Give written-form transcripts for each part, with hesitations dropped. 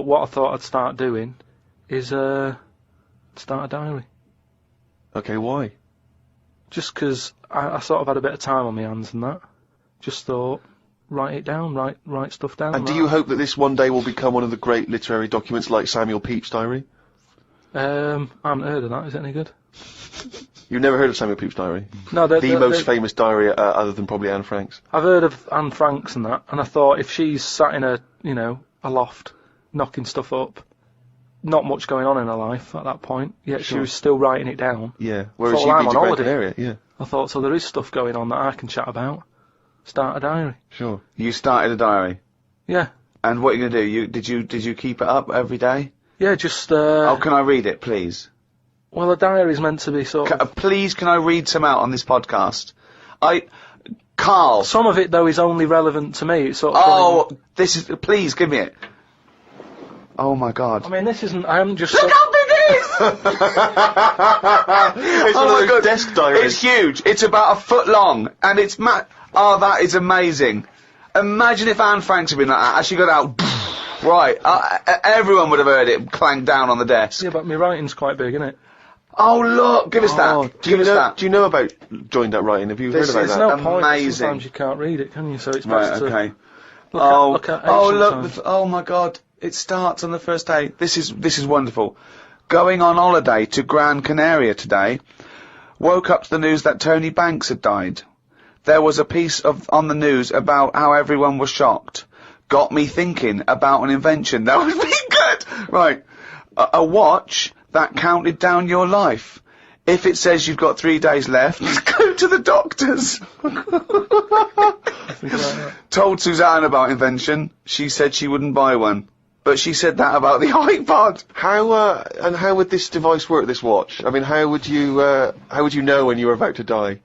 what I thought I'd start doing is start a diary. Okay, why? Just 'cause I sort of had a bit of time on my hands and that. Just thought, write it down, write stuff down. And do you hope that this one day will become one of the great literary documents like Samuel Pepys' diary? I haven't heard of that. Is it any good? You've never heard of Samuel Pepys' diary? No, the most famous diary, other than probably Anne Frank's. I've heard of Anne Frank's and that, and I thought if she's sat in a loft, knocking stuff up, not much going on in her life at that point, yet she was still writing it down. Yeah, whereas I'm you'd on be holiday. area, yeah. I thought, so there is stuff going on that I can chat about. Start a diary. Sure. You started a diary? Yeah. And what are you going to do? Did you keep it up every day? Yeah, just... oh, can I read it, please? Well, a diary's meant to be sort of... Please, can I read some out on this podcast? Karl. Some of it, though, is only relevant to me. It's sort of... Oh, this is... Please, give me it. Oh, my God. I mean, this isn't... I haven't just... Look how big it is! It's one of those desk diaries. It's huge. It's about a foot long, and it's oh, that is amazing. Imagine if Anne Frank's had been like that. As she got out... right. Everyone would have heard it clang down on the desk. Yeah, but my writing's quite big, isn't it? Oh, look! Give us that. Do you know about joined up writing? Have you heard about There's that? no point. Amazing. Sometimes you can't read it, can you? So it's Right, best to... okay. Look at Oh, my God. It starts on the first day. This is wonderful. Going on holiday to Gran Canaria today. Woke up to the news that Tony Banks had died. There was a piece on the news about how everyone was shocked. Got me thinking about an invention that would be good. Right. A watch that counted down your life. If it says you've got 3 days left, go to the doctors. Told Suzanne about invention. She said she wouldn't buy one. But she said that about the iPod. How would this device work, this watch? I mean, how would you know when you were about to die?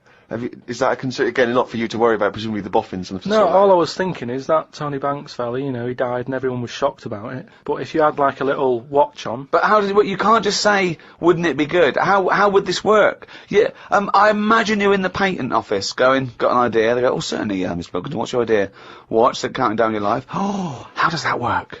Is that a concern? Again, not for you to worry about, presumably the boffins and the... No, all I was thinking is that Tony Banks fella, he died and everyone was shocked about it. But if you had like a little watch on... But how does it work? You can't just say, wouldn't it be good? How would this work? Yeah, I imagine you in the patent office going, got an idea. They go, oh, certainly, Mr. Pilkington, what's your idea? Watch that counting down your life. Oh, how does that work?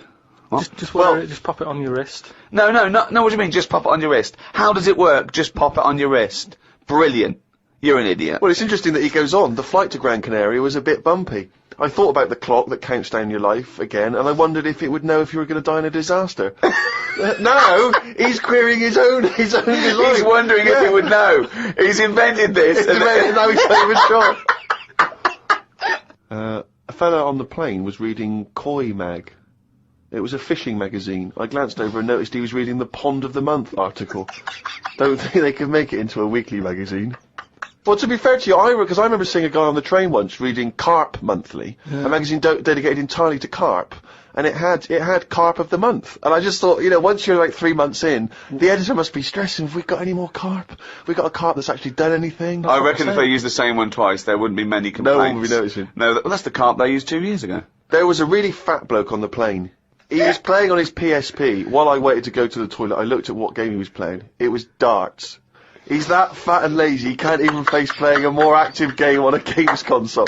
Just wear it, just pop it on your wrist. No, what do you mean, just pop it on your wrist? How does it work? Just pop it on your wrist. Brilliant. You're an idiot. Well, it's interesting that he goes on. The flight to Gran Canaria was a bit bumpy. I thought about the clock that counts down your life again, and I wondered if it would know if you were going to die in a disaster. No, he's querying his own life. He's wondering if he would know. He's invented this. And now he's not even sure. A fella on the plane was reading Koi Mag. It was a fishing magazine. I glanced over and noticed he was reading the Pond of the Month article. Don't think they could make it into a weekly magazine. Well, to be fair to you, because I remember seeing a guy on the train once reading Carp Monthly, a magazine dedicated entirely to carp, and it had Carp of the Month. And I just thought, once you're like 3 months in, the editor must be stressing, have we got any more carp? Have we got a carp that's actually done anything? I reckon if they used the same one twice, there wouldn't be many complaints. No one would be noticing. No, that's the carp they used 2 years ago. There was a really fat bloke on the plane. He was playing on his PSP. While I waited to go to the toilet, I looked at what game he was playing. It was darts. He's that fat and lazy, he can't even face playing a more active game on a games console.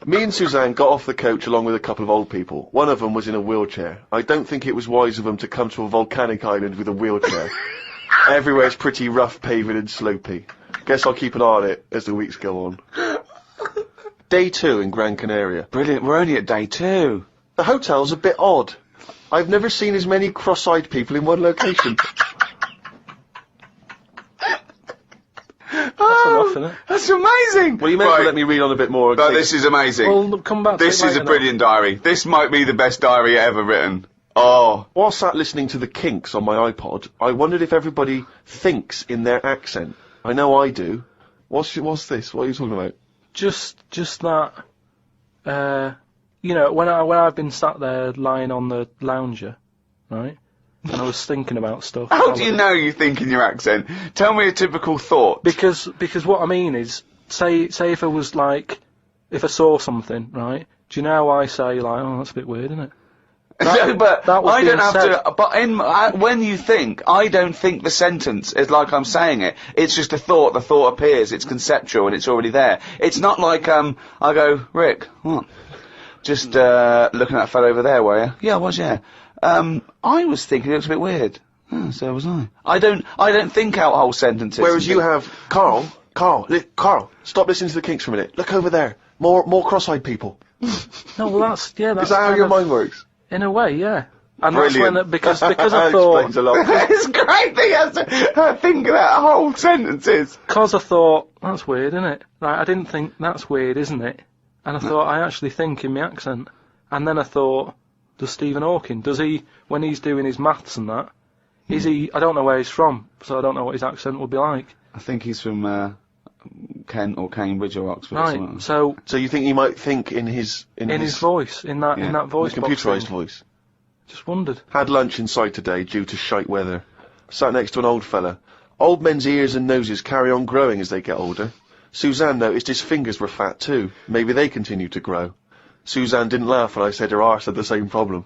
Me and Suzanne got off the coach along with a couple of old people. One of them was in a wheelchair. I don't think it was wise of them to come to a volcanic island with a wheelchair. Everywhere's pretty rough, paving and slopey. Guess I'll keep an eye on it as the weeks go on. Day 2 in Gran Canaria. Brilliant, we're only at day 2. The hotel's a bit odd. I've never seen as many cross-eyed people in one location. That's enough, isn't it? That's amazing! Well, you may have to let me read on a bit more. No, this is amazing. Well, come back to This it is a later brilliant diary. This might be the best diary ever written. Oh. While sat listening to the Kinks on my iPod, I wondered if everybody thinks in their accent. I know I do. What's this? What are you talking about? Just that, when I've been sat there lying on the lounger, right, and I was thinking about stuff. How do you know you think in your accent? Tell me a typical thought. Because what I mean is, say if I was like, if I saw something, right, do you know how I say, like, oh, that's a bit weird, isn't it? No, but that was I don't being have said. to. But when you think, I don't think the sentence is like I'm saying it. It's just a thought. The thought appears. It's conceptual and it's already there. It's not like I go, Rick, what? Just looking at that fellow over there, were you? Yeah, I was. Yeah. I was thinking it looks a bit weird. Oh, so was I. I don't think out whole sentences. Whereas you have Karl, stop listening to the Kinks for a minute. Look over there. More cross-eyed people. No, well, that's Is that how kind your of- mind works? In a way, yeah. And Brilliant. that's when because I That thought explains a lot. It's great that he has to think about whole sentences. because I thought that's weird, isn't it? Like I didn't think that's weird, isn't it? And I thought I actually think in my accent. And then I thought, does Stephen Hawking, does he when he's doing his maths and that? Is he? I don't know where he's from, so I don't know what his accent would be like. I think he's from Kent or Cambridge or Oxford. Or something. Right. So So you think he might think in his voice, in that voice box computerised thing. voice? Just wondered. Had lunch inside today due to shite weather. Sat next to an old fella. Old men's ears and noses carry on growing as they get older. Suzanne noticed his fingers were fat too. Maybe they continue to grow. Suzanne didn't laugh when I said her arse had the same problem.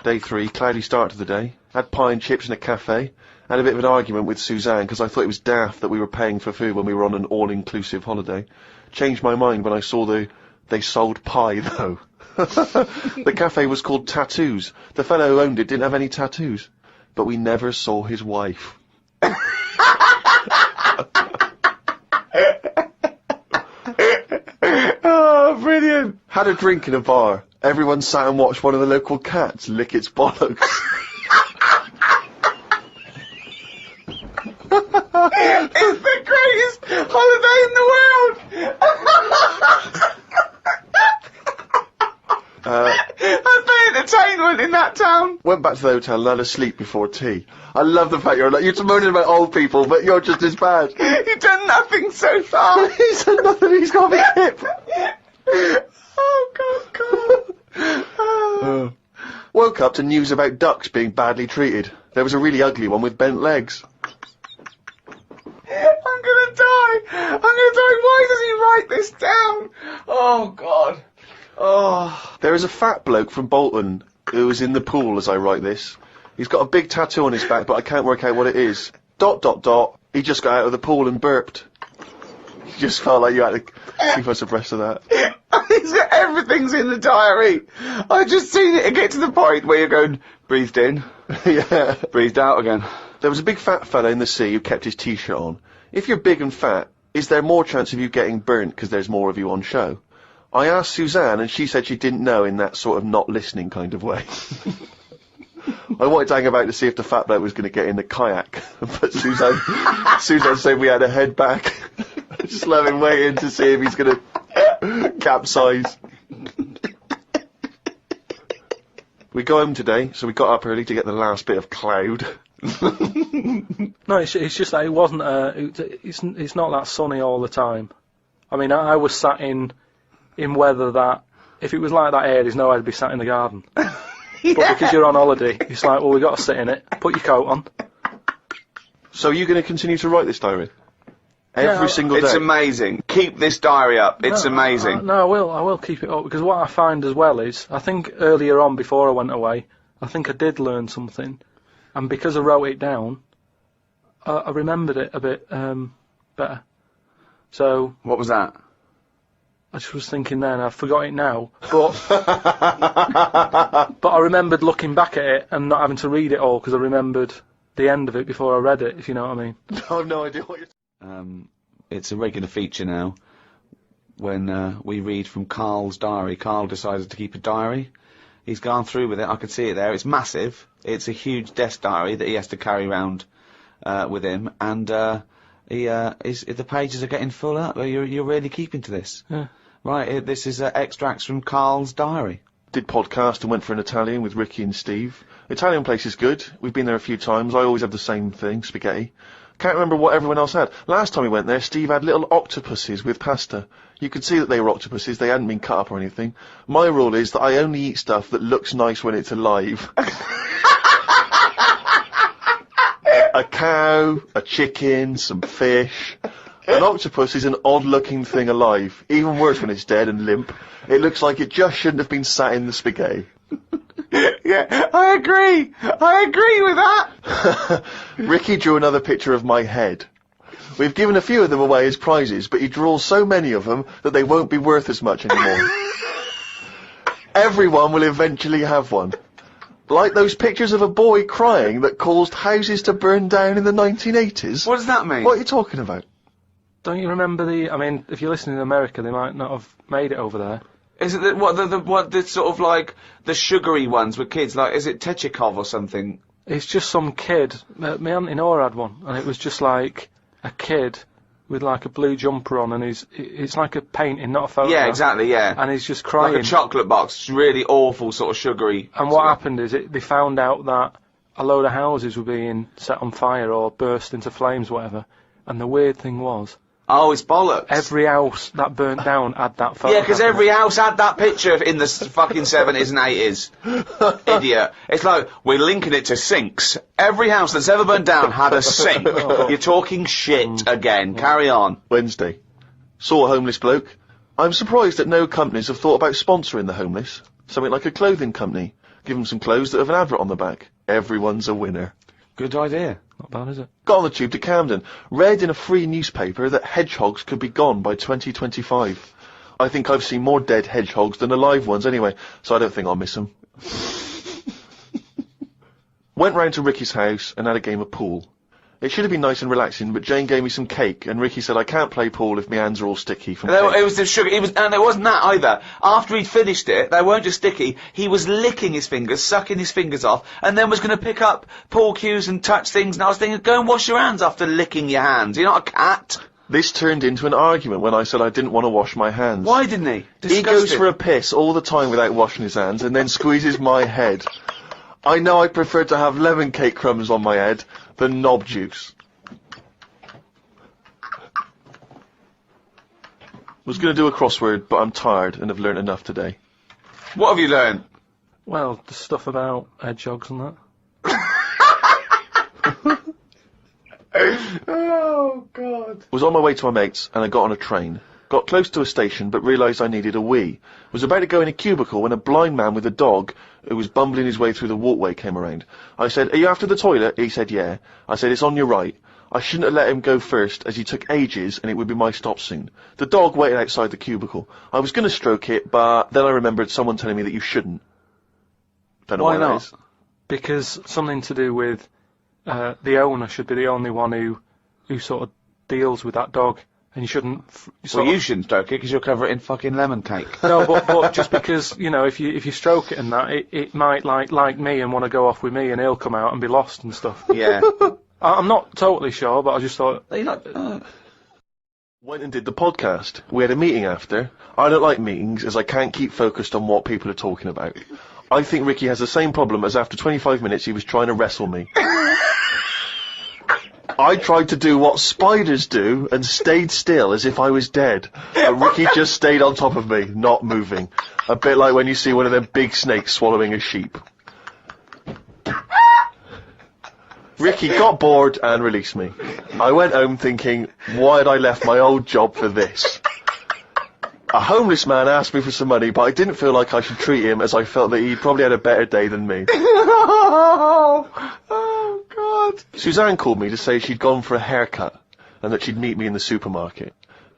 Day 3, cloudy start to the day. Had pie and chips in a cafe. Had a bit of an argument with Suzanne because I thought it was daft that we were paying for food when we were on an all-inclusive holiday. Changed my mind when I saw they sold pie though. The cafe was called Tattoos. The fellow who owned it didn't have any tattoos. But we never saw his wife. Oh, brilliant. Had a drink in a bar. Everyone sat and watched one of the local cats lick its bollocks. It's the greatest holiday in the world. That's the entertainment in that town. Went back to the hotel and had a sleep before tea. I love the fact you're moaning about old people, but you're just as bad. You've done nothing so far. He's done nothing, he's got a big hip. Oh, God. Woke up to news about ducks being badly treated. There was a really ugly one with bent legs. I'm gonna die. Why does he write this down? Oh, God. Oh. There is a fat bloke from Bolton who is in the pool as I write this. He's got a big tattoo on his back, but I can't work out what it is. ... He just got out of the pool and burped. You just felt like you had to keep us abreast of that. Everything's in the diary. I just seen it get to the point where you're going, breathed in, Yeah. breathed out again. There was a big fat fella in the sea who kept his t-shirt on. If you're big and fat, is there more chance of you getting burnt because there's more of you on show? I asked Suzanne and she said she didn't know in that sort of not listening kind of way. I wanted to hang about to see if the fat bloke was going to get in the kayak, but Suzanne said we had to head back. Just let him waiting to see if he's going to capsize. We go home today, so we got up early to get the last bit of cloud. No, it's just that it wasn't. It's not that sunny all the time. I mean, I was sat in weather that if it was like that here, there's no way I'd be sat in the garden. But because you're on holiday, it's like, well, we got to sit in it. Put your coat on. So are you going to continue to write this diary? Every single day? It's amazing. Keep this diary up. It's amazing. No, I will keep it up because what I find as well is, I think earlier on before I went away, I think I did learn something, and because I wrote it down, I remembered it a bit better. So What was that? I just was thinking then, I forgot it now, but but I remembered looking back at it and not having to read it all because I remembered the end of it before I read it, if you know what I mean. I have no idea what you're It's a regular feature now when we read from Karl's diary. Karl decided to keep a diary. He's gone through with it. I could see it there. It's massive. It's a huge desk diary that he has to carry around with him, and the pages are getting full up. You're really keeping to this. Yeah. Right, this is extracts from Karl's diary. Did podcast and went for an Italian with Ricky and Steve. Italian place is good. We've been there a few times. I always have the same thing, spaghetti. Can't remember what everyone else had. Last time we went there, Steve had little octopuses with pasta. You could see that they were octopuses. They hadn't been cut up or anything. My rule is that I only eat stuff that looks nice when it's alive. A cow, a chicken, some fish. An octopus is an odd-looking thing alive. Even worse when it's dead and limp. It looks like it just shouldn't have been sat in the spaghetti. Yeah, I agree with that. Ricky drew another picture of my head. We've given a few of them away as prizes, but he draws so many of them that they won't be worth as much anymore. Everyone will eventually have one. Like those pictures of a boy crying that caused houses to burn down in the 1980s. What does that mean? What are you talking about? Don't you remember if you're listening in America, they might not have made it over there. Is it the sort of like the sugary ones with kids? Like, is it Techikov or something? It's just some kid. My aunt in Or had one, and it was just like a kid with like a blue jumper on, and it's like a painting, not a photo. Yeah, exactly, yeah. And he's just crying. Like a chocolate box, really awful, sort of sugary. And what happened is they found out that a load of houses were being set on fire or burst into flames, whatever. And the weird thing was, oh, it's bollocks. every house that burnt down had that photo. Yeah, because every house had that picture in the fucking 70s and 80s. Idiot. It's like, we're linking it to sinks. Every house that's ever burned down had a sink. You're talking shit again. Carry on. Wednesday. Saw a homeless bloke. I'm surprised that no companies have thought about sponsoring the homeless. Something like a clothing company. Give them some clothes that have an advert on the back. Everyone's a winner. Good idea. Not bad, is it? Got on the tube to Camden. Read in a free newspaper that hedgehogs could be gone by 2025. I think I've seen more dead hedgehogs than alive ones anyway, so I don't think I'll miss them. Went round to Ricky's house and had a game of pool. It should have been nice and relaxing, but Jane gave me some cake, and Ricky said I can't play pool if my hands are all sticky from No, cake. it was the sugar. And it wasn't that either. After he'd finished it, they weren't just sticky. He was licking his fingers, sucking his fingers off, and then was going to pick up pool cues and touch things. And I was thinking, go and wash your hands after licking your hands. You're not a cat. This turned into an argument when I said I didn't want to wash my hands. Why didn't he? He goes for a piss all the time without washing his hands, and then squeezes my head. I know I prefer to have lemon cake crumbs on my head than knob juice. Was going to do a crossword, but I'm tired and have learnt enough today. What have you learned? Well, the stuff about hedgehogs and that. Oh, God. Was on my way to my mates, and I got on a train. Got close to a station, but realised I needed a wee. Was about to go in a cubicle when a blind man with a dog, who was bumbling his way through the walkway, came around. I said, "Are you after the toilet?" He said, "Yeah." I said, "It's on your right." I shouldn't have let him go first, as he took ages, and it would be my stop soon. The dog waited outside the cubicle. I was going to stroke it, but then I remembered someone telling me that you shouldn't. Don't know Why why that not? is. Because something to do with the owner should be the only one who sort of deals with that dog, and you shouldn't. Well, you shouldn't stroke it because you'll cover it in fucking lemon cake. No, but just because if you stroke it and that, it might like me and want to go off with me, and he'll come out and be lost and stuff. Yeah. I'm not totally sure, but I just thought. Went and did the podcast. We had a meeting after. I don't like meetings, as I can't keep focused on what people are talking about. I think Ricky has the same problem as after 25 minutes he was trying to wrestle me. I tried to do what spiders do and stayed still as if I was dead. But Ricky just stayed on top of me, not moving. A bit like when you see one of them big snakes swallowing a sheep. Ricky got bored and released me. I went home thinking, why had I left my old job for this? A homeless man asked me for some money, but I didn't feel like I should treat him, as I felt that he probably had a better day than me. Oh, God. Suzanne called me to say she'd gone for a haircut, and that she'd meet me in the supermarket.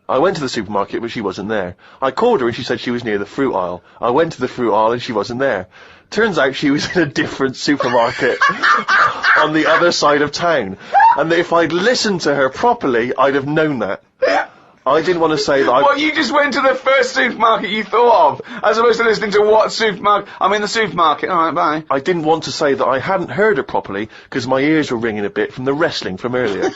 I went to the supermarket, but she wasn't there. I called her and she said she was near the fruit aisle. I went to the fruit aisle and she wasn't there. Turns out she was in a different supermarket on the other side of town, and that if I'd listened to her properly, I'd have known that. I didn't want to say that Well, you just went to the first supermarket you thought of, as opposed to listening to what supermarket. I'm in the supermarket. All right, bye. I didn't want to say that I hadn't heard her properly, because my ears were ringing a bit from the wrestling from earlier.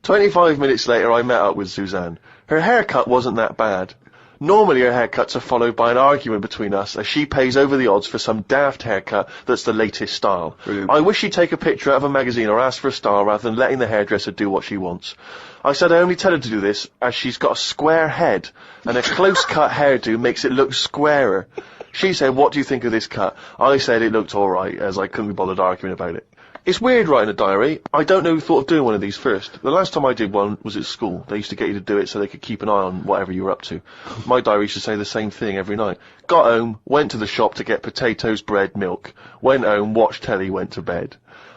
25 minutes later, I met up with Suzanne. Her haircut wasn't that bad. Normally her haircuts are followed by an argument between us, as she pays over the odds for some daft haircut that's the latest style. Brilliant. I wish she'd take a picture out of a magazine or ask for a style rather than letting the hairdresser do what she wants. I said I only tell her to do this as she's got a square head, and a close-cut hairdo makes it look squarer. She said, "What do you think of this cut?" I said it looked alright, as I couldn't be bothered arguing about it. It's weird writing a diary. I don't know who thought of doing one of these first. The last time I did one was at school. They used to get you to do it so they could keep an eye on whatever you were up to. My diary used to say the same thing every night. Got home, went to the shop to get potatoes, bread, milk. Went home, watched telly, went to bed.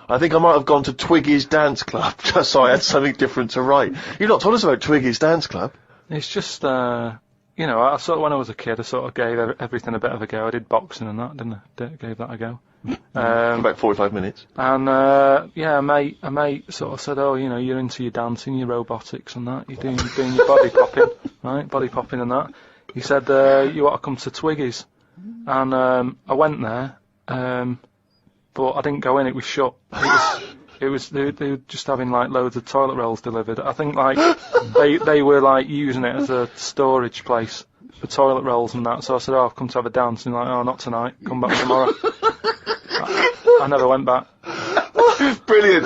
I think I might have gone to Twiggy's dance club just so I had something different to write. You've not told us about Twiggy's dance club. It's just, you know, I sort of, when I was a kid, I sort of gave everything a bit of a go. I did boxing and that, didn't I? Gave that a go. About 45 minutes. And, yeah, a mate sort of said, oh, you know, you're into your dancing, your robotics and that. You're doing your body popping, right? Body popping and that. He said, you ought to come to Twiggy's. And, I went there, but I didn't go in, it was shut. They were just having like loads of toilet rolls delivered. I think like they were like using it as a storage place for toilet rolls and that. So I said, oh, I've come to have a dance. And like, oh, not tonight. Come back tomorrow. I never went back. Brilliant.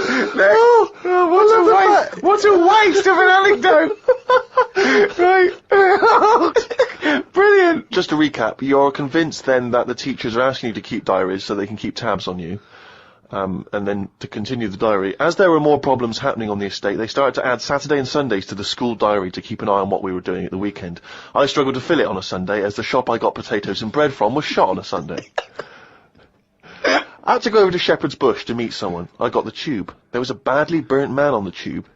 What a waste of an anecdote. Right. Brilliant. Just to recap, you're convinced then that the teachers are asking you to keep diaries so they can keep tabs on you. And then to continue the diary, as there were more problems happening on the estate, they started to add Saturday and Sundays to the school diary to keep an eye on what we were doing at the weekend. I struggled to fill it on a Sunday, as the shop I got potatoes and bread from was shut on a Sunday. I had to go over to Shepherd's Bush to meet someone. I got the tube. There was a badly burnt man on the tube.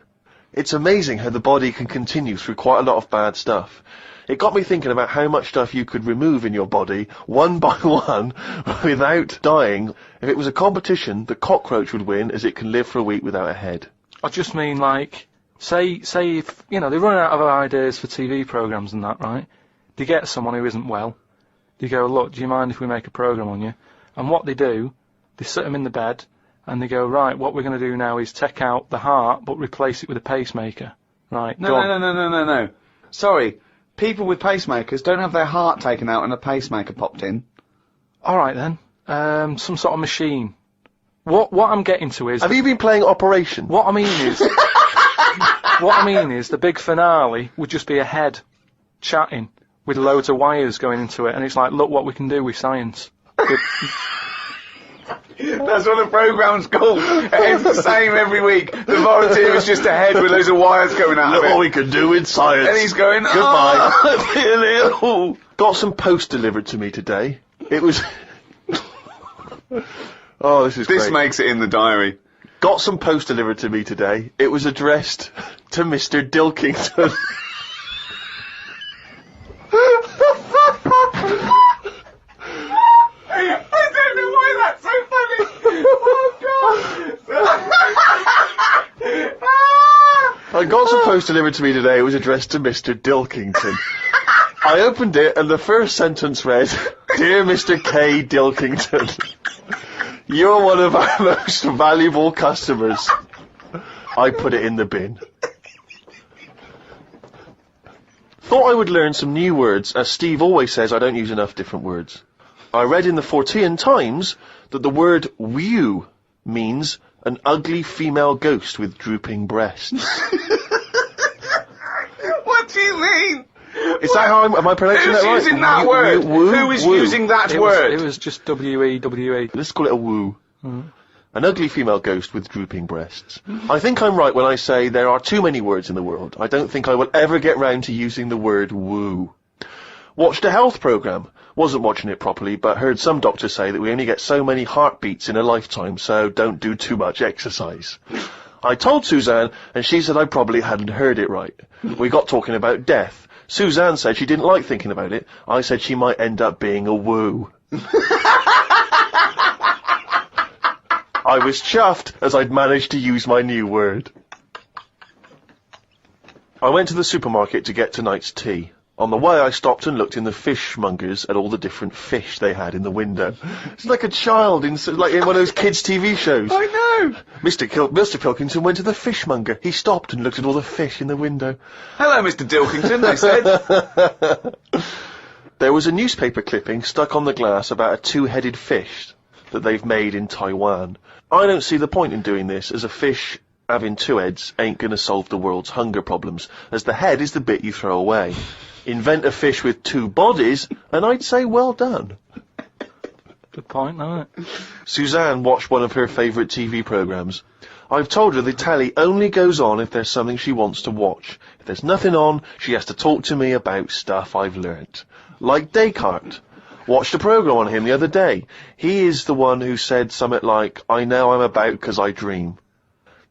It's amazing how the body can continue through quite a lot of bad stuff. It got me thinking about how much stuff you could remove in your body, one by one, without dying. If it was a competition, the cockroach would win, as it can live for a week without a head. I just mean, like, say if, you know, they run out of ideas for TV programmes and that, right? They get someone who isn't well. They go, look, do you mind if we make a programme on you? And what they do, they sit them in the bed, and they go, right, what we're going to do now is take out the heart, but replace it with a pacemaker. Right, No. Sorry. People with pacemakers don't have their heart taken out and a pacemaker popped in. All right then. Some sort of machine. What I'm getting to is... Have you been playing Operation? What I mean is the big finale would just be a head chatting with loads of wires going into it, and it's like, look what we can do with science. That's what the programme's called. It's the same every week. The volunteer is just a head with loads of wires coming out of it. Look what we can do with science. And he's going, goodbye. Oh, I feel ill. Got some post delivered to me today. It was... Oh, this is great. This makes it in the diary. Got some post delivered to me today. It was addressed to Mr. Dilkington. I don't know why that's so funny. Oh, God. I got some post delivered to me today. It was addressed to Mr. Dilkington. I opened it, and the first sentence read, Dear Mr. K. Dilkington, you're one of our most valuable customers. I put it in the bin. Thought I would learn some new words, as Steve always says I don't use enough different words. I read in the Fortean Times that the word whew means an ugly female ghost with drooping breasts. What do you mean? Is that how am I pronouncing that right? Who's using that word? Who is using that word? It was just W-E-W-E. Let's call it a woo. An ugly female ghost with drooping breasts. I think I'm right when I say there are too many words in the world. I don't think I will ever get round to using the word woo. Watched a health programme. Wasn't watching it properly, but heard some doctors say that we only get so many heartbeats in a lifetime, so don't do too much exercise. I told Suzanne, and she said I probably hadn't heard it right. We got talking about death. Suzanne said she didn't like thinking about it. I said she might end up being a woo. I was chuffed as I'd managed to use my new word. I went to the supermarket to get tonight's tea. On the way, I stopped and looked in the fishmongers at all the different fish they had in the window. It's like a child like in one of those kids' TV shows. I know. Mr. Pilkington went to the fishmonger. He stopped and looked at all the fish in the window. Hello, Mr. Dilkington, they said. There was a newspaper clipping stuck on the glass about a two-headed fish that they've made in Taiwan. I don't see the point in doing this, as a fish having two heads ain't gonna solve the world's hunger problems, as the head is the bit you throw away. Invent a fish with two bodies, and I'd say well done. Good point, isn't it? Suzanne watched one of her favourite TV programmes. I've told her the telly only goes on if there's something she wants to watch. If there's nothing on, she has to talk to me about stuff I've learnt. Like Descartes. Watched a programme on him the other day. He is the one who said something like, I know I'm about 'cause I dream.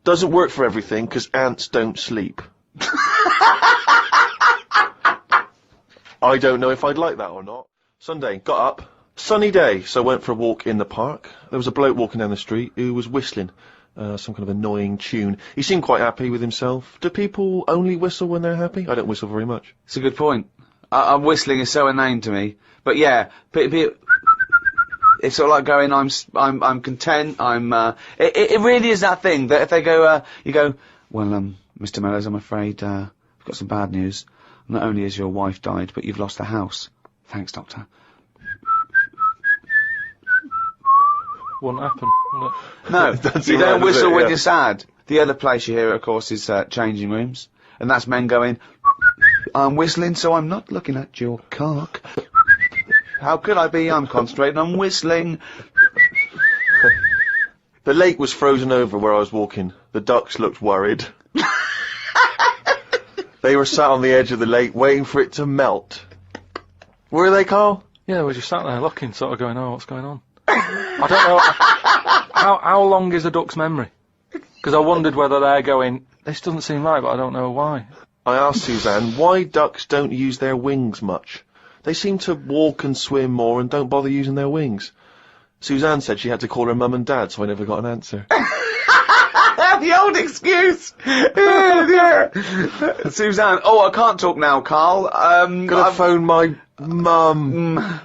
Doesn't work for everything 'cause ants don't sleep. I don't know if I'd like that or not. Sunday, got up. Sunny day, so went for a walk in the park. There was a bloke walking down the street who was whistling some kind of annoying tune. He seemed quite happy with himself. Do people only whistle when they're happy? I don't whistle very much. It's a good point. Whistling is so inane to me. But yeah, it's sort of like going, I'm content, it really is that thing that if they go, you go, well, Mr. Mellors, I'm afraid, I've got some bad news. Not only has your wife died, but you've lost the house. Thanks, Doctor. Wouldn't happen, would it? No, you don't whistle when yeah. you're sad. The other place you hear it, of course, is changing rooms. And that's men going, I'm whistling so I'm not looking at your cock. How could I be? I'm concentrating on whistling. The lake was frozen over where I was walking. The ducks looked worried. They were sat on the edge of the lake waiting for it to melt. Were they, Karl? Yeah, we just sat there looking, sort of going, oh, what's going on? I don't know. How long is a duck's memory? Because I wondered whether they're going, this doesn't seem right, but I don't know why. I asked Suzanne why ducks don't use their wings much. They seem to walk and swim more and don't bother using their wings. Suzanne said she had to call her mum and dad, so I never got an answer. The old excuse! Suzanne, oh, I can't talk now, Karl. Gotta phone my mum.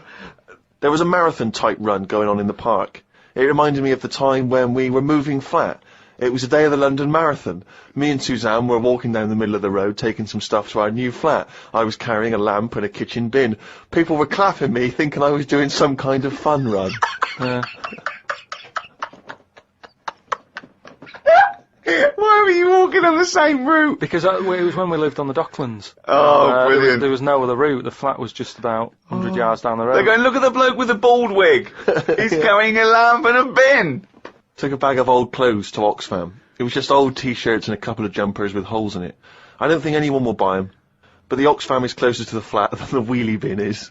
There was a marathon-type run going on in the park. It reminded me of the time when we were moving flat. It was the day of the London Marathon. Me and Suzanne were walking down the middle of the road, taking some stuff to our new flat. I was carrying a lamp and a kitchen bin. People were clapping me, thinking I was doing some kind of fun run. Why were you walking on the same route? Because it was when we lived on the Docklands. Oh, brilliant. There was no other route. The flat was just about 100 yards down the road. They're going, look at the bloke with the bald wig. He's carrying a lamp and a bin. Took a bag of old clothes to Oxfam. It was just old T-shirts and a couple of jumpers with holes in it. I don't think anyone will buy them. But the Oxfam is closer to the flat than the wheelie bin is.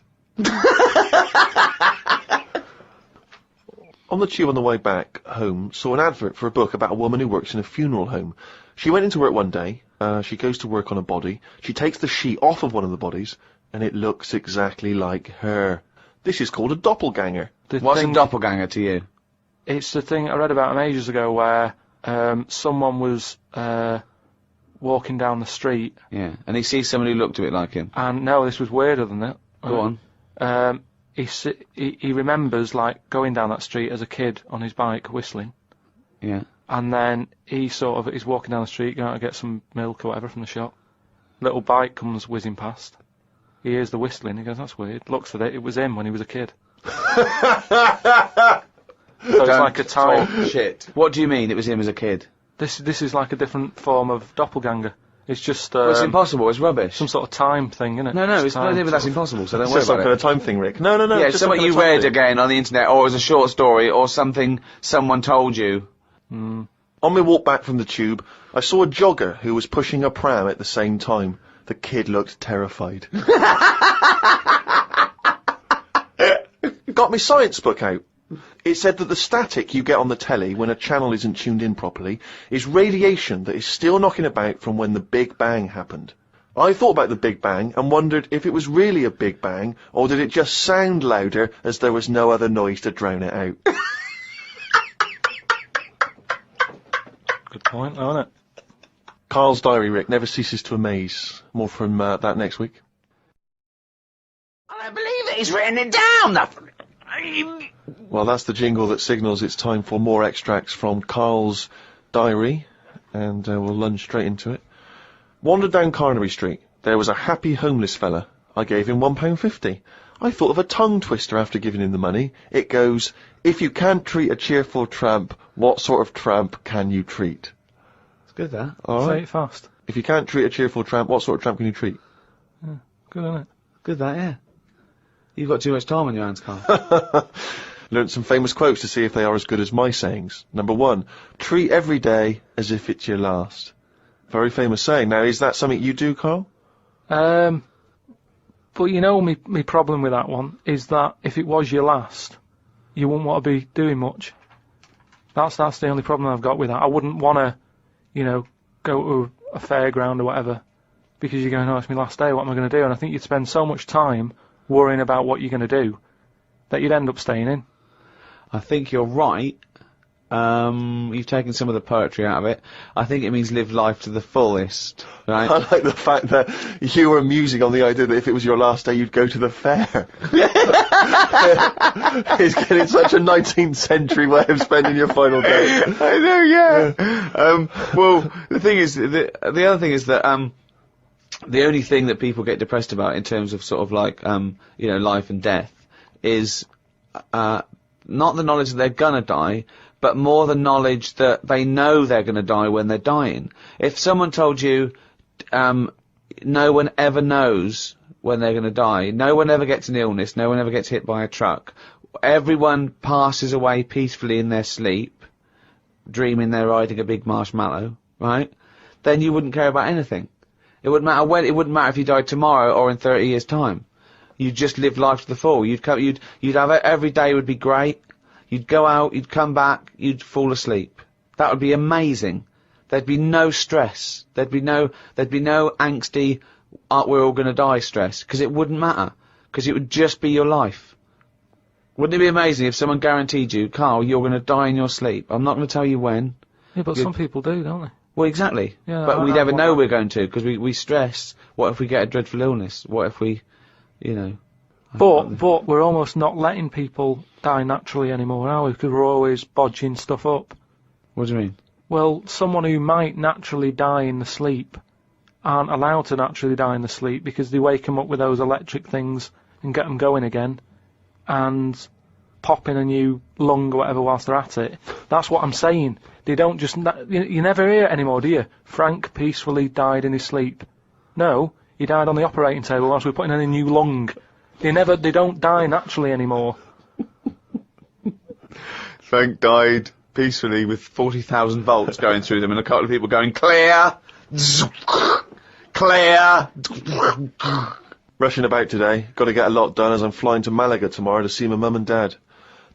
On the tube on the way back home, saw an advert for a book about a woman who works in a funeral home. She went into work one day, she goes to work on a body, she takes the sheet off of one of the bodies, and it looks exactly like her. This is called a doppelganger. What's a doppelganger to you? It's the thing I read about him ages ago where someone was walking down the street. Yeah, and he sees someone who looked a bit like him. And no, this was weirder than that. Go on. He remembers, like, going down that street as a kid on his bike, whistling. Yeah. And then he's walking down the street, going to get some milk or whatever from the shop. Little bike comes whizzing past. He hears the whistling, he goes, that's weird. Looks at it, it was him when he was a kid. So it's like a time. Oh, shit. What do you mean it was him as a kid? This is like a different form of doppelganger. It's just Well, it's impossible, it's rubbish. some sort of time thing, isn't it? No, it's time, but that's impossible, so don't It's worry just some about kind it. of time thing, Rick. No. Yeah, it's just something some you kind of time read thing. again on the internet, or it was a short story, or something someone told you. On my walk back from the tube, I saw a jogger who was pushing a pram at the same time. The kid looked terrified. Got my science book out. It said that the static you get on the telly when a channel isn't tuned in properly is radiation that is still knocking about from when the Big Bang happened. I thought about the Big Bang and wondered if it was really a Big Bang, or did it just sound louder as there was no other noise to drown it out. Good point, though, isn't it? Karl's diary, Rick, never ceases to amaze. More from that next week. I don't believe it, he's written it down! Well, that's the jingle that signals it's time for more extracts from Karl's diary, and we'll lunge straight into it. Wandered down Carnaby Street. There was a happy homeless fella. I gave him £1.50. I thought of a tongue twister after giving him the money. It goes, if you can't treat a cheerful tramp, what sort of tramp can you treat? It's good, that. All Say right. it fast. If you can't treat a cheerful tramp, what sort of tramp can you treat? Good, isn't it? Good, that, yeah. You've got too much time on your hands, Karl. Learned some famous quotes to see if they are as good as my sayings. Number 1, treat every day as if it's your last. Very famous saying. Now, is that something you do, Karl? But you know, me problem with that one is that if it was your last, you wouldn't want to be doing much. That's the only problem I've got with that. I wouldn't want to, you know, go to a fairground or whatever because you're going, oh, it's my last day, what am I going to do? And I think you'd spend so much time worrying about what you're going to do that you'd end up staying in. I think you're right. You've taken some of the poetry out of it. I think it means live life to the fullest, right? I like the fact that you were musing on the idea that if it was your last day, you'd go to the fair. It's getting such a 19th century way of spending your final day. I know, yeah. Well, the thing is, the other thing is that the only thing that people get depressed about in terms of sort of like you know, life and death is not the knowledge that they're gonna die, but more the knowledge that they know they're going to die when they're dying. If someone told you, no one ever knows when they're going to die, no one ever gets an illness, no one ever gets hit by a truck, everyone passes away peacefully in their sleep, dreaming they're riding a big marshmallow, right? Then you wouldn't care about anything. It wouldn't matter when. It wouldn't matter if you died tomorrow or in 30 years' time. You'd just live life to the full. You'd have it, every day would be great. You'd go out, you'd come back, you'd fall asleep. That would be amazing. There'd be no stress. There'd be no angsty, we're all going to die stress, because it wouldn't matter, because it would just be your life. Wouldn't it be amazing if someone guaranteed you, Karl, you're going to die in your sleep? I'm not going to tell you when. Yeah, but some people do, don't they? Well, exactly. Yeah, but we never know we're going to, because we stress. What if we get a dreadful illness? What if we, you know... But we're almost not letting people die naturally anymore, are we? Because we're always bodging stuff up. What do you mean? Well, someone who might naturally die in the sleep aren't allowed to naturally die in the sleep because they wake them up with those electric things and get them going again and pop in a new lung or whatever whilst they're at it. That's what I'm saying. They don't just... You never hear it anymore, do you? Frank peacefully died in his sleep. No, he died on the operating table whilst we were putting in a new lung. They don't die naturally anymore. Frank died peacefully with 40,000 volts going through them and a couple of people going, clear! Clear! Rushing about today. Got to get a lot done as I'm flying to Malaga tomorrow to see my mum and dad.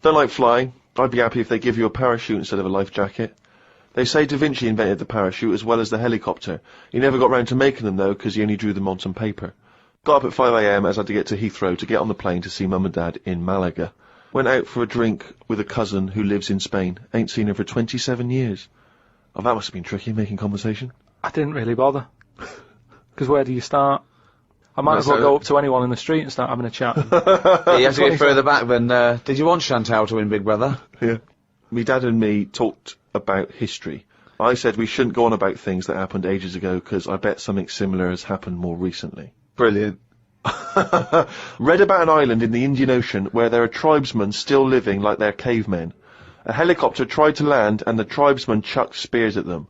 Don't like flying. I'd be happy if they give you a parachute instead of a life jacket. They say Da Vinci invented the parachute as well as the helicopter. He never got round to making them though, because he only drew them on some paper. Got up at 5 AM as I had to get to Heathrow to get on the plane to see mum and dad in Malaga. Went out for a drink with a cousin who lives in Spain. Ain't seen her for 27 years. Oh, that must have been tricky, making conversation. I didn't really bother. Because where do you start? I might as well go up to anyone in the street and start having a chat. Yeah, you have to get further back than, did you want Chantal to win Big Brother? Yeah. Me dad and me talked about history. I said we shouldn't go on about things that happened ages ago because I bet something similar has happened more recently. Brilliant. Read about an island in the Indian Ocean where there are tribesmen still living like they're cavemen. A helicopter tried to land and the tribesmen chucked spears at them.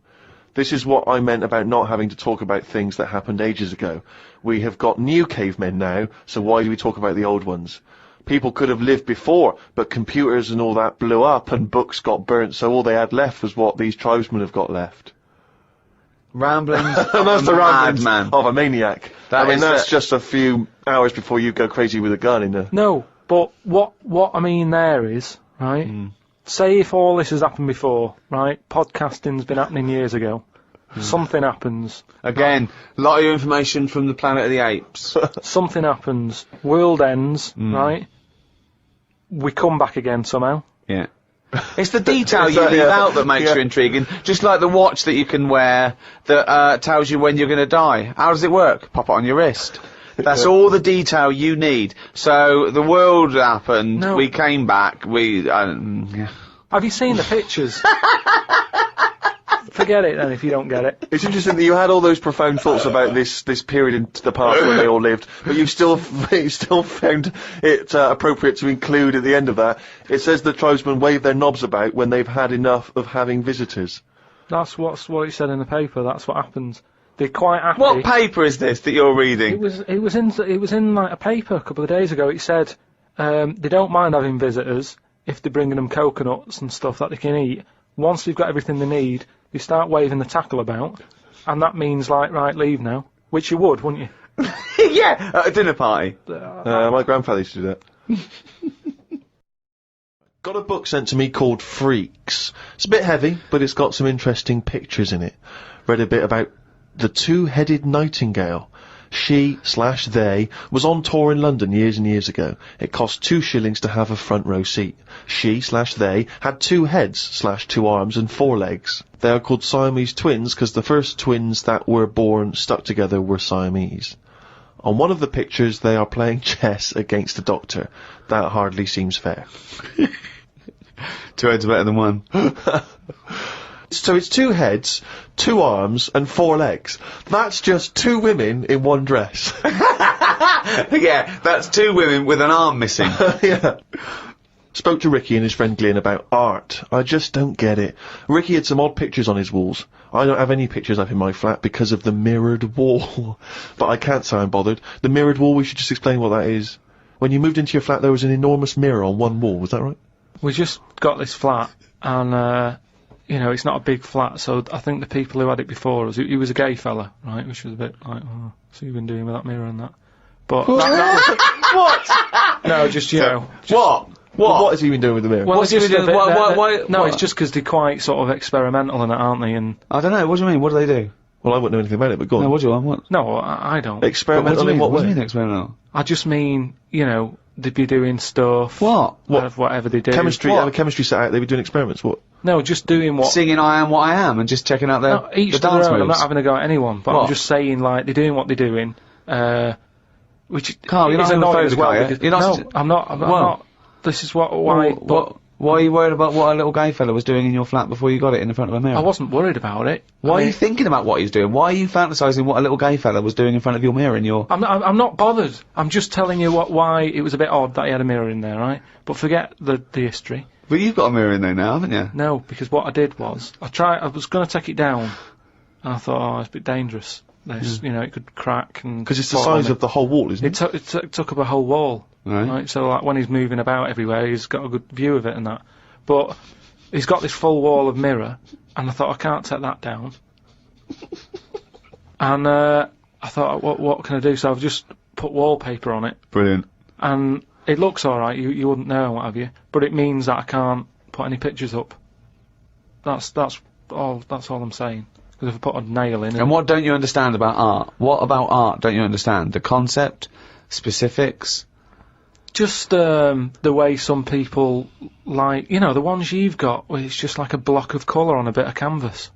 This is what I meant about not having to talk about things that happened ages ago. We have got new cavemen now, so why do we talk about the old ones? People could have lived before, but computers and all that blew up and books got burnt, so all they had left was what these tribesmen have got left. Ramblings That's the ramblings man of a maniac. That's just a few hours before you go crazy with a gun in the... No, but what I mean there is, right, say if all this has happened before, right, podcasting's been happening years ago, something happens. Again, a lot of information from the Planet of the Apes. Something happens, world ends, right, we come back again somehow. Yeah. It's the detail you leave out that makes you intriguing. Just like the watch that you can wear that tells you when you're going to die. How does it work? Pop it on your wrist. That's all the detail you need. So the world happened. No. We came back. Have you seen the pictures? Forget it then if you don't get it. It's interesting that you had all those profound thoughts about this period in the past when they all lived, but you still found it appropriate to include at the end of that. It says the tribesmen wave their knobs about when they've had enough of having visitors. That's what it said in the paper. That's what happens. They're quite happy. What paper is this that you're reading? It was in like a paper a couple of days ago. It said they don't mind having visitors if they're bringing them coconuts and stuff that they can eat, once they've got everything they need, they start waving the tackle about, and that means, like, right, leave now. Which you would, wouldn't you? Yeah, at a dinner party. My grandfather used to do that. Got a book sent to me called Freaks. It's a bit heavy, but it's got some interesting pictures in it. Read a bit about the two-headed nightingale. She/they was on tour in London years and years ago. It cost 2 shillings to have a front row seat. She/they had 2 heads/2 arms and 4 legs. They are called Siamese twins because the first twins that were born stuck together were Siamese. On one of the pictures they are playing chess against a doctor. That hardly seems fair. 2 heads are better than 1. So it's 2 heads, 2 arms, and 4 legs. That's just 2 women in one dress. Yeah, that's 2 women with an arm missing. Yeah. Spoke to Ricky and his friend Glyn about art. I just don't get it. Ricky had some odd pictures on his walls. I don't have any pictures up in my flat because of the mirrored wall. But I can't say I'm bothered. The mirrored wall, we should just explain what that is. When you moved into your flat, there was an enormous mirror on one wall, was that right? We just got this flat, and, you know, it's not a big flat, so I think the people who had it before us, he was a gay fella, right, which was a bit like, oh, so you've been doing with that mirror and that. But that What? no, just, you know. Just, What? What has he been doing with the mirror? Well, What's he been doing? Why? No, it's just because they're quite sort of experimental in it, aren't they? And I don't know, what do you mean? What do they do? Well, I wouldn't know anything about it, but go on. No, what do you want? What? no, I don't. Experimental in what What do way? you mean experimental? I just mean, you know, they'd be doing stuff. What? Whatever they do. Chemistry, What? have a chemistry set out, they'd be doing experiments, what? No, just doing what. Singing I Am What I Am and just checking out No, each the to dance their own. I'm moves. not having a go at anyone, but What? I'm just saying, like, they're doing what they're doing. Which Carl, you're is not annoying as homophobic, well. are you? Because, You're not no, such a- I'm not. I'm Well. not. This is why. Why are you worried about what a little gay fella was doing in your flat before you got it in the front of a mirror? I wasn't worried about it. Why I are mean, you thinking about what he's doing? Why are you fantasising what a little gay fella was doing in front of your mirror in your... I'm not bothered. I'm just telling you why it was a bit odd that he had a mirror in there, right? But forget the history. But you've got a mirror in there now, haven't you? No, because what I did was I was going to take it down, and I thought, oh, it's a bit dangerous. This, you know, it could crack and. Because it's the fall on size me. of the whole wall, isn't it? It took up a whole wall. Right. So like when he's moving about everywhere, he's got a good view of it and that. But he's got this full wall of mirror, and I thought I can't take that down. And I thought, what can I do? So I've just put wallpaper on it, Brilliant. and it looks all right. You wouldn't know, what have you? But it means that I can't put any pictures up. That's all. That's all I'm saying. Because if I put a nail in, And what don't you understand about art? What about art don't you understand? The concept? Specifics? just the way some people like, you know, the ones you've got, where it's just like a block of colour on a bit of canvas.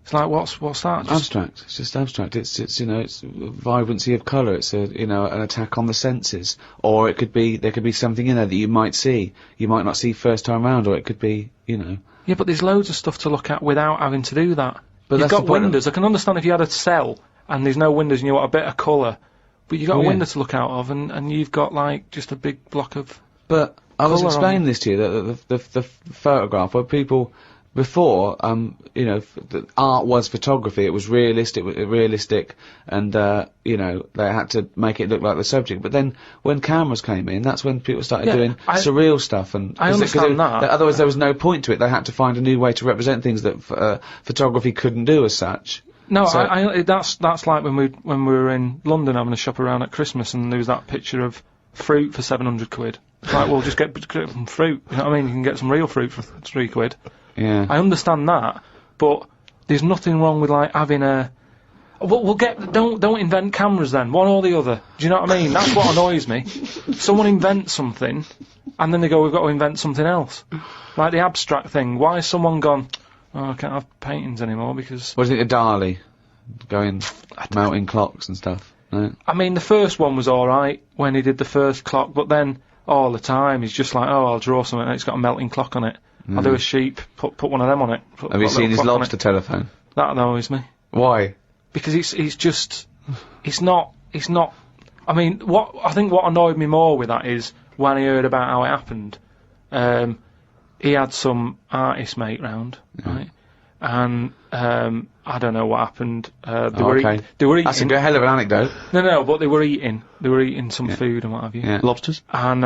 It's like, what's that? Just Abstract. It's just abstract. It's you know, it's vibrancy of colour. It's a, you know, an attack on the senses. Or it could be, there could be something in there that you might see. You might not see first time round, or it could be, you know. Yeah, but there's loads of stuff to look at without having to do that. But You've that's got the point of- windows. I can understand if you had a cell and there's no windows and you want a bit of colour, but you've got Oh, a yeah. window to look out of, and you've got like just a big block of. But I was Colour on explaining this to you, that the photograph where people before, you know, the art was photography. It was realistic, and you know, they had to make it look like the subject. But then when cameras came in, that's when people started Yeah, doing surreal stuff. And I understand that. Otherwise, there was no point to it. They had to find a new way to represent things that photography couldn't do as such. No, So- that's like when we were in London having a shop around at Christmas, and there was that picture of fruit for 700 quid. It's like, well, just get some fruit. You know what I mean? You can get some real fruit for 3 quid. Yeah. I understand that, but there's nothing wrong with like having a. We'll get. Don't invent cameras then. One or the other. Do you know what I mean? That's what annoys me. Someone invents something, and then they go, "We've got to invent something else." Like the abstract thing. Why has someone gone? Oh, I can't have paintings anymore because. What is it, a Dali? Going, melting clocks and stuff. No? I mean, the first one was all right when he did the first clock, but then all the time he's just like, "Oh, I'll draw something. And it's got a melting clock on it. I'll do a sheep. Put one of them on it." Have you seen his lobster telephone? That annoys me. Why? Because it's not. I mean, what annoyed me more with that is when I heard about how it happened. He had some artist mate round, right? And I don't know what happened. They were eating. That's a good hell of an anecdote. No, but they were eating. They were eating some food and what have you. Yeah. Lobsters? And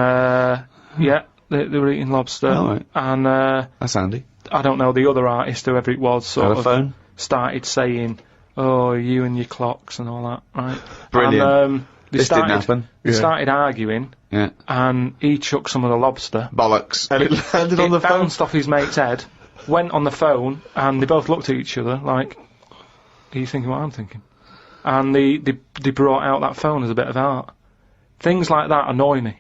yeah, They were eating lobster. Oh, right. And, That's handy. I don't know, the other artist, whoever it was, sort of Telephone? started saying, "Oh, you and your clocks," and all that, right? Brilliant. And, This didn't happen. They started arguing, Yeah. and he chucked some of the lobster. Bollocks. And it landed on the It phone. bounced off his mate's head, went on the phone, and they both looked at each other like, "Are you thinking what I'm thinking?" And they brought out that phone as a bit of art. Things like that annoy me.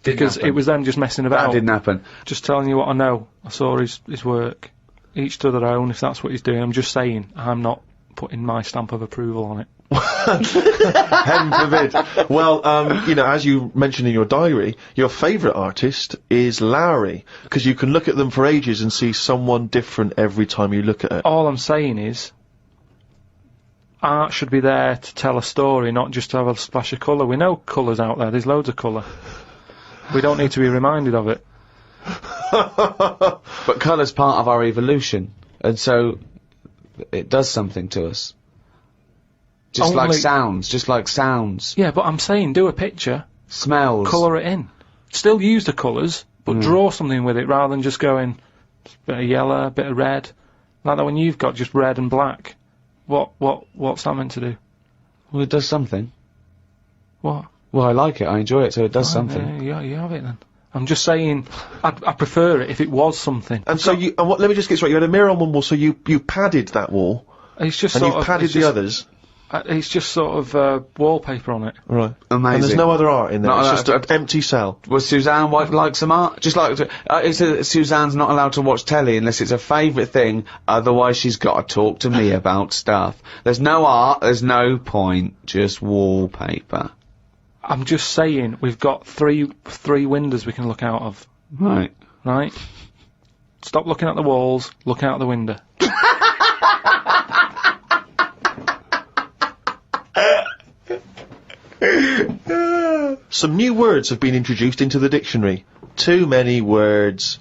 Because happen. it was them just messing about. That didn't happen. Just telling you what I know. I saw his work. Each to their own, if that's what he's doing. I'm just saying, I'm not putting my stamp of approval on it. Heaven forbid. Well, you know, as you mentioned in your diary, your favourite artist is Lowry, because you can look at them for ages and see someone different every time you look at it. All I'm saying is, art should be there to tell a story, not just to have a splash of colour. We know colour's out there, there's loads of colour. We don't need to be reminded of it. But colour's part of our evolution, and so it does something to us. Just like sounds. Yeah, but I'm saying, do a picture, Smells. colour it in. Still use the colours, but draw something with it rather than just going, bit of yellow, bit of red. Like that when you've got just red and black. What's that meant to do? Well, it does something. What? Well, I like it, I enjoy it, so it does something. Yeah, you have it then. I'm just saying, I prefer it if it was something. And so you, and what, let me just get this right, you had a mirror on one wall, so you padded that wall, It's just and sort you of, padded it's the just, others. It's just sort of wallpaper on it. Right. Amazing. And there's no other art in there, Not it's allowed just an empty cell. Was Suzanne like some art? Just like Suzanne's not allowed to watch telly unless it's her favourite thing. Otherwise, she's got to talk to me about stuff. There's no art. There's no point. Just wallpaper. I'm just saying, we've got three windows we can look out of. Right. Right? Stop looking at the walls. Look out the window. Some new words have been introduced into the dictionary. Too many words.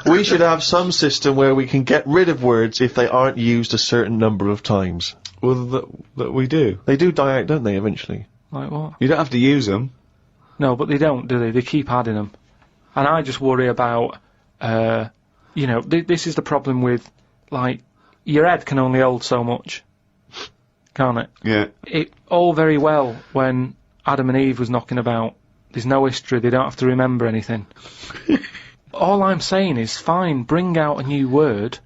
We should have some system where we can get rid of words if they aren't used a certain number of times. Well, that we do. They do die out, don't they, eventually? Like what? You don't have to use them. No, but they don't, do they? They keep adding them. And I just worry about, you know, this is the problem with, like, your head can only hold so much. Can't it? Yeah. It all very well when Adam and Eve was knocking about. There's no history, they don't have to remember anything. All I'm saying is, fine, bring out a new word,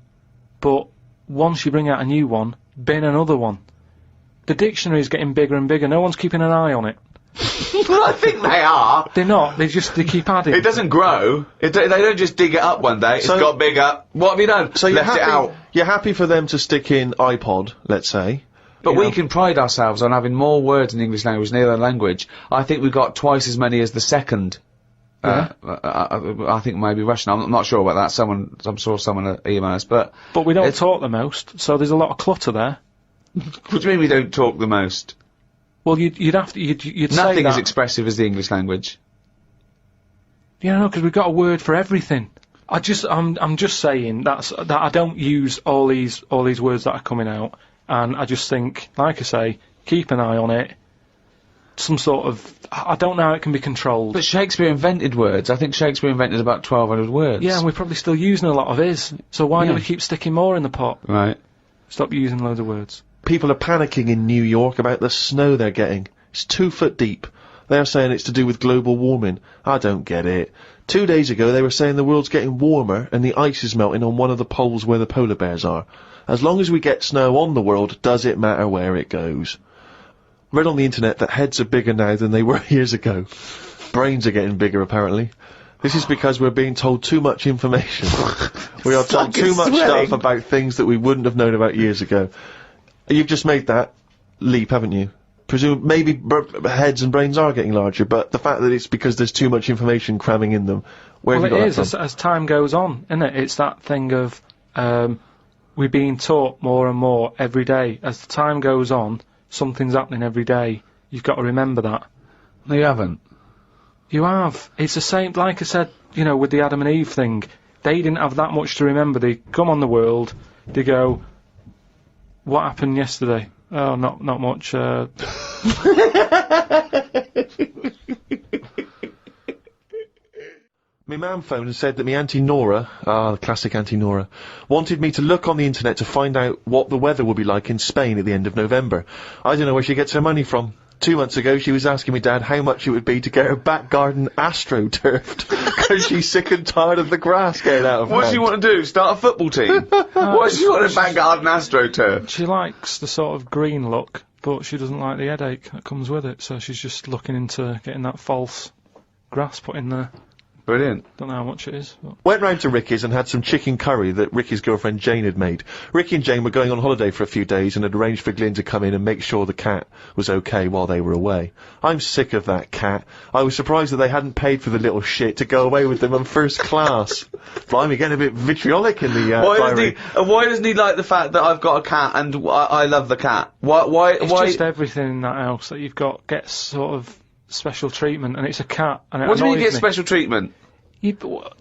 but once you bring out a new one, bin another one. The dictionary's getting bigger and bigger, no one's keeping an eye on it. Well, I think they are. They're not, they keep adding. It doesn't grow. They don't just dig it up one day. So- It's got bigger. What have you done? So you're Left happy, it out. you're happy for them to stick in iPod, let's say. But you we know. can pride ourselves on having more words in the English language than any other language. I think we've got twice as many as the second. I think maybe Russian. I'm not sure about that. I'm sure someone emailed us, but But we don't It's- talk the most, so there's a lot of clutter there. what do you mean we don't talk the most? Well, you'd have to, you'd say Nothing that. is expressive as the English language. You know, because we've got a word for everything. I'm just saying that I don't use all these words that are coming out, and I just think, like I say, keep an eye on it. Some sort of, I don't know how it can be controlled. But Shakespeare invented words. I think Shakespeare invented about 1,200 words. Yeah, and we're probably still using a lot of his. So why do Yeah. we keep sticking more in the pot? Right. Stop using loads of words. People are panicking in New York about the snow they're getting. It's 2 foot deep. They're saying it's to do with global warming. I don't get it. 2 days ago they were saying the world's getting warmer and the ice is melting on one of the poles where the polar bears are. As long as we get snow on the world, does it matter where it goes? Read on the internet that heads are bigger now than they were years ago. Brains are getting bigger, apparently. This is because we're being told too much information. We are told too much stuff about things that we wouldn't have known about years ago. You've just made that leap, haven't you? Maybe heads and brains are getting larger, but the fact that it's because there's too much information cramming in them. Where Well, have you it got is, that from? as time goes on, isn't it? It's that thing of, we're being taught more and more every day. As the time goes on, something's happening every day. You've got to remember that. No, you haven't. You have. It's the same, like I said, you know, with the Adam and Eve thing. They didn't have that much to remember. They come on the world, they go, what happened yesterday? Oh, not much, Me man Mam phoned and said that me Auntie Nora, the classic Auntie Nora, wanted me to look on the internet to find out what the weather will be like in Spain at the end of November. I don't know where she gets her money from. 2 months ago, she was asking me Dad how much it would be to get her back garden astroturfed, because she's sick and tired of the grass getting out of What does hand. she want to do? Start a football team? What does she want a back garden astroturf? She likes the sort of green look, but she doesn't like the headache that comes with it, so she's just looking into getting that false grass put in there. Brilliant. Don't know how much it is. But. Went round to Ricky's and had some chicken curry that Ricky's girlfriend Jane had made. Ricky and Jane were going on holiday for a few days and had arranged for Glyn to come in and make sure the cat was okay while they were away. I'm sick of that cat. I was surprised that they hadn't paid for the little shit to go away with them on first class. Blimey, getting a bit vitriolic in the diary. Why doesn't he like the fact that I've got a cat and I love the cat? Why? It's just everything in that house that you've got gets sort of special treatment, and it's a cat. And What do you mean you get special treatment?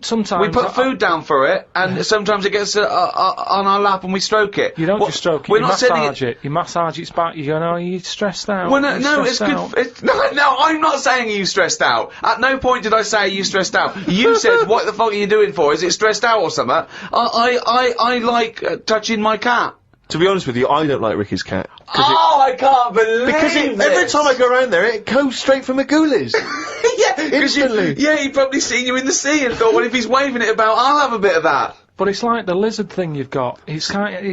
Sometimes we put food down for it, and sometimes it gets on our lap and we stroke it. You don't just stroke it, you massage it. You massage its back, you go, no, you're stressed out. Well, no, it's good. No, I'm not saying you stressed out. At no point did I say you stressed out. You said, what the fuck are you doing for? Is it stressed out or something? I like touching my cat. To be honest with you, I don't like Ricky's cat. I can't believe Because every time I go around there, it goes straight for Magooly's. Yeah, instantly. He'd probably seen you in the sea and thought, well, if he's waving it about, I'll have a bit of that. But it's like the lizard thing you've got. It's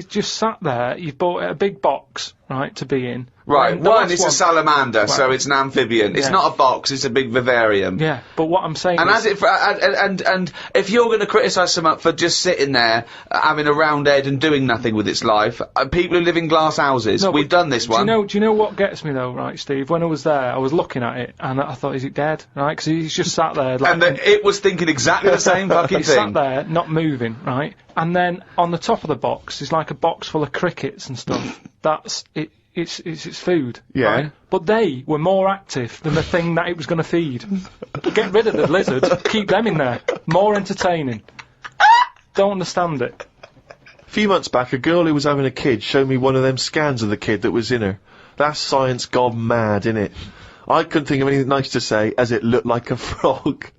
just sat there. You've bought a big box, right, to be in. Right, it's a salamander, so it's an amphibian. Yeah. It's not a box, it's a big vivarium. Yeah, but what I'm saying is... And if you're going to criticise someone for just sitting there, having a round head and doing nothing with its life, people who live in glass houses, we've done this one. Do you know what gets me though, right, Steve? When I was there, I was looking at it, and I thought, is it dead? Right, because he's just sat there... Like, and it was thinking exactly the same fucking thing. Sat there, not moving, right? And then, on the top of the box, is like a box full of crickets and stuff. That's it. It's its food, yeah. Right? But they were more active than the thing that it was going to feed. Get rid of the lizard, keep them in there. More entertaining. Don't understand it. A few months back, a girl who was having a kid showed me one of them scans of the kid that was in her. That's science gone mad, innit? I couldn't think of anything nice to say, as it looked like a frog.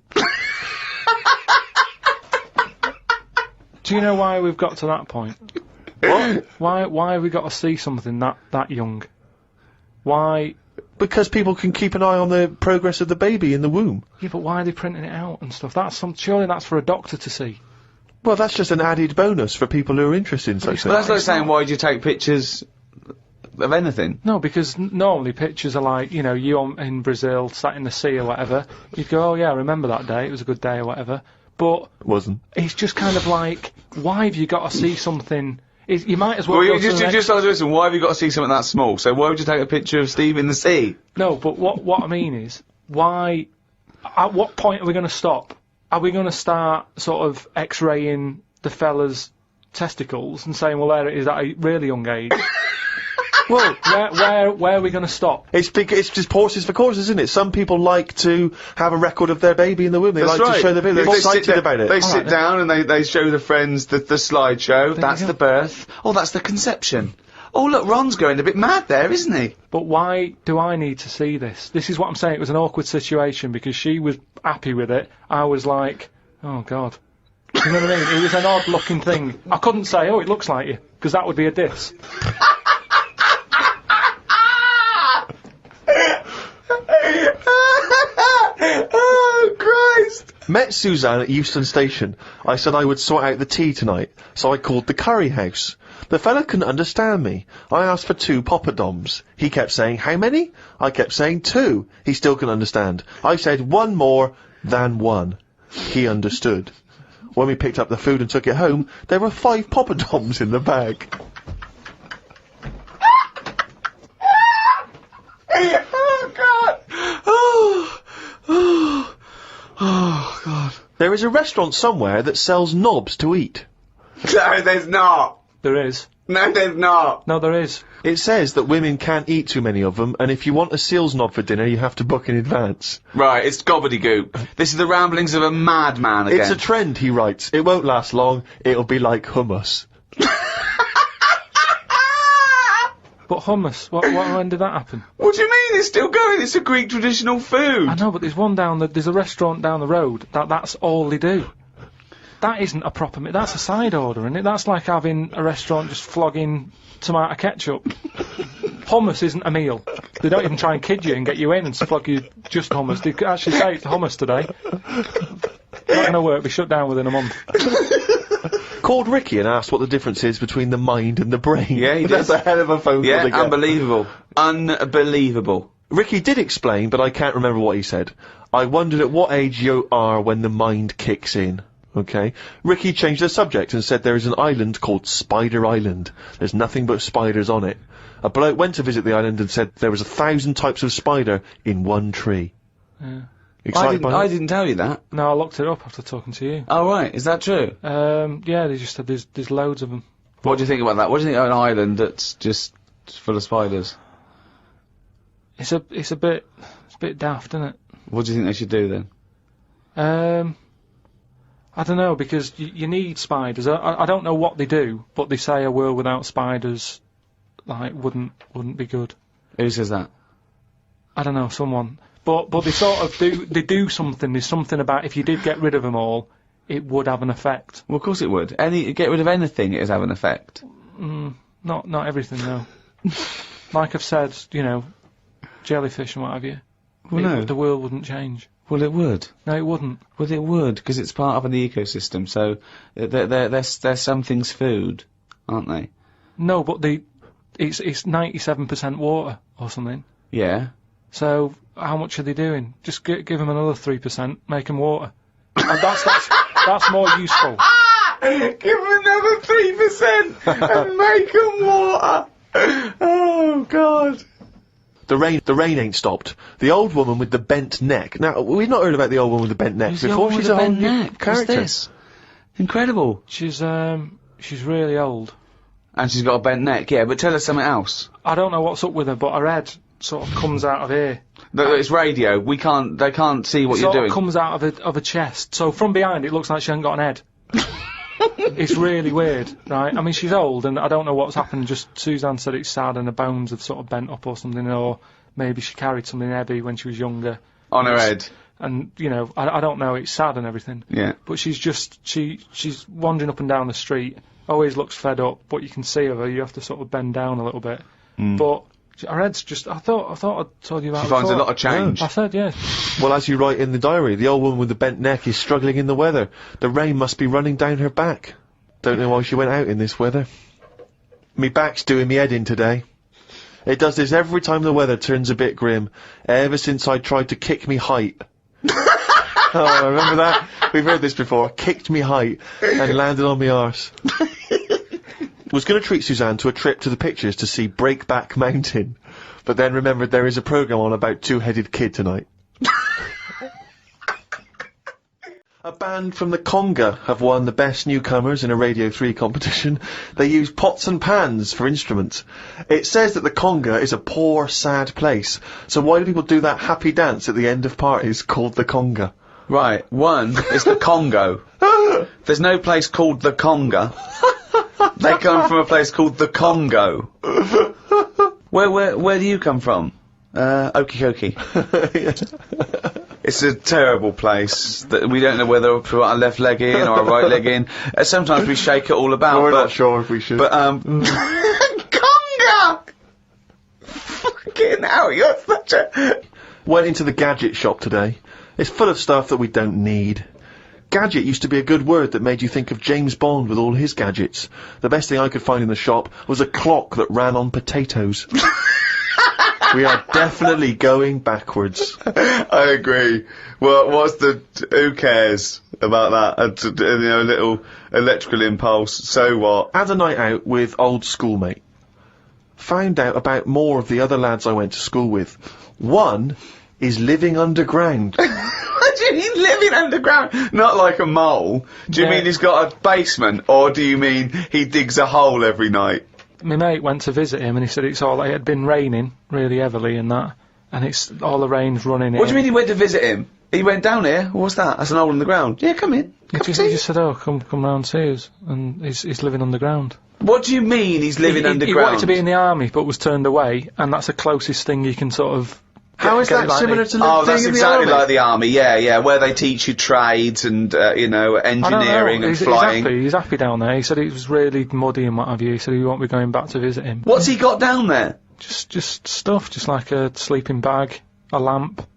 Do you know why we've got to that point? What? Why have we got to see something that young? Why? Because people can keep an eye on the progress of the baby in the womb. Yeah, but why are they printing it out and stuff? Surely that's for a doctor to see. Well, that's just an added bonus for people who are interested in such things. Well, that's like saying, why do you take pictures of anything? No, because normally pictures are like, you in Brazil, sat in the sea or whatever. You'd go, oh yeah, I remember that day, it was a good day or whatever. But... It wasn't. It's just kind of like, why have you got to see something... You might as well. Well, listen. Why have you got to see something that small? So why would you take a picture of Steve in the sea? No, but what I mean is, why? At what point are we going to stop? Are we going to start sort of X-raying the fella's testicles and saying, well, there it is at a really young age? Well, where are we going to stop? It's just horses for courses, isn't it? Some people like to have a record of their baby in the womb. They That's like right. to show the baby. They're excited about it. They sit down and they show the friends the slideshow. That's the birth. Oh, that's the conception. Oh, look, Ron's going a bit mad there, isn't he? But why do I need to see this? This is what I'm saying. It was an awkward situation because she was happy with it. I was like, oh, God. You know what I mean? It was an odd-looking thing. I couldn't say, oh, it looks like you, because that would be a diss. Oh, Christ! Met Suzanne at Euston Station. I said I would sort out the tea tonight, so I called the curry house. The fella couldn't understand me. I asked for 2 poppadoms. He kept saying, how many? I kept saying 2. He still couldn't understand. I said 1 more than 1. He understood. When we picked up the food and took it home, there were 5 poppadoms in the bag. Oh, God! Oh, God. There is a restaurant somewhere that sells knobs to eat. No, there's not. There is. No, there's not. No, there is. It says that women can't eat too many of them, and if you want a seal's knob for dinner, you have to book in advance. Right, it's gobbledygook. This is the ramblings of a madman again. It's a trend, he writes. It won't last long. It'll be like hummus. But hummus, when did that happen? What do you mean it's still going? It's a Greek traditional food. I know, but there's a restaurant down the road that's all they do. That isn't a proper meal, that's a side order, isn't it? That's like having a restaurant just flogging tomato ketchup. Hummus isn't a meal. They don't even try and kid you and get you in and flog you just hummus. They actually say it's hummus today. Not going to work, be shut down within a month. Called Ricky and asked what the difference is between the mind and the brain. Yeah, he did. That's a hell of a phone call to get. Unbelievable. Unbelievable. Ricky did explain, but I can't remember what he said. I wondered at what age you are when the mind kicks in. Okay. Ricky changed the subject and said there is an island called Spider Island. There's nothing but spiders on it. A bloke went to visit the island and said there was 1,000 types of spider in one tree. Yeah. Excited by that? I didn't tell you that. No, I looked it up after talking to you. Oh, right. Is that true? Yeah, they just said there's loads of them. What do you think about that? What do you think of an island that's just full of spiders? It's a bit daft, isn't it? What do you think they should do then? I don't know, because you need spiders. I don't know what they do, but they say a world without spiders, like, wouldn't be good. Who says that? I don't know, someone. But they sort of do something. There's something about if you did get rid of them all, it would have an effect. Well, of course it would. Get rid of anything, it would have an effect. Not everything, though. Like I've said, jellyfish and what have you. Well, no. The world wouldn't change. Well, it would. No, it wouldn't. Well, it would, because it's part of an ecosystem, so they're something's food, aren't they? No, but it's 97% water or something. Yeah. So how much are they doing? Just give them another 3%, make them water. And that's more useful. Give them another 3% and make them water. Oh God. The rain ain't stopped. The old woman with the bent neck. Now, we've not heard about the old woman with the bent neck before. She's a whole new character. What's this? Incredible. She's really old. And she's got a bent neck, yeah, but tell us something else. I don't know what's up with her, but her head sort of comes out of here. No, it's radio. They can't see what you're doing. It comes out of her chest. So from behind it looks like she hasn't got an head. It's really weird, right? I mean, she's old, and I don't know what's happened. Just Suzanne said it's sad, and her bones have sort of bent up or something, or maybe she carried something heavy when she was younger. On her head. And, I don't know, it's sad and everything. Yeah. But she's wandering up and down the street, always looks fed up, but you can see her, you have to sort of bend down a little bit. But her head's just, I thought I'd told you about She finds a lot of change. I said, yeah. Well, as you write in the diary, the old woman with the bent neck is struggling in the weather. The rain must be running down her back. Don't know why she went out in this weather. Me back's doing me head in today. It does this every time the weather turns a bit grim, ever since I tried to kick me height. Oh, remember that? We've heard this before. Kicked me height and landed on me arse. Was going to treat Suzanne to a trip to the pictures to see Breakback Mountain, but then remembered there is a programme on about Two-Headed Kid tonight. A band from the Conga have won the Best Newcomers in a Radio 3 competition. They use pots and pans for instruments. It says that the Conga is a poor, sad place, so why do people do that happy dance at the end of parties called the Conga? Right, one is the Congo. There's no place called the Conga. They come from a place called the Congo. Where do you come from? Okie dokie. It's a terrible place that we don't know whether to put our left leg in or our right leg in. Sometimes we shake it all about. We're not sure if we should. But Conga! Fucking hell, you're such a... Went into the gadget shop today. It's full of stuff that we don't need. Gadget used to be a good word that made you think of James Bond with all his gadgets. The best thing I could find in the shop was a clock that ran on potatoes. We are definitely going backwards. I agree. Well, who cares about that? A little electrical impulse, so what? Had a night out with old schoolmate. Found out about more of the other lads I went to school with. One is living underground. What do you mean living underground? Not like a mole. Do you mean he's got a basement, or do you mean he digs a hole every night? My mate went to visit him and he said it had been raining really heavily and that, and it's all the rain's running in. What do you mean he went to visit him? He went down here? What's that? That's an hole in the ground. Yeah, come in. He just said, oh, come round and see us, and he's living underground. What do you mean he's living He underground? wanted to be in the army, but was turned away, and that's the closest thing you can sort of... How is that similar to living that's in exactly the army? like the army, yeah, where they teach you trades and, engineering and flying. He's happy down there. He said it was really muddy and what have you. He said he won't be going back to visit him. What's he got down there? Just stuff, just like a sleeping bag, a lamp.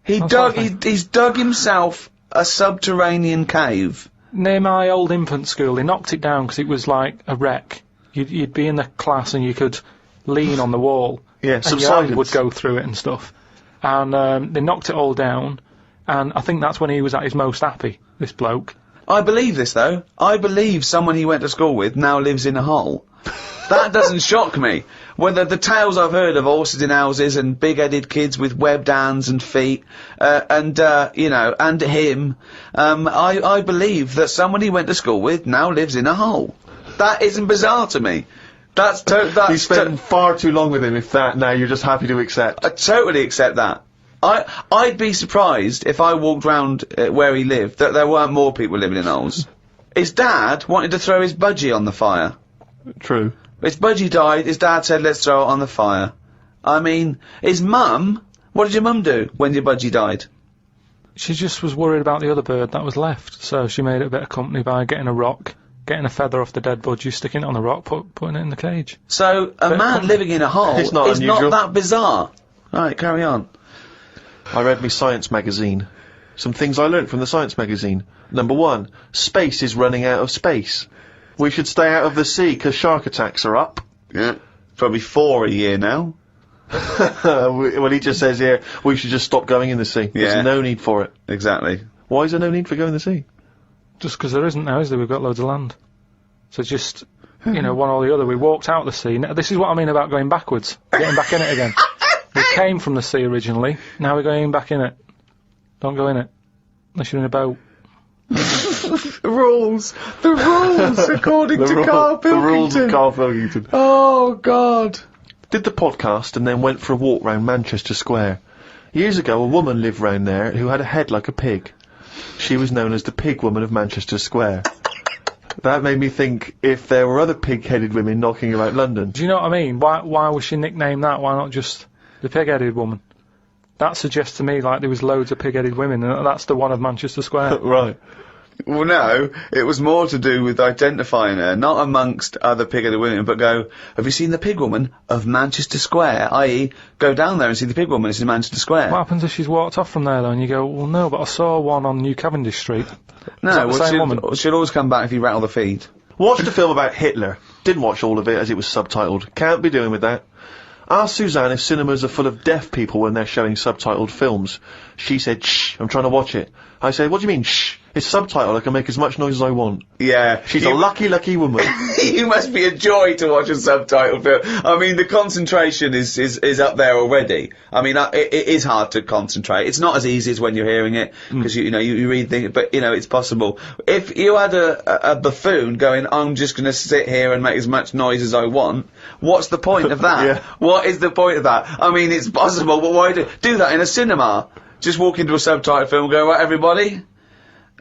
He's dug himself a subterranean cave. Near my old infant school, they knocked it down because it was like a wreck. You'd be in the class and you could lean on the wall. Yeah, and some your hand silence. would go through it and stuff. And they knocked it all down, and I think that's when he was at his most happy, this bloke. I believe this, though. I believe someone he went to school with now lives in a hole. That doesn't shock me. Whether the tales I've heard of horses in houses and big-headed kids with webbed hands and feet, and him, I believe that someone he went to school with now lives in a hole. That isn't bizarre to me. You spent far too long with him if that now you're just happy to accept. I totally accept that. I'd be surprised if I walked round where he lived that there weren't more people living in holes. His dad wanted to throw his budgie on the fire. True. His budgie died, his dad said, let's throw it on the fire. I mean, his mum, what did your mum do when your budgie died? She just was worried about the other bird that was left, so she made it a bit of company by getting a rock, getting a feather off the dead budgie, sticking it on the rock, putting it in the cage. So, a man living in a hole is not that bizarre. Right, carry on. I read me science magazine. Some things I learnt from the science magazine. Number 1, space is running out of space. We should stay out of the sea 'cause shark attacks are up. Yeah, probably 4 a year now. Well, he just says here, we should just stop going in the sea. Yeah. There's no need for it. Exactly. Why is there no need for going in the sea? Just because there isn't now, is there? We've got loads of land. So just, one or the other. We walked out the sea. Now, this is what I mean about going backwards. Getting back in it again. We came from the sea originally. Now we're going back in it. Don't go in it. Unless you're in a boat. The rules, according to Karl Pilkington. The rules of Karl Pilkington. Oh, God. Did the podcast and then went for a walk round Manchester Square. Years ago, a woman lived round there who had a head like a pig. She was known as the Pig Woman of Manchester Square. That made me think if there were other pig-headed women knocking about London. Do you know what I mean? Why was she nicknamed that? Why not just the pig-headed woman? That suggests to me like there was loads of pig-headed women, and that's the one of Manchester Square. Right. Well, no, it was more to do with identifying her, not amongst other pig-headed women, but go, have you seen the pig woman of Manchester Square? I.e., go down there and see the pig woman, it's in Manchester Square. What happens if she's walked off from there, though, and you go, well, no, but I saw one on New Cavendish Street. No, the same woman? She'll always come back if you rattle the feed. Watched a film about Hitler. Didn't watch all of it as it was subtitled. Can't be doing with that. Asked Suzanne if cinemas are full of deaf people when they're showing subtitled films. She said, shh, I'm trying to watch it. I said, what do you mean, shh? It's subtitled, I can make as much noise as I want. Yeah. She's a lucky, lucky woman. You must be a joy to watch a subtitled film. I mean, the concentration is up there already. I mean, it is hard to concentrate. It's not as easy as when you're hearing it, because you read things, but it's possible. If you had a buffoon going, I'm just gonna sit here and make as much noise as I want, what's the point of that? Yeah. What is the point of that? I mean, it's possible, but why do that in a cinema? Just walk into a subtitled film and go, right, everybody?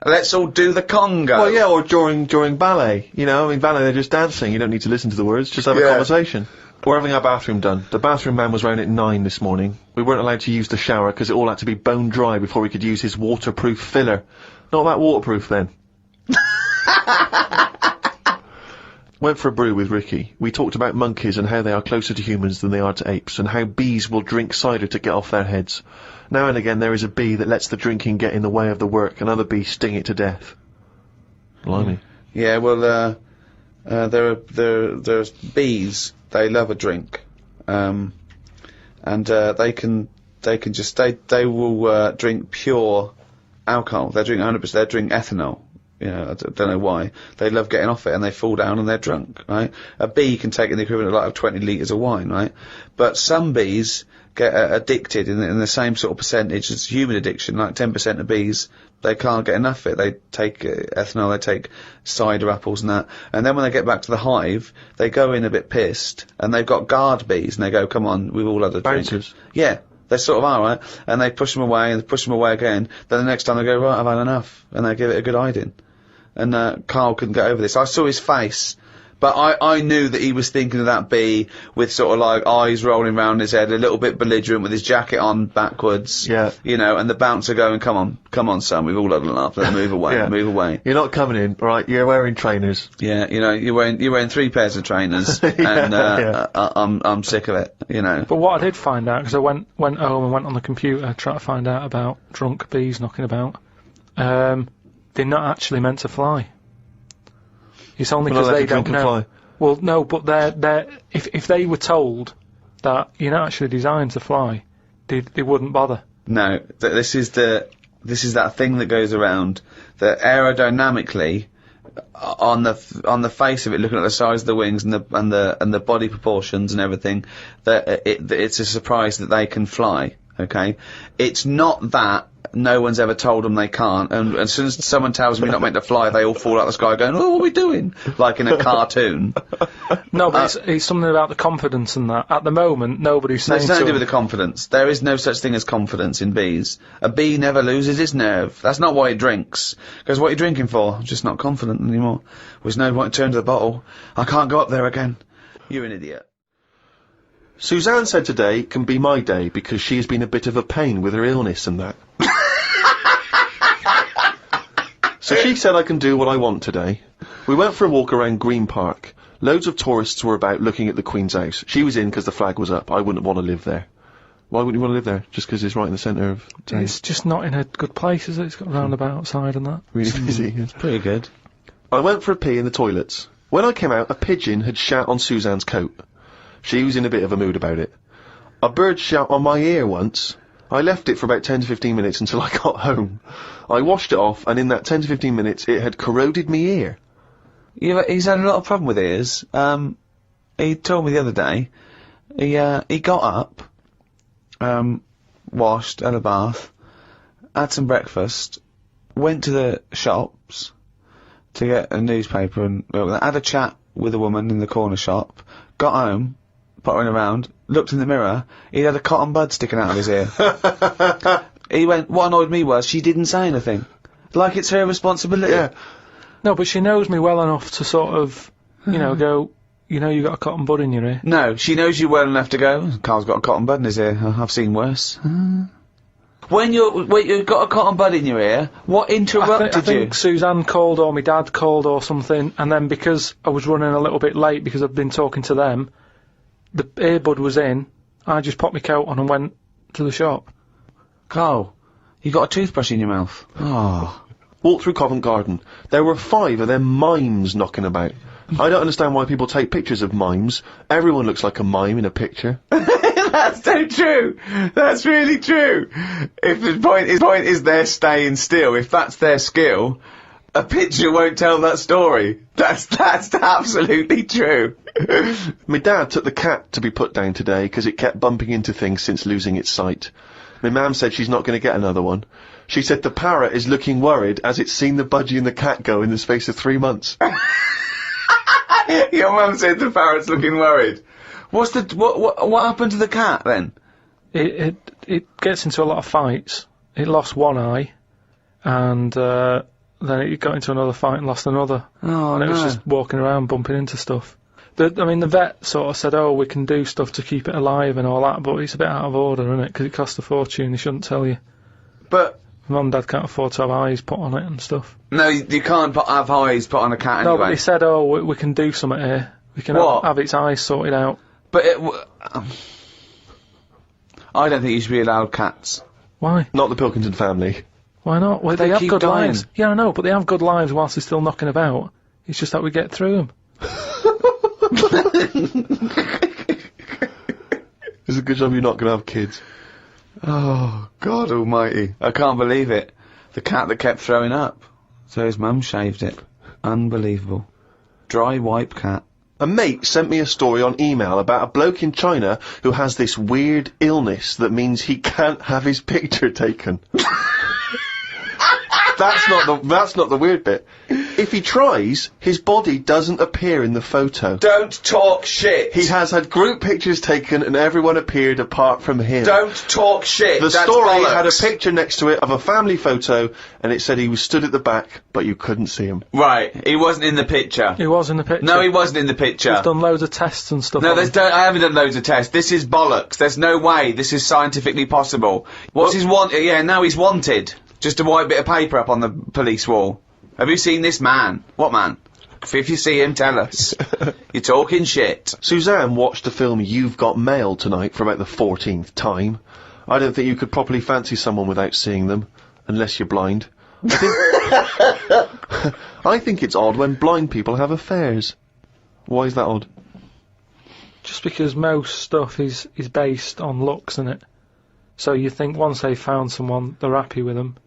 Let's all do the conga. Well, yeah, or during ballet. Ballet, they're just dancing. You don't need to listen to the words, just have a conversation. We're having our bathroom done. The bathroom man was round at 9 this morning. We weren't allowed to use the shower because it all had to be bone dry before we could use his waterproof filler. Not that waterproof, then. Went for a brew with Ricky. We talked about monkeys and how they are closer to humans than they are to apes, and how bees will drink cider to get off their heads. Now and again there is a bee that lets the drinking get in the way of the work, and other bees sting it to death. Blimey. Yeah, well, there's bees. They love a drink, and they will drink pure alcohol. They drink 100%. They drink ethanol. I don't know why. They love getting off it, and they fall down and they're drunk, right? A bee can take in the equivalent of 20 litres of wine, right? But some bees get addicted in the same sort of percentage as human addiction, like 10% of bees, they can't get enough of it. They take ethanol, they take cider apples and that, and then when they get back to the hive, they go in a bit pissed, and they've got guard bees, and they go, come on, we've all had a drink. Bouncers. Yeah. They sort of are, right? And they push them away, and they push them away again. Then the next time they go, right, I've had enough. And they give it a good hiding. And Karl couldn't get over this. I saw his face But I knew that he was thinking of that bee with sort of like eyes rolling round his head, a little bit belligerent with his jacket on backwards. Yeah. You know, and the bouncer going, come on, son, we've all had enough, let's move away, Yeah. move away. You're not coming in, right? You're wearing trainers. Yeah, you know, you're wearing 3 pairs of trainers, and, I'm sick of it, you know. But what I did find out, because I went home and went on the computer trying to find out about drunk bees knocking about, they're not actually meant to fly. It's only because they don't know. Fly. Well, no, but they're if they were told that you're not actually designed to fly, they wouldn't bother. No, this is that thing that goes around that aerodynamically, on the face of it, looking at the size of the wings and the body proportions and everything, that it's a surprise that they can fly. Okay, it's not that. No one's ever told them they can't, and as soon as someone tells me not meant to fly, they all fall out of the sky going, "Oh, what are we doing?" Like in a cartoon. No, but it's something about the confidence and that. At the moment, nobody's saying. It's nothing to do with the confidence. There is no such thing as confidence in bees. A bee never loses its nerve. That's not why it drinks. Because what are you drinking for? I'm just not confident anymore. There's no point to turn to the bottle. I can't go up there again. You're an idiot. Suzanne said today can be my day because she has been a bit of a pain with her illness and that. So she said I can do what I want today. We went for a walk around Green Park. Loads of tourists were about looking at the Queen's house. She was in because the flag was up. I wouldn't want to live there. Why wouldn't you want to live there? Just because it's right in the centre of town? It's just not in a good place, is it? It's got a roundabout outside and that. Really busy. It's pretty good. I went for a pee in the toilets. When I came out, a pigeon had shat on Suzanne's coat. She was in a bit of a mood about it. A bird shat on my ear once. I left it for about 10 to 15 minutes until I got home. I washed it off, and in that 10 to 15 minutes, it had corroded me ear. He's had a lot of problem with ears. He told me the other day, he got up, washed, had a bath, had some breakfast, went to the shops to get a newspaper and had a chat with a woman in the corner shop, got home, pottering around, looked in the mirror, he had a cotton bud sticking out of his ear. He went, what annoyed me was she didn't say anything. Like it's her responsibility. Yeah. No, but she knows me well enough to sort of, you know, go, you know, you got a cotton bud in your ear. No, she knows you well enough to go, Karl's got a cotton bud in his ear. I've seen worse. When you've got a cotton bud in your ear, what interrupted I think Suzanne called or my dad called or something, and then because I was running a little bit late because I'd been talking to them, the earbud was in, I just popped my coat on and went to the shop. Karl, you got a toothbrush in your mouth. Oh. Walked through Covent Garden. There were 5 of them mimes knocking about. I don't understand why people take pictures of mimes. Everyone looks like a mime in a picture. That's so true. That's really true. If the point is they're staying still, if that's their skill, a picture won't tell that story. That's absolutely true. My dad took the cat to be put down today because it kept bumping into things since losing its sight. My mum said she's not going to get another one. She said the parrot is looking worried as it's seen the budgie and the cat go in the space of 3 months. Your mum said the parrot's looking worried. What happened to the cat then? It gets into a lot of fights. It lost one eye, and then it got into another fight and lost another. Oh, and it was just walking around bumping into stuff. The vet sort of said, oh, we can do stuff to keep it alive and all that, but it's a bit out of order, isn't it? Because it costs a fortune, they shouldn't tell you. But Mum and Dad can't afford to have eyes put on it and stuff. No, you can't have eyes put on a cat anyway. No, but they said, oh, we can do something here. We can have its eyes sorted out. But I don't think you should be allowed cats. Why? Not the Pilkington family. Why not? Well, they have good lives. Yeah, I know, but they have good lives whilst they're still knocking about. It's just that we get through them. It's a good job you're not going to have kids. Oh, God almighty. I can't believe it. The cat that kept throwing up. So his mum shaved it. Unbelievable. Dry wipe cat. A mate sent me a story on email about a bloke in China who has this weird illness that means he can't have his picture taken. That's not the weird bit. if he tries, his body doesn't appear in the photo. Don't talk shit! He has had group pictures taken and everyone appeared apart from him. Don't talk shit! The That's story bollocks. had a picture next to it of a family photo, and it said he was stood at the back, but you couldn't see him. Right, he wasn't in the picture. He was in the picture. No, he wasn't in the picture. He's done loads of tests and stuff. No, on him. I haven't done loads of tests. This is bollocks. There's no way this is scientifically possible. What's his Yeah, now he's wanted. Just a white bit of paper up on the police wall. Have you seen this man? What man? If you see him, tell us. You're talking shit. Suzanne watched the film You've Got Mail tonight for about the 14th time. I don't think you could properly fancy someone without seeing them, unless you're blind. I think it's odd when blind people have affairs. Why is that odd? Just because most stuff is based on looks, isn't it? So you think once they've found someone, they're happy with them.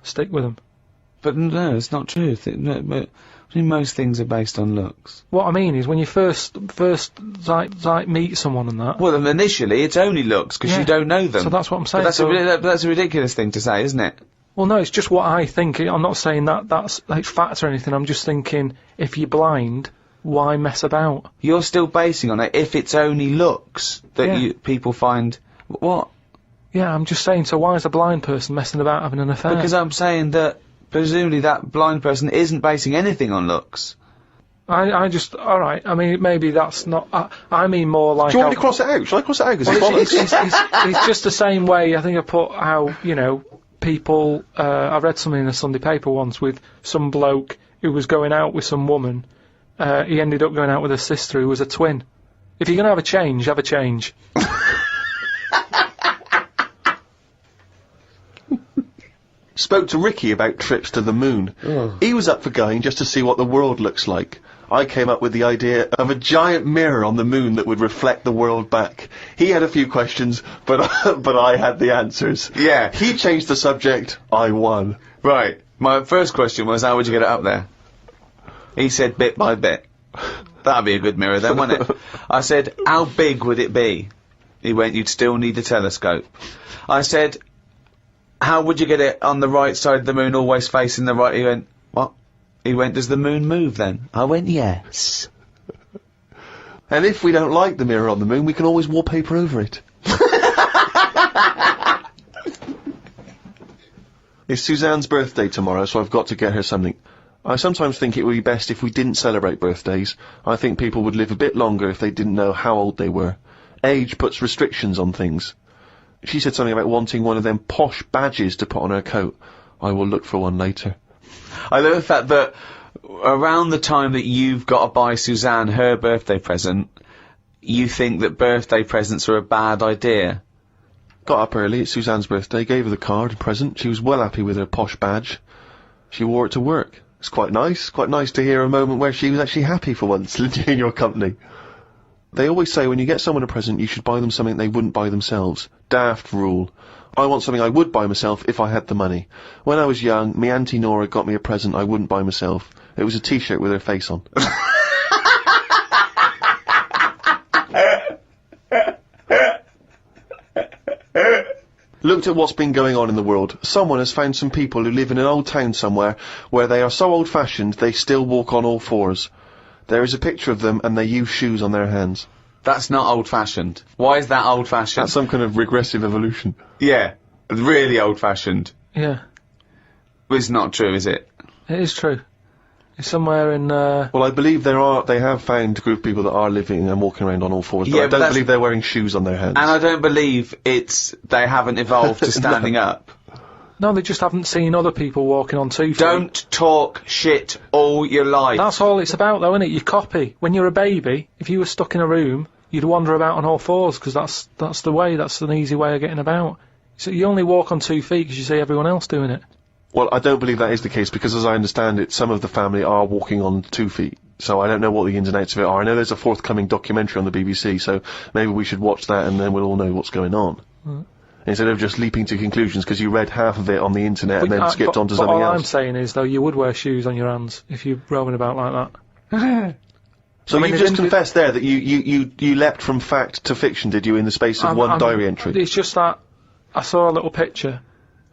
Stick with them. But no, it's not true. Most things are based on looks. What I mean is when you first meet someone and that. Well, initially it's only looks because you don't know them. So that's what I'm saying. But that's a ridiculous thing to say, isn't it? Well, no, it's just what I think. I'm not saying that's like fact or anything. I'm just thinking if you're blind, why mess about? You're still basing on it if it's only looks that people find. What? Yeah, I'm just saying. So why is a blind person messing about having an affair? Because I'm saying that. Presumably that blind person isn't basing anything on looks. Alright, I mean, maybe that's not, I mean more like... Do you want me to cross it out? Shall I cross it out? It's just the same way, I think I put how, people, I read something in a Sunday paper once with some bloke who was going out with some woman, he ended up going out with a sister who was a twin. If you're gonna have a change, have a change. Spoke to Ricky about trips to the moon. He was up for going just to see what the world looks like. I came up with the idea of a giant mirror on the moon that would reflect the world back. He had a few questions, but I had the answers. Yeah. He changed the subject, I won. Right. My first question was, how would you get it up there? He said bit by bit. That'd be a good mirror then, wouldn't it? I said, how big would it be? He went, you'd still need a telescope. I said, how would you get it on the right side of the moon, always facing the right? He went, what? He went, does the moon move then? I went, yes. And if we don't like the mirror on the moon, we can always wallpaper over it. It's Suzanne's birthday tomorrow, so I've got to get her something. I sometimes think it would be best if we didn't celebrate birthdays. I think people would live a bit longer if they didn't know how old they were. Age puts restrictions on things. She said something about wanting one of them posh badges to put on her coat. I will look for one later. I love the fact that around the time that you've got to buy Suzanne her birthday present, you think that birthday presents are a bad idea. Got up early, it's Suzanne's birthday, gave her the card and present. She was well happy with her posh badge. She wore it to work. It's quite nice to hear a moment where she was actually happy for once in your company. They always say when you get someone a present, you should buy them something they wouldn't buy themselves. Daft rule. I want something I would buy myself if I had the money. When I was young, me Auntie Nora got me a present I wouldn't buy myself. It was a t-shirt with her face on. Looked at what's been going on in the world. Someone has found some people who live in an old town somewhere where they are so old-fashioned they still walk on all fours. There is a picture of them and they use shoes on their hands. That's not old-fashioned. Why is that old-fashioned? That's some kind of regressive evolution. Yeah, really old-fashioned. Yeah. It's not true, is it? It is true. It's somewhere in, Well, I believe they have found a group of people that are living and walking around on all fours, but I don't believe they're wearing shoes on their hands. And I don't believe they haven't evolved to standing up. No, they just haven't seen other people walking on 2 feet. Don't talk shit all your life. That's all it's about, though, isn't it? You copy. When you're a baby, if you were stuck in a room, you'd wander about on all fours, because that's the way, that's an easy way of getting about. So you only walk on 2 feet because you see everyone else doing it. Well, I don't believe that is the case, because as I understand it, some of the family are walking on 2 feet. So I don't know what the ins and outs of it are. I know there's a forthcoming documentary on the BBC, so maybe we should watch that and then we'll all know what's going on. Instead of just leaping to conclusions because you read half of it on the internet and then skipped on to something else. All I'm saying is, though, you would wear shoes on your hands if you're roaming about like that. So you just confessed there that you leapt from fact to fiction, did you, in the space of one diary entry? It's just that I saw a little picture.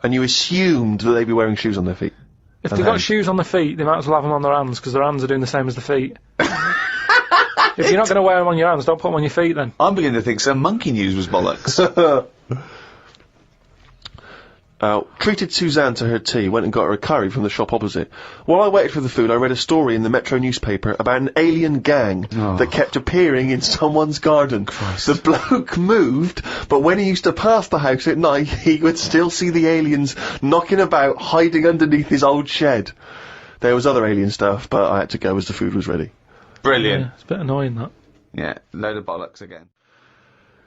And you assumed that they'd be wearing shoes on their feet? If they've got shoes on their feet, they might as well have them on their hands, because their hands are doing the same as the feet. If you're not going to wear them on your hands, don't put them on your feet then. I'm beginning to think some monkey news was bollocks. Treated Suzanne to her tea, went and got her a curry from the shop opposite. While I waited for the food, I read a story in the Metro newspaper about an alien gang that kept appearing in someone's garden. Christ. The bloke moved, but when he used to pass the house at night, he would still see the aliens knocking about, hiding underneath his old shed. There was other alien stuff, but I had to go as the food was ready. Brilliant. Yeah, it's a bit annoying, that. Yeah, load of bollocks again.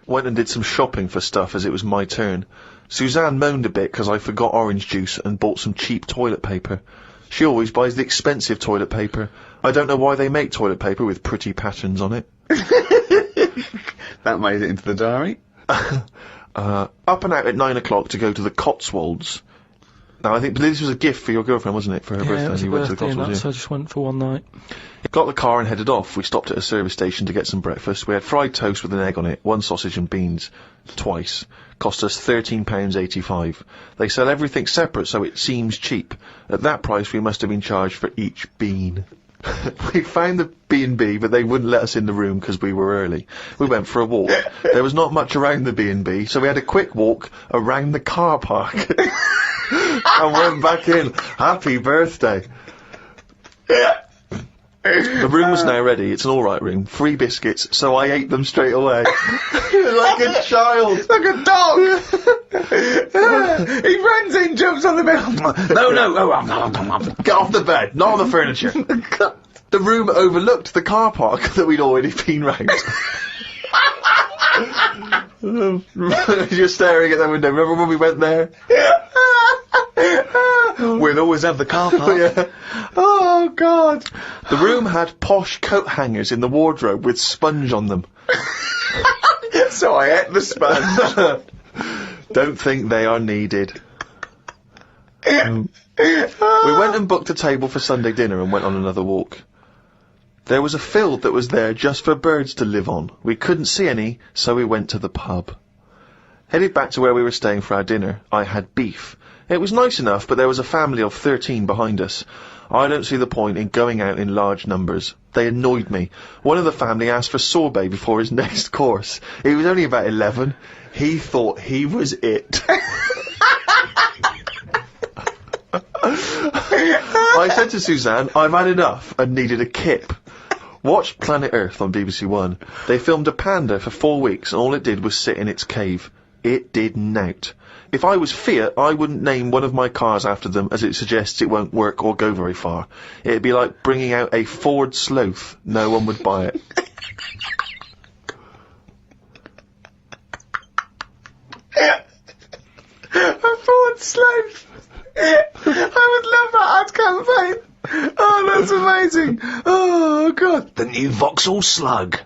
Went and did some shopping for stuff as it was my turn. Suzanne moaned a bit because I forgot orange juice and bought some cheap toilet paper. She always buys the expensive toilet paper. I don't know why they make toilet paper with pretty patterns on it. That made it into the diary. Up and out at 9 o'clock to go to the Cotswolds. Now, I think this was a gift for your girlfriend, wasn't it, for her birthday? Yeah, it was a You went to the birthday and Cotswolds, so I just went for one night. Got the car and headed off. We stopped at a service station to get some breakfast. We had fried toast with an egg on it, 1 sausage and beans, twice. Cost us £13.85. They sell everything separate, so it seems cheap. At that price, we must have been charged for each bean. We found the B&B, but they wouldn't let us in the room because we were early. We went for a walk. There was not much around the B&B, so we had a quick walk around the car park. And went back in. Happy birthday. The room was now ready. It's an alright room. 3 biscuits, so I ate them straight away. Like a child. Like a dog! He runs in, jumps on the bed. No. Get off the bed, not on the furniture. The room overlooked the car park that we'd already been round. You're staring at the window. Remember when we went there? We'll always have the car park. Yeah. Oh, God. The room had posh coat hangers in the wardrobe with sponge on them. So I ate the sponge. Don't think they are needed. We went and booked a table for Sunday dinner and went on another walk. There was a field that was there just for birds to live on. We couldn't see any, so we went to the pub. Headed back to where we were staying for our dinner. I had beef. It was nice enough, but there was a family of 13 behind us. I don't see the point in going out in large numbers. They annoyed me. One of the family asked for sorbet before his next course. He was only about 11. He thought he was it. I said to Suzanne, I've had enough, and needed a kip. Watched Planet Earth on BBC One. They filmed a panda for 4 weeks, and all it did was sit in its cave. It did nout. If I was Fiat, I wouldn't name one of my cars after them, as it suggests it won't work or go very far. It'd be like bringing out a Ford Sloth. No one would buy it. A Ford Sloth. I would love that ad campaign. Oh, that's amazing. Oh, God. The new Vauxhall Slug.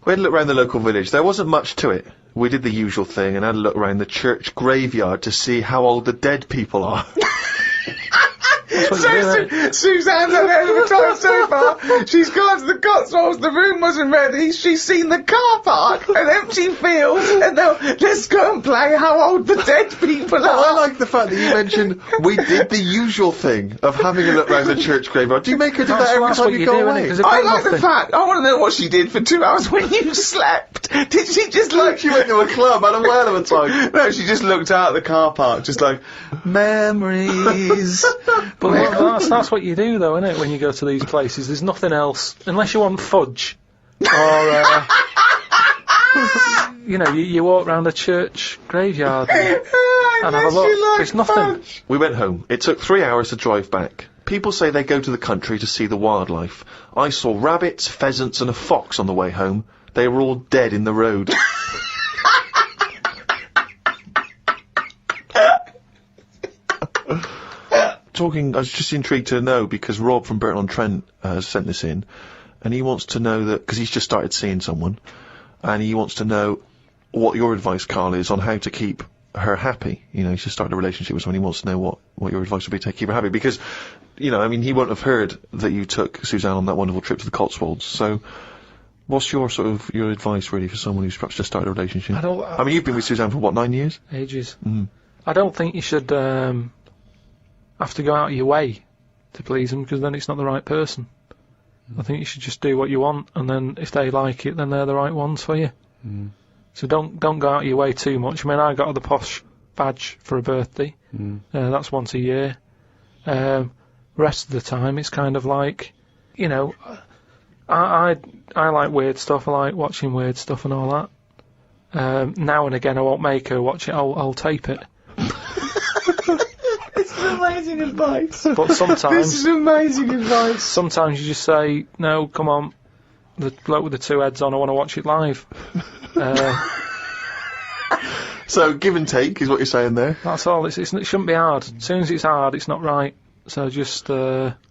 We had a look round the local village. There wasn't much to it. We did the usual thing and had a look round the church graveyard to see how old the dead people are. Suzanne's had a hell of a time so far. She's gone to the Cotswolds, the room wasn't ready, she's seen the car park, an empty field, and now let's go and play how old the dead people are. I like the fact that you mentioned we did the usual thing of having a look round the church graveyard. Do you make her do that every time you go away? I like the fact, I want to know what she did for 2 hours when you slept. Did she just like... She went to a club, had a whale of a time. No, she just looked out at the car park, just like, memories. But that's what you do, though, isn't it, when you go to these places? There's nothing else, unless you want fudge. Or, you know, you walk round a church graveyard and have a look. There's nothing. Fudge. We went home. It took 3 hours to drive back. People say they go to the country to see the wildlife. I saw rabbits, pheasants and a fox on the way home. They were all dead in the road. I was just intrigued to know, because Rob from Burton-on-Trent has sent this in, and he wants to know that, because he's just started seeing someone, and he wants to know what your advice, Karl, is on how to keep her happy. You know, he's just started a relationship with someone, he wants to know what your advice would be to keep her happy, because, you know, I mean, he won't have heard that you took Suzanne on that wonderful trip to the Cotswolds, so what's your advice, really, for someone who's perhaps just started a relationship? I mean, you've been with Suzanne for, what, 9 years? Ages. Mm. I don't think you should have to go out of your way to please them, because then it's not the right person. I think you should just do what you want, and then if they like it, then they're the right ones for you. So don't go out of your way too much. I mean, I got the posh badge for a birthday. That's once a year. Rest of the time, it's kind of like, you know, I like weird stuff. I like watching weird stuff and all that. Now and again, I won't make her watch it. I'll tape it. This is amazing advice. But sometimes This is amazing advice. sometimes you just say, no, come on, the bloke with the two heads on, I want to watch it live. So give and take is what you're saying there. That's all. It shouldn't be hard. As soon as it's hard, it's not right. So just go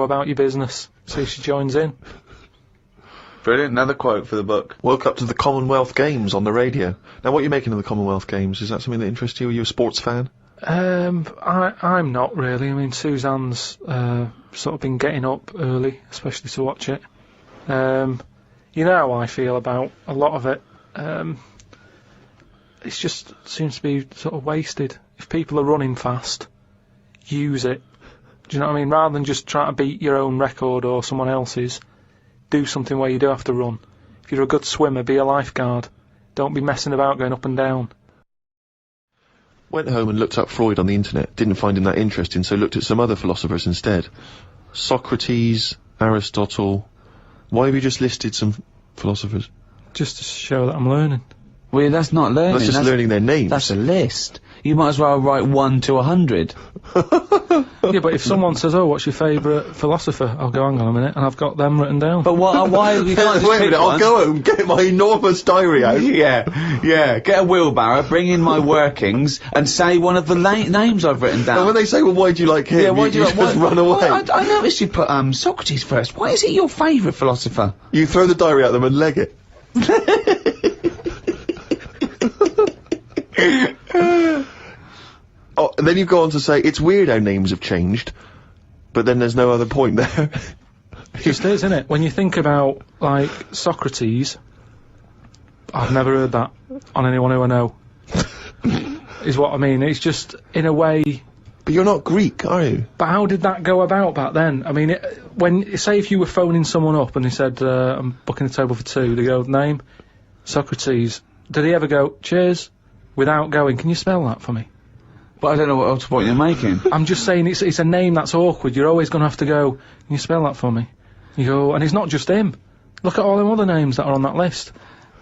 about your business. See if she joins in. Brilliant. Another quote for the book. Woke up to the Commonwealth Games on the radio. Now, what are you making of the Commonwealth Games? Is that something that interests you? Are you a sports fan? I'm not really. I mean, Suzanne's sort of been getting up early, especially to watch it. You know how I feel about a lot of it. It just seems to be sort of wasted. If people are running fast, use it. Do you know what I mean? Rather than just trying to beat your own record or someone else's, do something where you do have to run. If you're a good swimmer, be a lifeguard. Don't be messing about going up and down. Went home and looked up Freud on the internet. Didn't find him that interesting, so looked at some other philosophers instead. Socrates, Aristotle. Why have you just listed some philosophers? Just to show that I'm learning. Well, that's not learning. That's just learning their names. That's a list. You might as well write 1 to 100. Yeah, but if someone says, oh, what's your favourite philosopher? I'll go, hang on a minute, and I've got them written down. But why you can't just Wait a pick minute, one? I'll go home, get my enormous diary out. Yeah. Get a wheelbarrow, bring in my workings, and say one of the names I've written down. And when they say, well, why do you like him? Yeah, why do you just run away. Well, I noticed you put Socrates first. Why is he your favourite philosopher? You throw the diary at them and leg it. Oh, and then you go on to say, it's weird how names have changed, but then there's no other point there. It just is, isn't it? When you think about, like, Socrates, I've never heard that on anyone who I know, is what I mean. It's just, in a way... But you're not Greek, are you? But how did that go about back then? I mean, say if you were phoning someone up and they said, I'm booking a table for 2, they go, name? Socrates. Did he ever go, cheers? Without going, can you spell that for me? But I don't know what point you're making. I'm just saying it's a name that's awkward. You're always going to have to go, can you spell that for me? You go, and it's not just him. Look at all them other names that are on that list.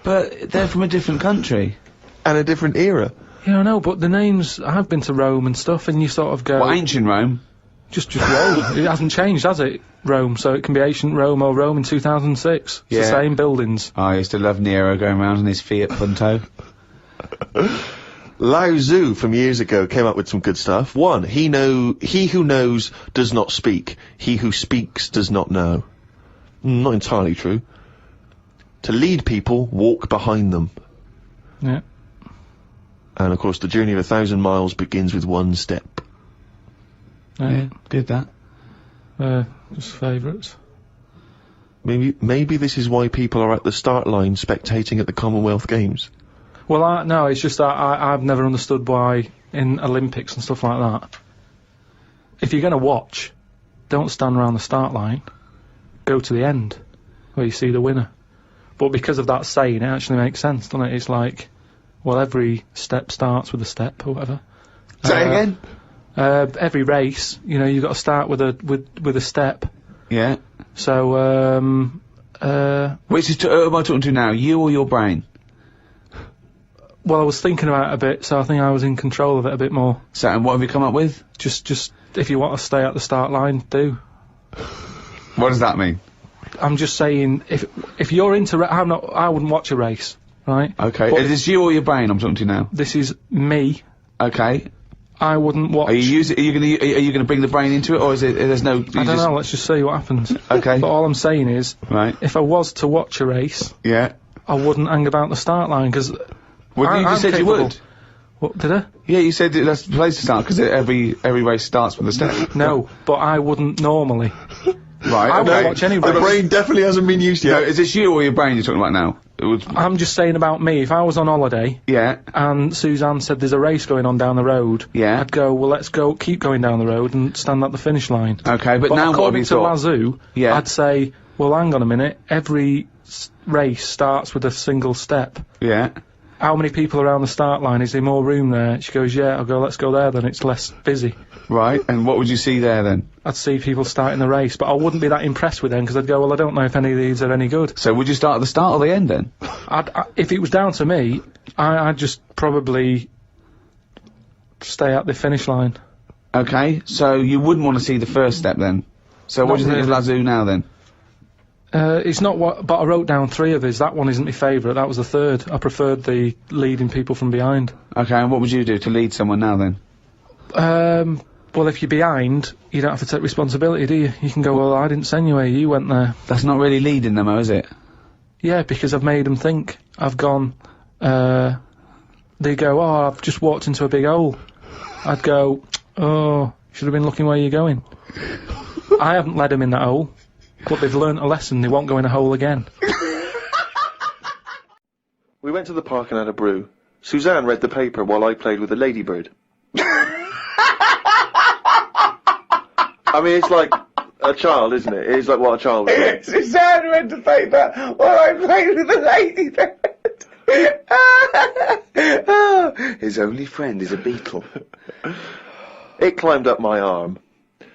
But they're from a different country. And a different era. Yeah, I know, but the names, I've been to Rome and stuff, and you sort of go... Well, ancient Rome? Just Rome. It hasn't changed, has it? Rome, so it can be ancient Rome or Rome in 2006. It's the same buildings. I used to love Nero going around in his Fiat Punto. Lao Tzu from years ago came up with some good stuff. 1, he who knows does not speak. He who speaks does not know. Not entirely true. To lead people, walk behind them. Yeah. And of course, the journey of 1,000 miles begins with 1 step. Yeah, good that. Just favourites. Maybe this is why people are at the start line spectating at the Commonwealth Games. Well, no, it's just that I've never understood why in Olympics and stuff like that, if you're going to watch, don't stand around the start line, go to the end, where you see the winner. But because of that saying, it actually makes sense, doesn't it? It's like, well, every step starts with a step, or whatever. Say again? Every race, you know, you've got to start with a step. Yeah. So, Which is who am I talking to now, you or your brain? well, I was thinking about it a bit, so I think I was in control of it a bit more. So, and what have you come up with? Just if you want to stay at the start line, do. What does that mean? I'm just saying, if you're into, I wouldn't watch a race, right? Okay. But Is this you or your brain I'm talking to now? this is me. Okay. I wouldn't watch. Are you gonna bring the brain into it, or is it? There's no. I don't know. Let's just see what happens. Okay. But all I'm saying is, Right. if I was to watch a race, Yeah. I wouldn't hang about the start line because. Well, you just said you would. What did I? Yeah, you said that's the place to start because every race starts with a step. No, but I wouldn't normally. Right. I Okay. wouldn't watch any The race. brain definitely hasn't been used No, yet. is this you or your brain you're talking about now? It was. I'm just saying about me. If I was on holiday Yeah. and Suzanne said there's a race going on down the road, Yeah. I'd go, well, let's go, keep going down the road and stand at the finish line. Okay, but now what have according you to thought? Lazoo, Yeah. I'd say, well, hang on a minute. Every race starts with a single step. Yeah. How many people around the start line? Is there more room there? She goes, yeah. I'll go, let's go there then. It's less busy. Right. And what would you see there then? I'd see people starting the race, but I wouldn't be that impressed with them because I'd go, well, I don't know if any of these are any good. So would you start at the start or the end then? If it was down to me, I'd just probably stay at the finish line. Okay. So you wouldn't want to see the first step then. So what Not do you think of really. Lazoo now then? It's not what, but I wrote down 3 of his. That one isn't my favourite. That was the 3rd. I preferred the leading people from behind. Okay. And what would you do to lead someone now then? Well, if you're behind, you don't have to take responsibility, do you? You can go, well, I didn't send you here. You went there. That's not really leading them, though, is it? Yeah, because I've made them think. I've gone. They go, oh, I've just walked into a big hole. I'd go, oh, should have been looking where you're going. I haven't led them in that hole. But they've learnt a lesson, they won't go in a hole again. We went to the park and had a brew. Suzanne read the paper while I played with a ladybird. I mean, it's like a child, isn't it? It's like what a child would do. Suzanne read the paper while I played with the ladybird. His only friend is a beetle. It climbed up my arm.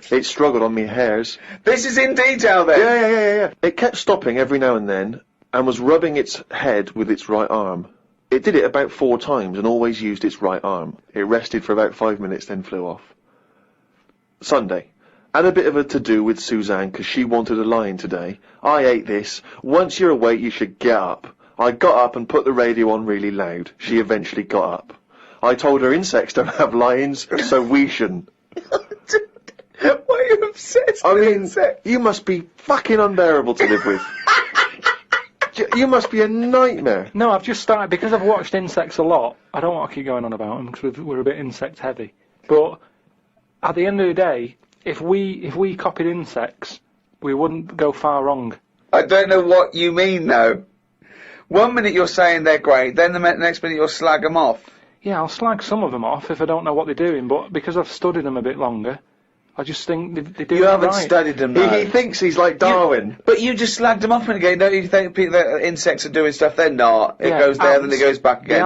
It struggled on me hairs. This is in detail then? Yeah. It kept stopping every now and then, and was rubbing its head with its right arm. It did it about 4 times, and always used its right arm. It rested for about 5 minutes, then flew off. Sunday. Had a bit of a to-do with Suzanne, 'cause she wanted a line today. I ate this. Once you're awake, you should get up. I got up and put the radio on really loud. She eventually got up. I told her insects don't have lions, so we shouldn't. Why are you obsessed I with mean, insects? you must be fucking unbearable to live with. You must be a nightmare. No, I've just started, because I've watched insects a lot, I don't want to keep going on about them, because we're a bit insect heavy. But, at the end of the day, if we copied insects, we wouldn't go far wrong. I don't know what you mean, though. 1 minute you're saying they're great, then the next minute you'll slag them off. Yeah, I'll slag some of them off if I don't know what they're doing, but because I've studied them a bit longer, I just think they do You it haven't right. studied them, though. He thinks he's like Darwin. But you just slagged them off again, don't you think that insects are doing stuff? They're not. It Yeah, goes there, then ants. it goes back The again.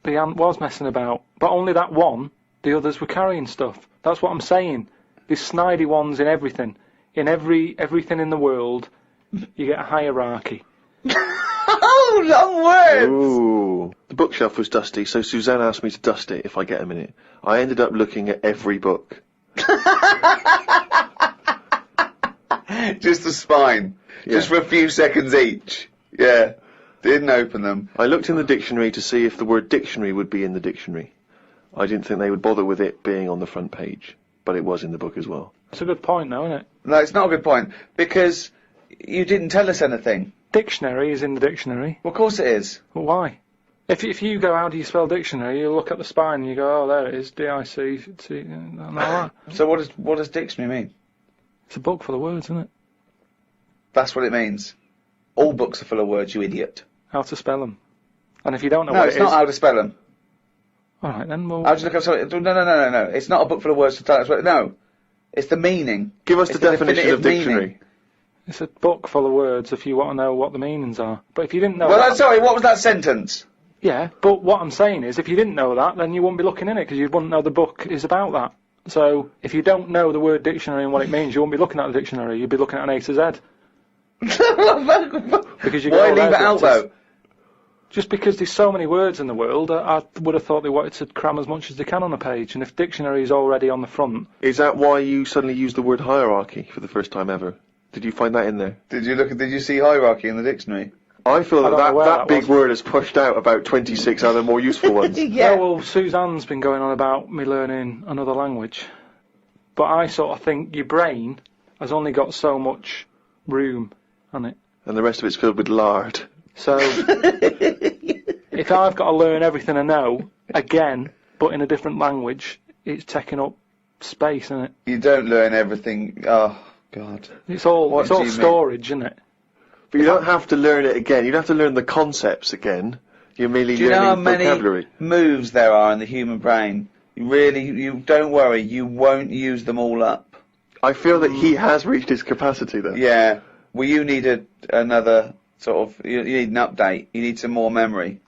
ant was messing about, but only that one. The others were carrying stuff. That's what I'm saying. There's snidey ones in everything. In everything in the world, you get a hierarchy. Oh, long words! Ooh. The bookshelf was dusty, so Suzanne asked me to dust it if I get a minute. I ended up looking at every book. Just the spine. Yeah. Just for a few seconds each. Yeah. Didn't open them. I looked in the dictionary to see if the word dictionary would be in the dictionary. I didn't think they would bother with it being on the front page, but it was in the book as well. It's a good point, though, isn't it? No, it's not a good point, because you didn't tell us anything. Dictionary is in the dictionary. Well, of course it is. But why? If you go, how do you spell dictionary? You look at the spine and you go, oh, there it is, D-I-C-C, and all that. So what does dictionary mean? It's a book full of words, isn't it? That's what it means. All books are full of words, you idiot. How to spell them. And if you don't know No, what it's it not is... how to spell them. All right, then we'll... I'll just look up something. No. It's not a book full of words to tell us what. No. It's the meaning. Give us It's the definition of definitive dictionary. meaning. It's a book full of words if you want to know what the meanings are. But if you didn't know Well, that... I'm sorry, what was that sentence? Yeah, but what I'm saying is, if you didn't know that, then you wouldn't be looking in it, because you wouldn't know the book is about that. So, if you don't know the word dictionary and what it means, you wouldn't be looking at the dictionary, you'd be looking at an A to Z. Because you go, Why oh, leave it there's out, it. though? Just because there's so many words in the world, I would have thought they wanted to cram as much as they can on a page, and if dictionary is already on the front... Is that why you suddenly used the word hierarchy for the first time ever? Did you find that in there? Did you see hierarchy in the dictionary? I feel I don't know where that that big was. word has pushed out about 26 other more useful ones. Yeah, well, Suzanne's been going on about me learning another language. But I sort of think your brain has only got so much room on it. And the rest of it's filled with lard. So, if I've got to learn everything I know, again, but in a different language, it's taking up space, isn't it? You don't learn everything. Oh, God. It's all What do you mean? storage, isn't it? But you don't have to learn it again. You don't have to learn the concepts again. You're merely Do you know how learning many vocabulary. moves there are in the human brain? You don't worry, you won't use them all up. I feel that he has reached his capacity, though. Yeah. Well, you need another sort of, you need an update. You need some more memory.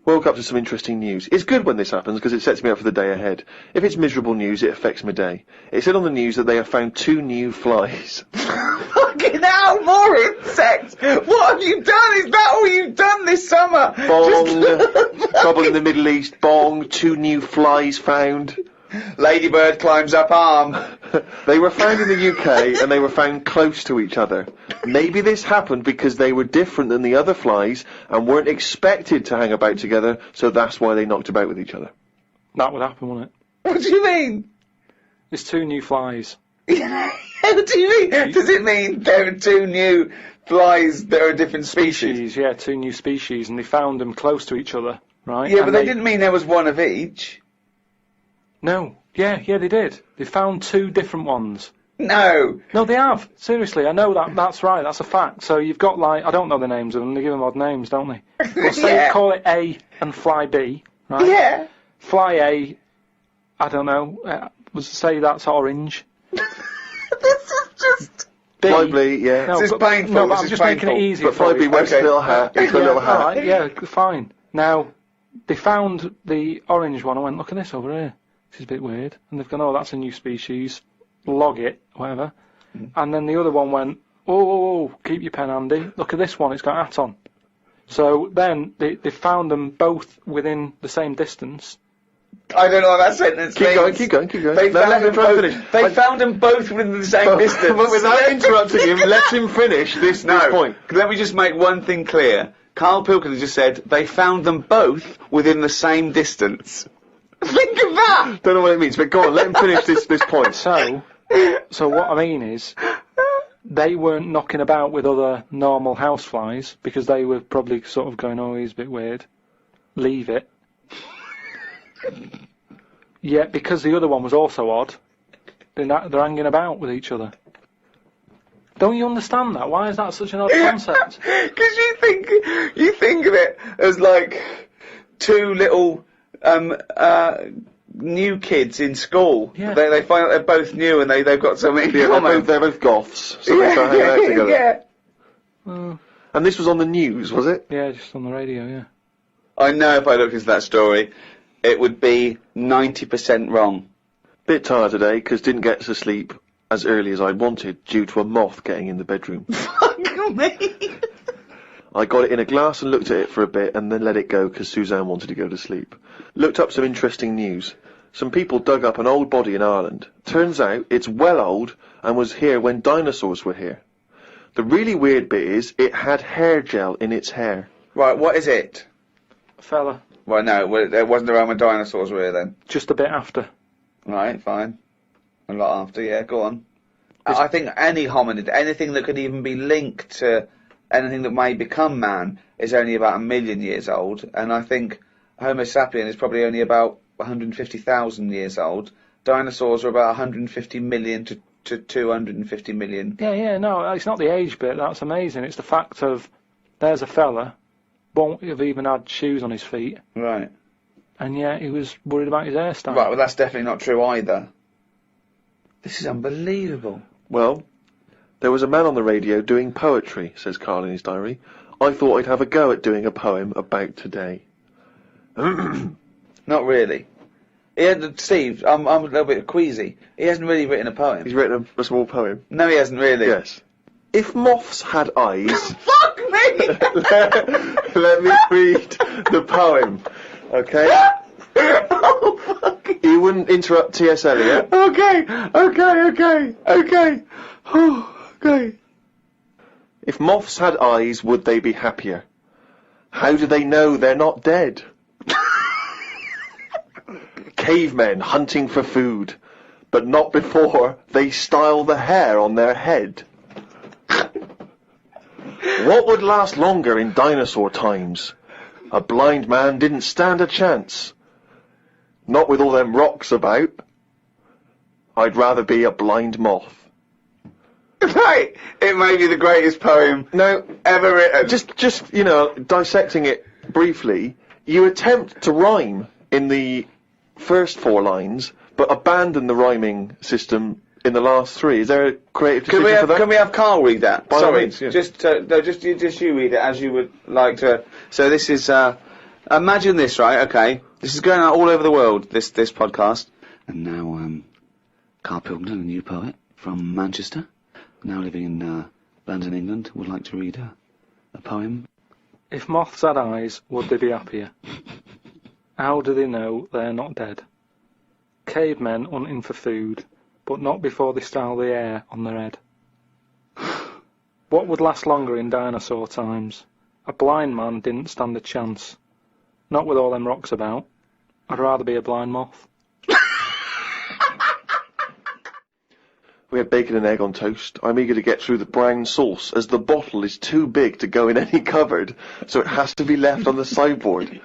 Woke up to some interesting news. It's good when this happens because it sets me up for the day ahead. If it's miserable news, it affects my day. It said on the news that they have found 2 new flies. Fucking hell, more insects! What have you done? Is that all you've done this summer? Bong! Trouble in the Middle East. Bong! 2 new flies found. Ladybird climbs up arm. They were found in the UK and they were found close to each other. Maybe this happened because they were different than the other flies and weren't expected to hang about together, so that's why they knocked about with each other. That would happen, wouldn't it? What do you mean? There's 2 new flies. What do you mean? Does it mean there are 2 new flies that are a different species? Yeah, 2 new species, and they found them close to each other, right? Yeah, and but they didn't mean there was one of each. No. Yeah, they did. They found 2 different ones. No. No, they have. Seriously, I know that. That's right. That's a fact. So you've got, like, I don't know the names of them. They give them odd names, don't they? Well, say Yeah. call it A and fly B, right? Yeah. Fly A, I don't know. Say that's orange. This is just... B. Fly B, yeah. No, This is but, painful, No, but this I'm is just making it painful. easy But for Fly you. B wears Okay. a little hat. He's got a little hat. All right, yeah, fine. Now, they found the orange one. I went, look at this over here. This is a bit weird. And they've gone, oh, that's a new species. Log it, whatever. And then the other one went, oh, keep your pen handy. Look at this one. It's got a hat on. So then they found them both within the same distance. I don't know what that sentence Keep means. going. They, No, let him try and finish. found them both within the same distance. But without interrupting him, let him finish this point. Let me just make one thing clear. Karl Pilkingtons just said they found them both within the same distance. Think of that! Don't know what it means, but go on, let him finish this point. So what I mean is, they weren't knocking about with other normal houseflies because they were probably sort of going, oh, he's a bit weird. Leave it. Yeah, because the other one was also odd, they're hanging about with each other. Don't you understand that? Why is that such an odd concept? Because you think of it as like 2 little new kids in school. Yeah. They find out they're both new and they've got something in common. They're both goths, so they start hanging out together. Yeah. And this was on the news, was it? Yeah, just on the radio, yeah. I know if I looked into that story, it would be 90% wrong. Bit tired today, because didn't get to sleep as early as I wanted due to a moth getting in the bedroom. Fuck me! I got it in a glass and looked at it for a bit and then let it go because Suzanne wanted to go to sleep. Looked up some interesting news. Some people dug up an old body in Ireland. Turns out it's well old and was here when dinosaurs were here. The really weird bit is it had hair gel in its hair. Right, what is it? Fella, Well, no, it wasn't around when dinosaurs were here then. just a bit after. Right, fine. A lot after, yeah, go on. I think any hominid, anything that could even be linked to anything that may become man, is only about 1 million years old, and I think Homo sapien is probably only about 150,000 years old. Dinosaurs are about 150 million to 250 million. Yeah, no, it's not the age bit, that's amazing. It's the fact of, there's a fella, won't have even had shoes on his feet, Right. and yet he was worried about his hairstyle. Right, well that's definitely not true either. This is unbelievable. Well, there was a man on the radio doing poetry, says Karl in his diary. I thought I'd have a go at doing a poem about today. Not really. Steve, I'm a little bit queasy. He hasn't really written a poem. He's written a small poem. No, he hasn't really. Yes. If moths had eyes... Fuck me! let me read the poem, okay? Oh, fuck. You wouldn't interrupt T.S. Eliot. Okay. Okay. If moths had eyes, would they be happier? How do they know they're not dead? Cavemen hunting for food, but not before they style the hair on their head. What would last longer in dinosaur times? A blind man didn't stand a chance. Not with all them rocks about. I'd rather be a blind moth. Right, it may be the greatest poem ever written. Just dissecting it briefly, you attempt to rhyme in the first 4 lines, but abandon the rhyming system in the last 3. Is there a creative decision for that? Can we have Karl read that? By all Sorry, means, yeah. just you read it as you would like to. So this is, imagine this, right? Okay, this is going out all over the world. This podcast. And now, Karl Pilkington, a new poet from Manchester, now living in London, England, would like to read a poem. If moths had eyes, would they be happier? How do they know they're not dead? Cavemen hunting for food, but not before they style the air on their head. What would last longer in dinosaur times? A blind man didn't stand a chance. Not with all them rocks about. I'd rather be a blind moth. We had bacon and egg on toast. I'm eager to get through the brown sauce, as the bottle is too big to go in any cupboard, so it has to be left on the sideboard.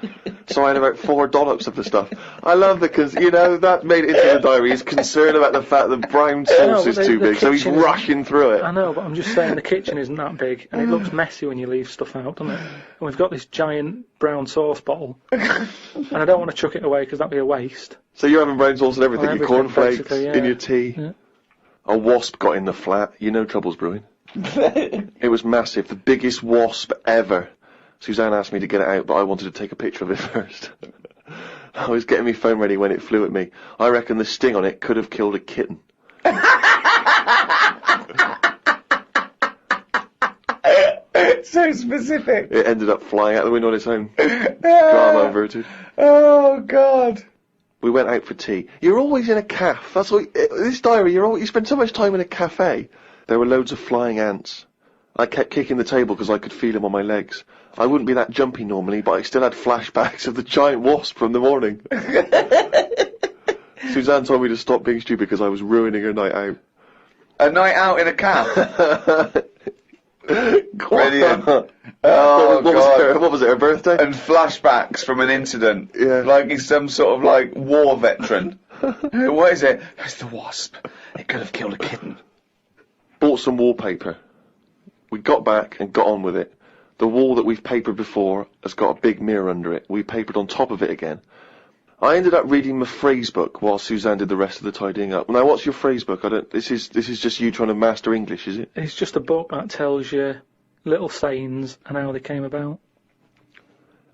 So I had about 4 dollops of the stuff. I love because, that made it into the diary. He's concerned about the fact that brown sauce is too big, so he's rushing through it. I know, but I'm just saying the kitchen isn't that big, and it looks messy when you leave stuff out, doesn't it? And we've got this giant brown sauce bottle, and I don't want to chuck it away because that'd be a waste. So you're having brown sauce and everything, your cornflakes, yeah. in your tea. Yeah. A wasp got in the flat. You know trouble's brewing. It was massive, the biggest wasp ever. Suzanne asked me to get it out, but I wanted to take a picture of it first. I was getting my phone ready when it flew at me. I reckon the sting on it could have killed a kitten. So specific. It ended up flying out the window on its own. Drama averted. Oh, God. We went out for tea. You're always in a cafe. That's what this diary. You spend so much time in a cafe. There were loads of flying ants. I kept kicking the table because I could feel them on my legs. I wouldn't be that jumpy normally, but I still had flashbacks of the giant wasp from the morning. Suzanne told me to stop being stupid because I was ruining her night out. A night out in a cab. Brilliant. What was it, her birthday? And flashbacks from an incident. Yeah. Like he's some sort of, war veteran. What is it? It's the wasp. It could have killed a kitten. Bought some wallpaper. We got back and got on with it. The wall that we've papered before has got a big mirror under it. We papered on top of it again. I ended up reading my phrase book while Suzanne did the rest of the tidying up. Now, what's your phrase book? This is just you trying to master English, is it? It's just a book that tells you little sayings and how they came about.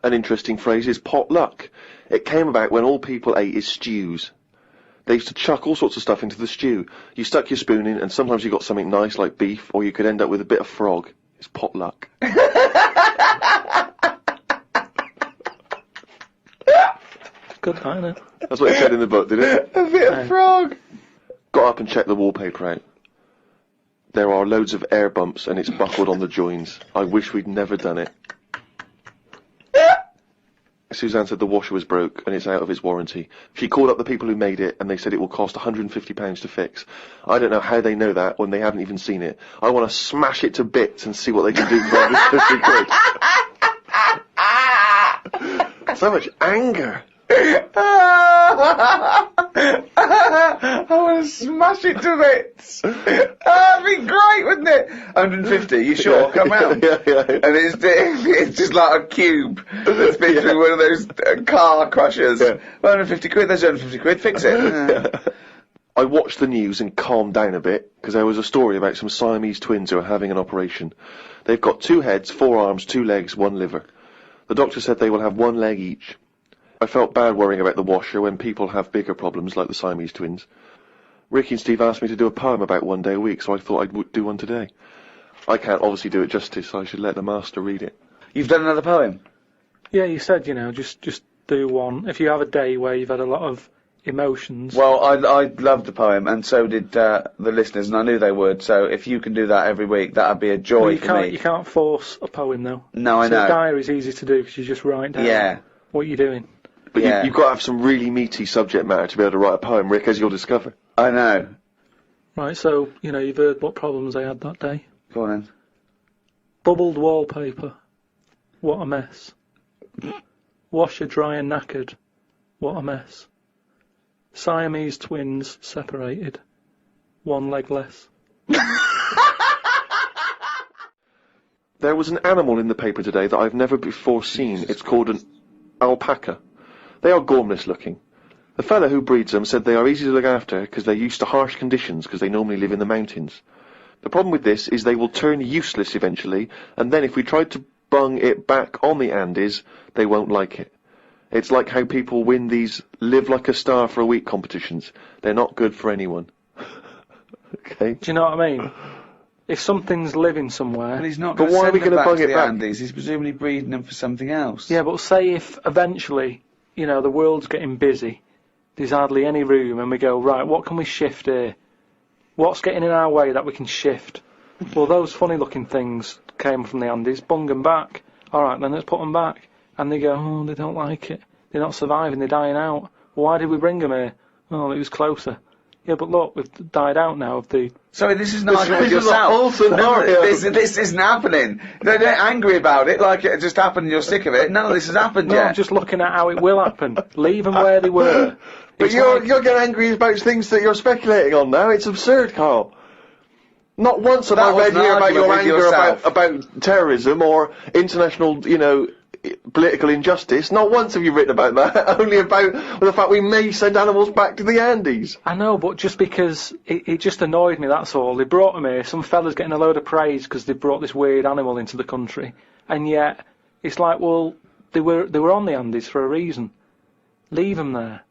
An interesting phrase is potluck. It came about when all people ate is stews. They used to chuck all sorts of stuff into the stew. You stuck your spoon in, and sometimes you got something nice like beef, or you could end up with a bit of frog. It's potluck. Good, isn't it? That's what it said in the book, did it? A bit of frog. Got up and checked the wallpaper out. There are loads of air bumps, and it's buckled on the joins. I wish we'd never done it. Suzanne said the washer was broke and it's out of its warranty. She called up the people who made it and they said it will cost £150 to fix. I don't know how they know that when they haven't even seen it. I want to smash it to bits and see what they can do for £150. So much anger. I want to smash it to bits. That'd be great, wouldn't it? 150, you sure? Come round. Yeah. And it's just like a cube that's been through one of those car crushers. Yeah. 150 quid, there's 150 quid, fix it. I watched the news and calmed down a bit, because there was a story about some Siamese twins who are having an operation. They've got 2 heads, 4 arms, 2 legs, 1 liver. The doctor said they will have 1 leg each. I felt bad worrying about the washer when people have bigger problems like the Siamese twins. Ricky and Steve asked me to do a poem about one day a week, so I thought I'd do one today. I can't obviously do it justice, so I should let the master read it. You've done another poem? Yeah, you said, just do one. If you have a day where you've had a lot of emotions. Well, I loved the poem, and so did the listeners, and I knew they would, so if you can do that every week, that'd be a joy for me. You can't force a poem, though. No, I know. The diary's easy to do, because you just write down what you're doing. But you've got to have some really meaty subject matter to be able to write a poem, Rick, as you'll discover. I know. Right, so, you've heard what problems I had that day. Go on then. Bubbled wallpaper. What a mess. Washer dry and knackered. What a mess. Siamese twins separated. 1 leg less. There was an animal in the paper today that I've never before seen. It's called an alpaca. They are gormless looking. The fellow who breeds them said they are easy to look after because they're used to harsh conditions because they normally live in the mountains. The problem with this is they will turn useless eventually, and then if we tried to bung it back on the Andes, they won't like it. It's like how people win these live like a star for a week competitions. They're not good for anyone. Okay? Do you know what I mean? If something's living somewhere... But he's not But going to why are send we them gonna back bung to it the back? Andes. He's presumably breeding them for something else. Yeah, but say if eventually, you know, the world's getting busy, there's hardly any room, and we go, right, what can we shift here? What's getting in our way that we can shift? Well, those funny-looking things came from the Andes, bung them back. All right, then let's put them back. And they go, oh, they don't like it. They're not surviving, they're dying out. Well, why did we bring them here? Oh, it was closer. Yeah, but look, we've died out now of the... Sorry, this is an argument with This is a yourself. whole scenario. This isn't happening. Don't get angry about it like it just happened and you're sick of it. None of this has happened No, yet. I'm just looking at how it will happen. Leave them where they were. But It's you're like- getting angry about things that you're speculating on now. It's absurd, Karl. Not once have That I read was an here about argument your with anger yourself. about terrorism or international, political injustice. Not once have you written about that. Only about the fact we may send animals back to the Andes. I know, but just because it just annoyed me, that's all. They brought them here, some fella's getting a load of praise because they brought this weird animal into the country, and yet it's like, well, they were on the Andes for a reason. Leave them there.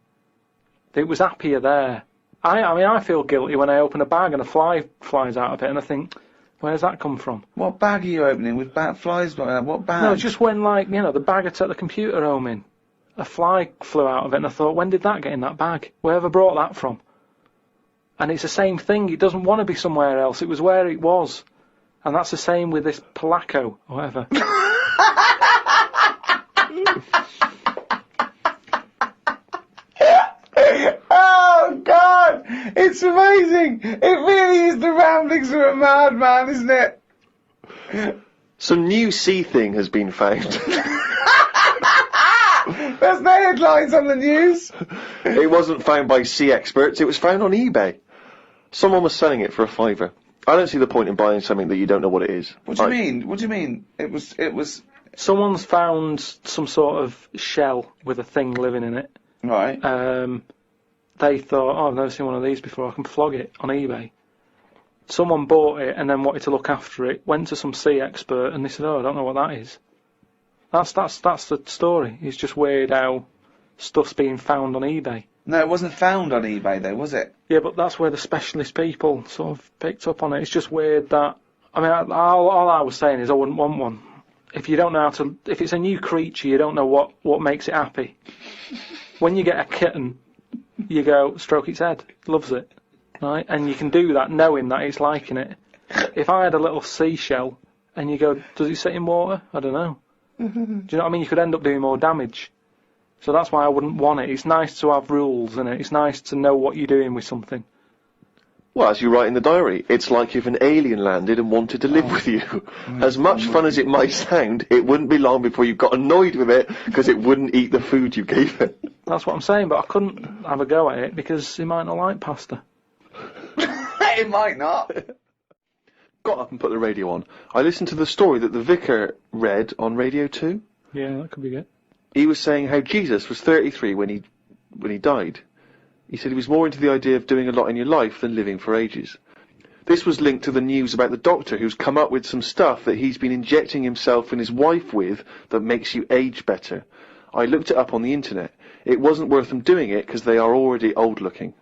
It was happier there. I mean, I feel guilty when I open a bag and a fly flies out of it, and I think, where's that come from? What bag are you opening with flies? What bag? No, just when, like, the bag I took the computer home in, a fly flew out of it, and I thought, when did that get in that bag? Wherever brought that from? And it's the same thing. It doesn't want to be somewhere else. It was where it was. And that's the same with this Polaco, or whatever. Oh, God! It's amazing! It really is the ramblings of a madman, isn't it? Some new sea thing has been found. There's no headlines on the news. It wasn't found by sea experts. It was found on eBay. Someone was selling it for a £5. I don't see the point in buying something that you don't know what it is. What do you mean? What do you mean? It was... Someone's found some sort of shell with a thing living in it. Right. They thought, oh, I've never seen one of these before, I can flog it on eBay. Someone bought it and then wanted to look after it, went to some sea expert, and they said, oh, I don't know what that is. That's the story. It's just weird how stuff's being found on eBay. No, it wasn't found on eBay, though, was it? Yeah, but that's where the specialist people sort of picked up on it. It's just weird that... I mean, all I was saying is I wouldn't want one. If you don't know how to... If it's a new creature, you don't know what makes it happy. When you get a kitten, you go, stroke its head, loves it, right? And you can do that knowing that it's liking it. If I had a little seashell, and you go, does it sit in water? I don't know. Do you know what I mean? You could end up doing more damage. So that's why I wouldn't want it. It's nice to have rules, and it's nice to know what you're doing with something. Well, as you write in the diary, it's like if an alien landed and wanted to live with you. As much fun as it might sound, it wouldn't be long before you got annoyed with it because it wouldn't eat the food you gave it. That's what I'm saying, but I couldn't have a go at it because it might not like pasta. It might not. Got up and put the radio on. I listened to the story that the vicar read on Radio 2. Yeah, that could be good. He was saying how Jesus was 33 when he died. He said he was more into the idea of doing a lot in your life than living for ages. This was linked to the news about the doctor who's come up with some stuff that he's been injecting himself and his wife with that makes you age better. I looked it up on the internet. It wasn't worth them doing it because they are already old looking.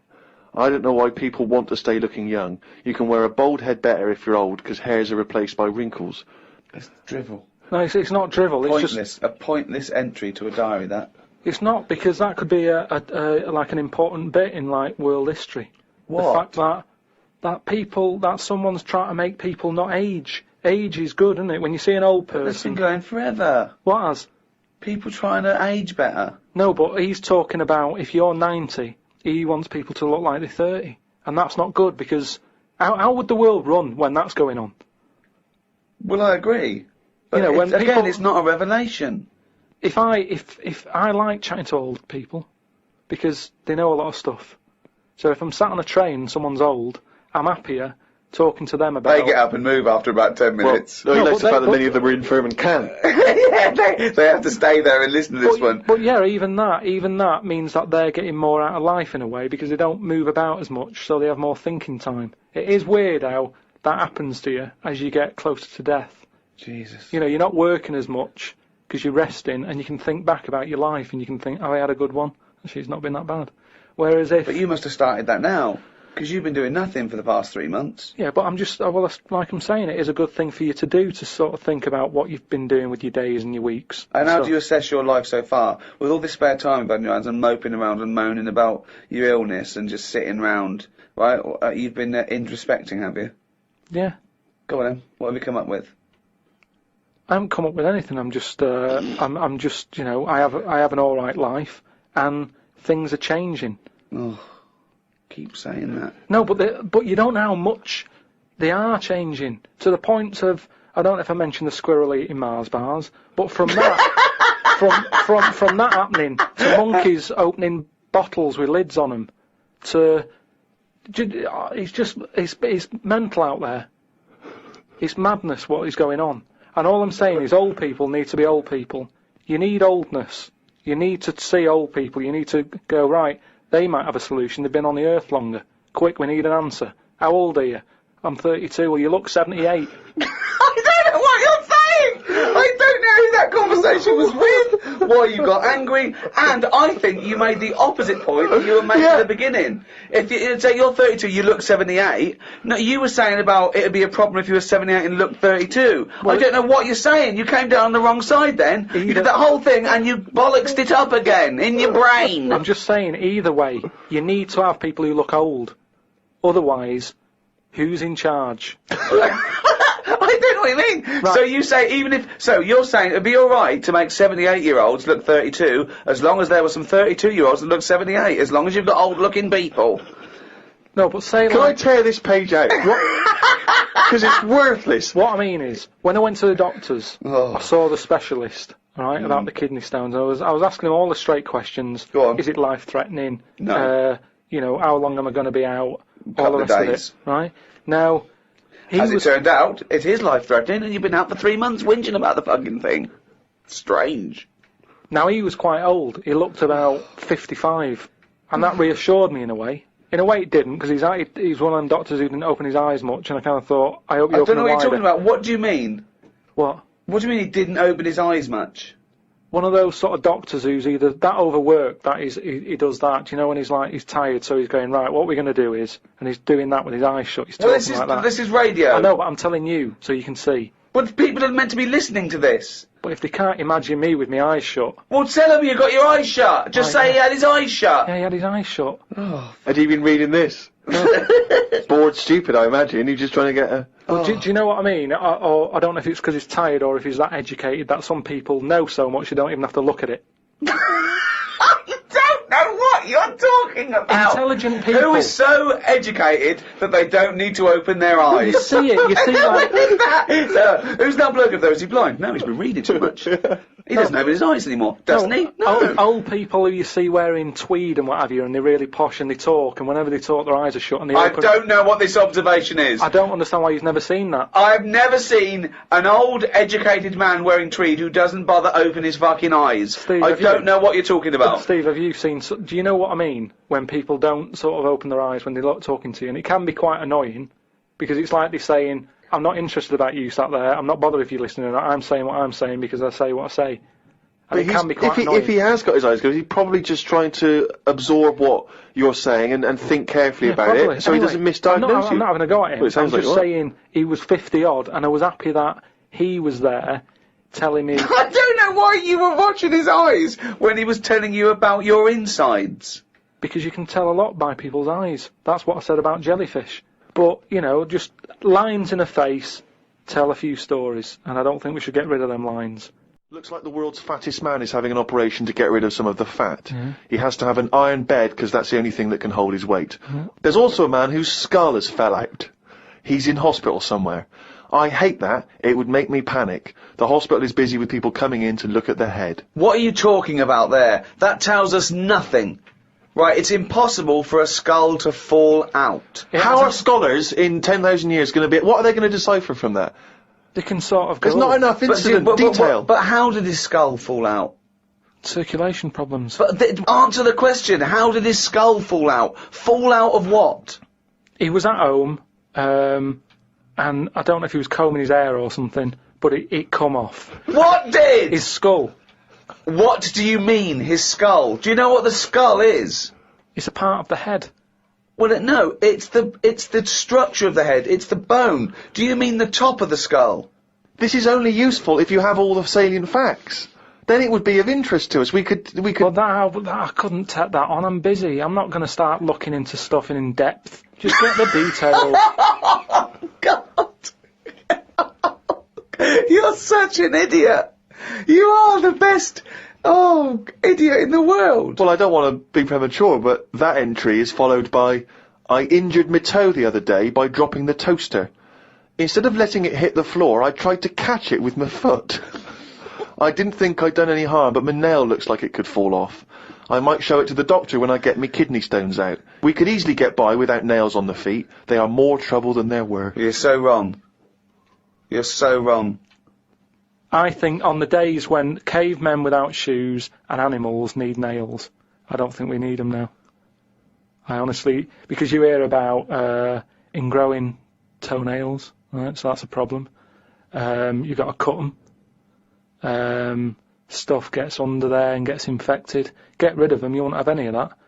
I don't know why people want to stay looking young. You can wear a bald head better if you're old because hairs are replaced by wrinkles. It's drivel. No, it's not drivel. It's Pointless. just A pointless entry to a diary, that. it's not, because that could be like an important bit in like world history. What? The fact that someone's trying to make people not age. Age is good, isn't it? When you see an old That's been person. going forever. What has? People trying to age better. No, but he's talking about if you're 90, he wants people to look like they're 30. And that's not good because how would the world run when that's going on? Well, I agree. But when again, people- it's not a revelation. If I like chatting to old people because they know a lot of stuff. So if I'm sat on a train and someone's old, I'm happier talking to them about... They get up and move after about 10 minutes. Well, No, notice but the fact that they- many of them are infirm and can't. Yeah, they have to stay there and listen to this one. But yeah, even that means that they're getting more out of life in a way, because they don't move about as much, so they have more thinking time. It is weird how that happens to you as you get closer to death. Jesus. You know, you're not working as much because you're resting, and you can think back about your life, and you can think, oh, I had a good one. Actually, it's not been that bad. Whereas if... But you must have started that now, because you've been doing nothing for the past 3 months. Yeah, but I'm just, well, that's, like I'm saying, it is a good thing for you to do, to sort of think about what you've been doing with your days and your weeks. And how So- do you assess your life so far? With all this spare time you've had in your hands and moping around and moaning about your illness and just sitting round, right? You've been introspecting, have you? Yeah. Go on then. What have you come up with? I haven't come up with anything. I'm just, I'm just, you know, I have an all right life, and things are changing. Oh, keep saying that. No, but you don't know how much they are changing, to the point of, I don't know if I mentioned the squirrel eating Mars bars, but from that, from that happening to monkeys opening bottles with lids on them, to, it's mental out there. It's madness what is going on. And all I'm saying is old people need to be old people. You need oldness. You need to see old people. You need to go, right, they might have a solution. They've been on the earth longer. Quick, we need an answer. How old are you? I'm 32. Well, you look 78. I don't know what you're saying! I don't know who that conversation was with, why you got angry, and I think you made the opposite point that you were making at the beginning. If you say you're 32, you look 78, no, you were saying about it'd be a problem if you were 78 and looked 32. Well, I don't know what you're saying. You came down on the wrong side then. You did that whole thing and you bollocksed it up again in your brain. I'm just saying, either way, you need to have people who look old. Otherwise, who's in charge? I don't know what you mean. Right. So you say you're saying it'd be alright to make 78-year-olds look 32, as long as there were some 32-year-olds that look 78, as long as you've got old-looking people. No, but say Can I like... tear this page out? Because it's worthless. What I mean is, when I went to the doctors, Oh. I saw the specialist, right, about the kidney stones. I was asking him all the straight questions. Go on. Is it life-threatening? No. You know, how long am I going to be out? All Couple the of rest of days. it, right? Now, As it turned out, it is life-threatening, and you've been out for 3 months whinging about the fucking thing. Strange. Now, he was quite old. He looked about 55, and that reassured me in a way. In a way, it didn't, because he's one of them doctors who didn't open his eyes much, and I kind of thought, I hope you I open don't know them what you're wider. talking about. What do you mean? What? What do you mean he didn't open his eyes much? One of those sort of doctors who's either that overworked, that he does that, you know, when he's tired, so he's going, right, what we're going to do is, and he's doing that with his eyes shut, he's talking Well, like that. this is radio. I know, but I'm telling you, so you can see. But people are meant to be listening to this. But if they can't imagine me with my eyes shut, Well, tell him you got your eyes shut. Just Right, say he had his eyes shut. yeah, he had his eyes shut. Had he been reading this? Bored stupid, I imagine. He's just trying to get a... Well, do you know what I mean? Or I don't know if it's because he's tired or if he's that educated that some people know so much you don't even have to look at it. I don't know what you're talking about. Intelligent people. Who is so educated that they don't need to open their eyes? You see it, you see like... What is that? Who's that bloke up there? Is he blind? No, he's been reading too much. He doesn't open his eyes anymore, doesn't he? No. Old people who you see wearing tweed and what have you, and they're really posh and they talk, and whenever they talk their eyes are shut and they I open... don't know what this observation is. I don't understand why you've never seen that. I've never seen an old, educated man wearing tweed who doesn't bother open his fucking eyes. Steve, I have don't you- know what you're talking about. Steve, have you seen... Do you know what I mean? When people don't sort of open their eyes when they're talking to you, and it can be quite annoying, because it's like they're saying, I'm not interested about you sat there, I'm not bothered if you're listening, I'm saying what I'm saying because I say what I say. And it can be quite annoying. If he has got his eyes closed, he's probably just trying to absorb what you're saying and think carefully about probably. it, so Anyway, he doesn't misdiagnose I'm you. not having a go at him. Well, it sounds I'm like just you are. saying he was 50 odd, and I was happy that he was there telling me... I don't know why you were watching his eyes when he was telling you about your insides. Because you can tell a lot by people's eyes. That's what I said about jellyfish. But, you know, just lines in a face tell a few stories, and I don't think we should get rid of them lines. Looks like the world's fattest man is having an operation to get rid of some of the fat. He has to have an iron bed because that's the only thing that can hold his weight. There's also a man whose skull has fell out. He's in hospital somewhere. I hate that. It would make me panic. The hospital is busy with people coming in to look at their head. What are you talking about there? That tells us nothing. Right, it's impossible for a skull to fall out. How are scholars in 10,000 years going to be... What are they going to decipher from that? They can sort of go... There's not enough incident detail. But how did his skull fall out? Circulation problems. But answer the question. How did his skull fall out? Fall out of what? He was at home, and I don't know if he was combing his hair or something, but it come off. What did? His skull. What do you mean, his skull? Do you know what the skull is? It's a part of the head. Well, no, it's the structure of the head. It's the bone. Do you mean the top of the skull? This is only useful if you have all the salient facts. Then it would be of interest to us. We could. But I couldn't take that on. I'm busy. I'm not going to start looking into stuff in depth. Just get the details. God. You're such an idiot. You are the best, idiot in the world. Well, I don't want to be premature, but that entry is followed by, I injured my toe the other day by dropping the toaster. Instead of letting it hit the floor, I tried to catch it with my foot. I didn't think I'd done any harm, but my nail looks like it could fall off. I might show it to the doctor when I get me kidney stones out. We could easily get by without nails on the feet. They are more trouble than there were. You're so wrong. You're so wrong. I think on the days when cavemen without shoes and animals need nails, I don't think we need them now. I honestly, because you hear about ingrowing toenails, right? So that's a problem. You've got to cut them. Stuff gets under there and gets infected. Get rid of them. You won't have any of that,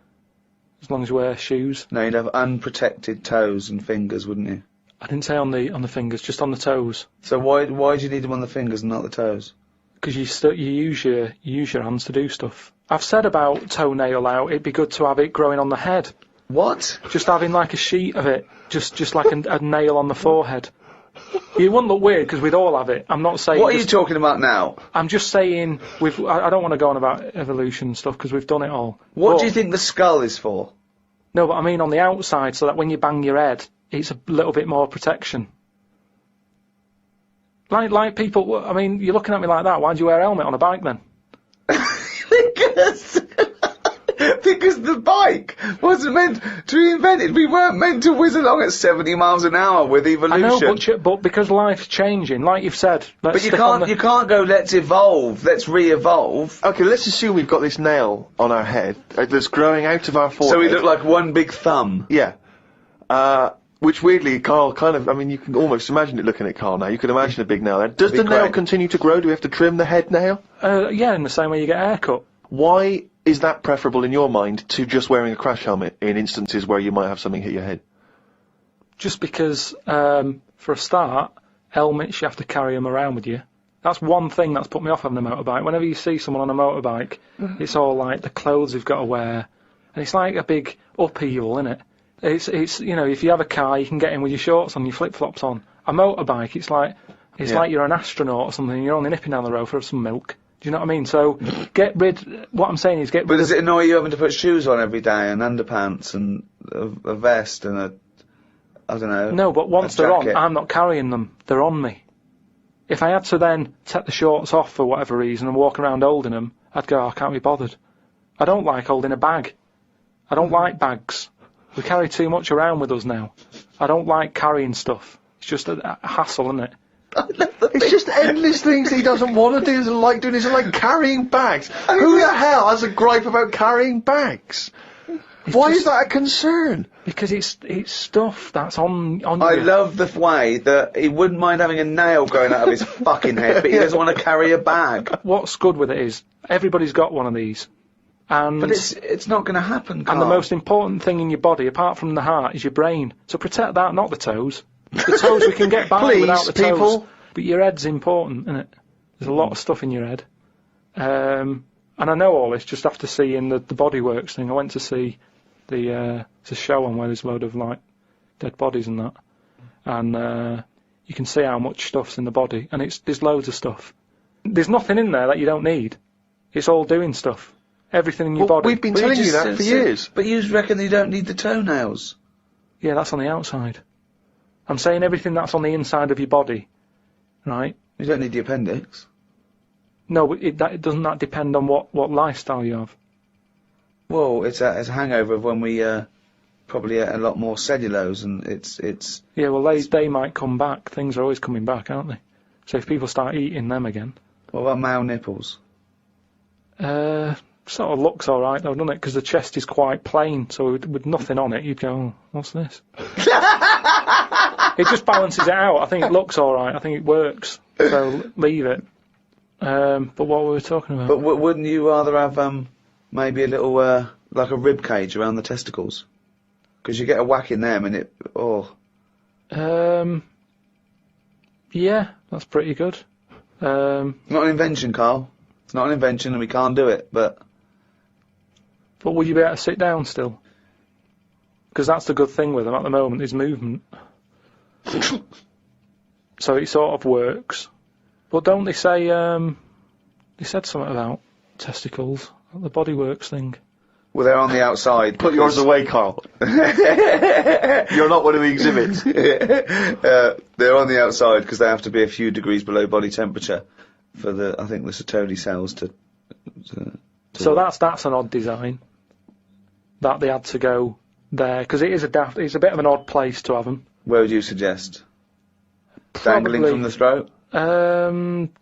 as long as you wear shoes. No, you'd have unprotected toes and fingers, wouldn't you? I didn't say on the fingers, just on the toes. So why do you need them on the fingers and not the toes? Because you use your hands to do stuff. I've said about toenail out. It'd be good to have it growing on the head. What? Just having like a sheet of it, just like a nail on the forehead. You wouldn't look weird because we'd all have it. I'm not saying. What are you talking about now? I'm just saying I don't want to go on about evolution and stuff because we've done it all. What do you think the skull is for? No, but I mean on the outside, so that when you bang your head, it's a little bit more protection. Like people, I mean, you're looking at me like that. Why do you wear a helmet on a bike then? Because the bike wasn't meant to be invented. We weren't meant to whiz along at 70 miles an hour with evolution. I know, but because life's changing, like you've said. But you can't go, let's evolve, let's re-evolve. Okay, let's assume we've got this nail on our head that's growing out of our forehead. So we look like one big thumb. Yeah. Which weirdly, Karl kind of, I mean, you can almost imagine it looking at Karl now. You can imagine a big nail there. Does the nail continue to grow? Do we have to trim the head nail? Yeah, in the same way you get a haircut. Why is that preferable in your mind to just wearing a crash helmet in instances where you might have something hit your head? Just because, for a start, helmets, you have to carry them around with you. That's one thing that's put me off having a motorbike. Whenever you see someone on a motorbike, it's all like the clothes they've got to wear. And it's like a big upheaval, isn't it? It's you know, if you have a car, you can get in with your shorts on, your flip-flops on. A motorbike, it's like you're an astronaut or something, you're only nipping down the road for some milk. Do you know what I mean? So, what I'm saying is get rid But does it annoy you having to put shoes on every day, and underpants, and a vest, and I don't know... No, but once they're on, I'm not carrying them. They're on me. If I had to then take the shorts off for whatever reason and walk around holding them, I'd go, I can't be bothered. I don't like holding a bag. I don't like bags. We carry too much around with us now. I don't like carrying stuff. It's just a hassle, isn't it? It's just endless things he doesn't want to do, doesn't like doing, isn't like carrying bags. Who the hell has a gripe about carrying bags? Why is that a concern? Because it's stuff that's on you. I love the way that he wouldn't mind having a nail going out of his fucking head, but he doesn't want to carry a bag. What's good with it is, everybody's got one of these. But it's not going to happen, Karl. And the most important thing in your body, apart from the heart, is your brain. So protect that, not the toes. The toes we can get by without the toes. People. But your head's important, isn't it? There's a lot of stuff in your head. And I know all this just after seeing the Bodyworks thing. I went to see it's a show on where there's a load of like dead bodies and that. And you can see how much stuff's in the body. And there's loads of stuff. There's nothing in there that you don't need. It's all doing stuff. Everything in your body. We've been telling you that for years. But you reckon you don't need the toenails? Yeah, that's on the outside. I'm saying everything that's on the inside of your body, right? You don't need the appendix. No, but doesn't that depend on what lifestyle you have? Well, it's a hangover of when we probably ate a lot more cellulose, and it's. Yeah, well, they might come back. Things are always coming back, aren't they? So if people start eating them again. What about male nipples? Sort of looks all right though, doesn't it? Because the chest is quite plain, so with nothing on it, you'd go, oh, what's this? It just balances it out. I think it looks all right. I think it works. So leave it. But what were we talking about? But wouldn't you rather have maybe a little like a rib cage around the testicles? Because you get a whack in them and it. Oh. Yeah, that's pretty good. Not an invention, Karl. It's not an invention, and we can't do it. But will you be able to sit down still? Because that's the good thing with them at the moment is movement. So it sort of works. But don't they say, they said something about testicles, the body works thing. Well, they're on the outside. Put yours away, Karl. You're not one of the exhibits. They're on the outside because they have to be a few degrees below body temperature for I think the Sertoli cells to So work. that's an odd design. That they had to go there, because it's a bit of an odd place to have them. Where would you suggest? Dangling from the throat?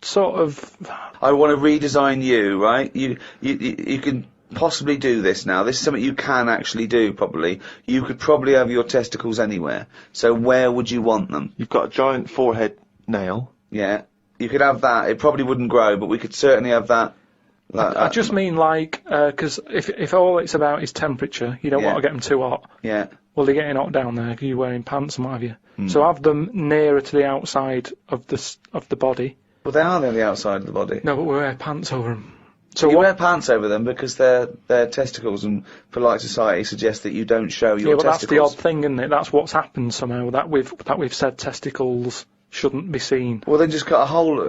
Sort of. I want to redesign you, right? You can possibly do this now. This is something you can actually do, probably. You could probably have your testicles anywhere. So where would you want them? You've got a giant forehead nail. Yeah. You could have that. It probably wouldn't grow, but we could certainly have that. I just mean like, because if all it's about is temperature, you don't want to get them too hot. Yeah. Well, they're getting hot down there because you're wearing pants and what have you. So have them nearer to the outside of the body. Well, they are on the outside of the body. No, but we wear pants over them. So you wear pants over them because they're testicles, and polite society suggests that you don't show your testicles. Yeah, but that's the odd thing, isn't it? That's what's happened somehow. That we've said testicles shouldn't be seen. Well, then just put a hole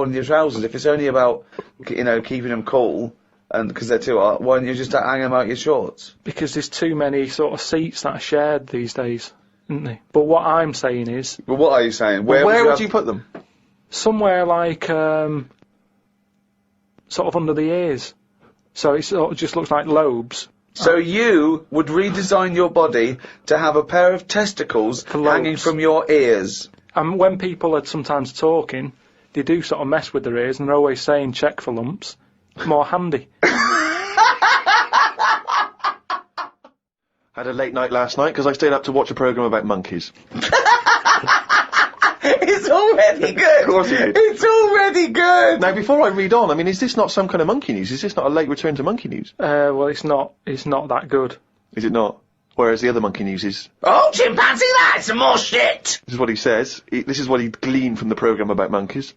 in your trousers. If it's only about keeping them cool, and because they're too hot, why don't you just hang them out your shorts? Because there's too many sort of seats that are shared these days, isn't there? But what I'm saying is. Well, what are you saying? Where would you put them? Somewhere like sort of under the ears, so it sort of just looks like lobes. So you would redesign your body to have a pair of testicles hanging from your ears. And when people are sometimes talking, they do sort of mess with their ears, and they're always saying check for lumps. More handy. Had a late night last night because I stayed up to watch a programme about monkeys. It's already good. Of course you did. It's already good. Now, before I read on, I mean, is this not some kind of monkey news? Is this not a late return to monkey news? Well, it's not that good. Is it not? Whereas the other monkey news is... Oh, chimpanzee, that's some more shit! This is what he says. This is what he gleaned from the programme about monkeys.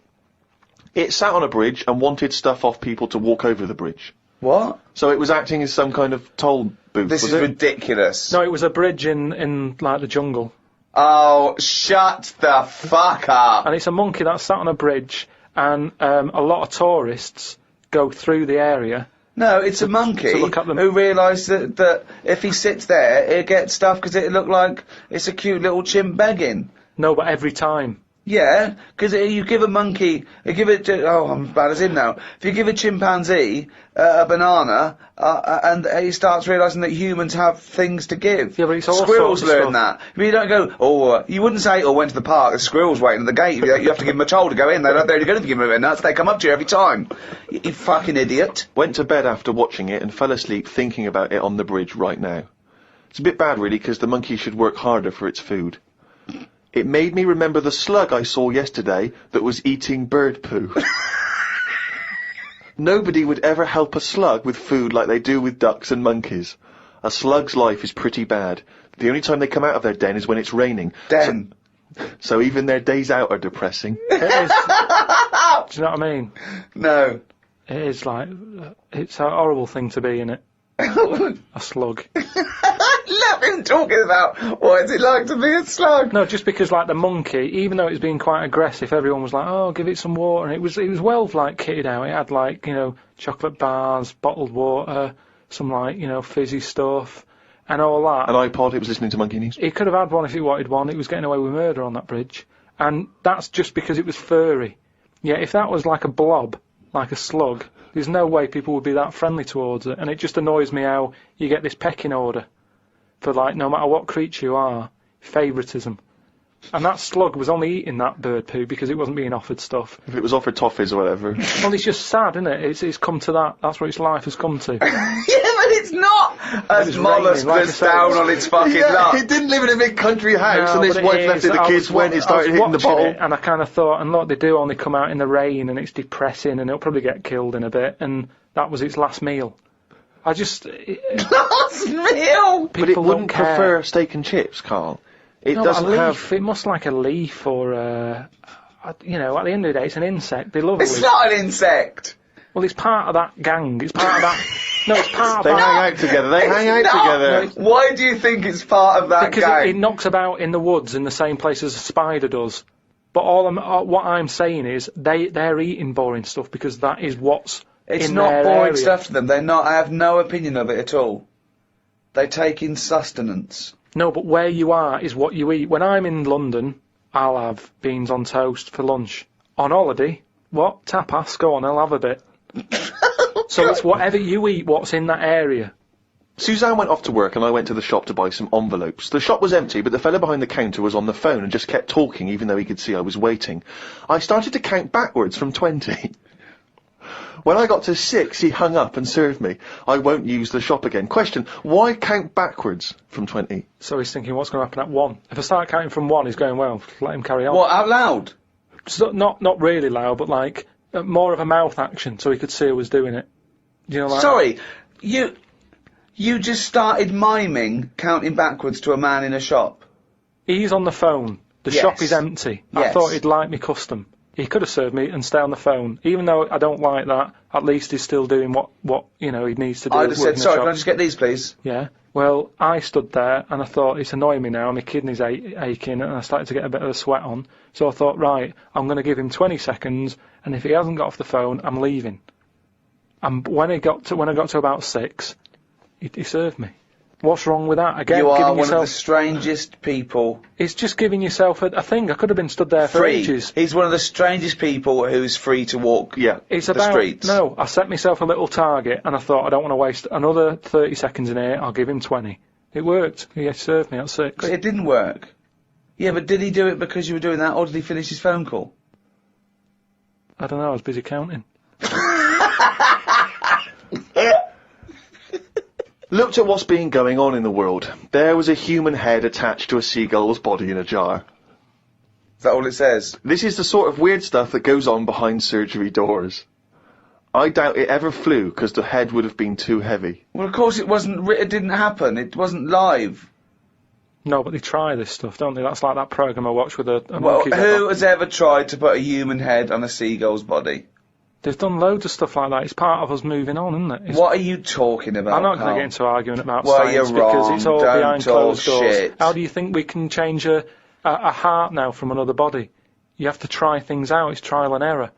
It sat on a bridge and wanted stuff off people to walk over the bridge. What? So it was acting as some kind of toll booth, This is ridiculous. No, it was a bridge in like the jungle. Oh, shut the fuck up. And it's a monkey that sat on a bridge, and a lot of tourists go through the area. No, it's a monkey look at them. who realised that if he sits there, he'll get stuff because it look like it's a cute little chimp begging. No, but every time. Yeah, because you give a monkey, I'm as bad as him now. If you give a chimpanzee a banana, and he starts realising that humans have things to give. Yeah, but it's all Squirrels sorts of learn that. But you don't go, you wouldn't say, went to the park, the squirrel's waiting at the gate. You have to give them a toll to go in. They're only going to give them a nuts. They come up to you every time. You fucking idiot. Went to bed after watching it and fell asleep thinking about it on the bridge right now. It's a bit bad, really, because the monkey should work harder for its food. It made me remember the slug I saw yesterday that was eating bird poo. Nobody would ever help a slug with food like they do with ducks and monkeys. A slug's life is pretty bad. The only time they come out of their den is when it's raining. Den. So even their days out are depressing. It is. Do you know what I mean? No. It is like, it's a horrible thing to be, innit? A slug. Love him talking about what is it like to be a slug. No, just because like the monkey, even though it was being quite aggressive, everyone was like, "Oh, give it some water." And it was well like kitted out. It had like chocolate bars, bottled water, some like fizzy stuff, and all that. An iPod. It was listening to Monkey News. It could have had one if it wanted one. It was getting away with murder on that bridge, and that's just because it was furry. Yeah, if that was like a blob, like a slug, there's no way people would be that friendly towards it. And it just annoys me how you get this pecking order for, like, no matter what creature you are, favouritism. And that slug was only eating that bird poo because it wasn't being offered stuff. If it was offered toffees or whatever. Well, it's just sad, isn't it? It's come to that. That's what its life has come to. Yeah, but it's not as It's mollusk raining, like I goes said. down on its fucking Yeah, luck. he didn't live in a big country house, No, and his but wife it left is. it. The kids went, it started hitting the bottle. And I kind of thought, and look, they do only come out in the rain, and it's depressing, and it'll probably get killed in a bit. And that was its last meal. I just Last meal! But it people wouldn't don't care. prefer steak and chips, Carl. It No, doesn't a leaf. have. It must like a leaf or you know. At the end of the day, it's an insect. They love a It's leaf. not an insect! Well, it's part of that gang. It's part of that. No, it's part of They that. hang out together. They hang out It's not. together. Why do you think it's part of that Because gang? it knocks about in the woods in the same place as a spider does. But what I'm saying is they're eating boring stuff because that is what's It's in not their boring area. stuff to them. They're not. I have no opinion of it at all. They take in sustenance. No, but where you are is what you eat. When I'm in London, I'll have beans on toast for lunch. On holiday, what? Tapas? Go on, I'll have a bit. So it's whatever you eat, what's in that area. Suzanne went off to work and I went to the shop to buy some envelopes. The shop was empty, but the fellow behind the counter was on the phone and just kept talking even though he could see I was waiting. I started to count backwards from 20. When I got to 6, he hung up and served me. I won't use the shop again. Question, why count backwards from 20? So he's thinking, what's going to happen at 1? If I start counting from 1, he's going, well, let him carry on. What, out loud? So not really loud, but like more of a mouth action, so he could see I was doing it. You know, like Sorry, you just started miming counting backwards to a man in a shop. he's on the phone. The Yes. shop is empty. I Yes. thought he'd like me custom. He could have served me and stay on the phone. Even though I don't like that, at least he's still doing what he needs to do. I'd have said, working the sorry, shop. can I just get these, please? Yeah. Well, I stood there and I thought, it's annoying me now, my kidneys aching, and I started to get a bit of a sweat on. So I thought, right, I'm going to give him 20 seconds, and if he hasn't got off the phone, I'm leaving. And when I got to about 6, he served me. What's wrong with that? Again, You are giving one yourself. of the strangest people. It's just giving yourself a thing. I could have been stood there for Free. ages. He's one of the strangest people who's free to walk Yeah. It's the about streets. no. I set myself a little target, and I thought I don't want to waste another 30 seconds in here. I'll give him 20. It worked. He served me at 6. But it didn't work. Yeah, but did he do it because you were doing that, or did he finish his phone call? I don't know. I was busy counting. Looked at what's been going on in the world. There was a human head attached to a seagull's body in a jar. Is that all it says? This is the sort of weird stuff that goes on behind surgery doors. I doubt it ever flew because the head would have been too heavy. Well, of course it wasn't. It didn't happen. It wasn't live. No, but they try this stuff, don't they? That's like that program I watched with a Well, monkey. who has ever tried to put a human head on a seagull's body? They've done loads of stuff like that. It's part of us moving on, isn't it? It's, What are you talking about? I'm not going to Carl? get into arguing about Well, science you're because wrong. it's all Don't behind talk closed doors. shit. How do you think we can change a heart now from another body? You have to try things out. It's trial and error.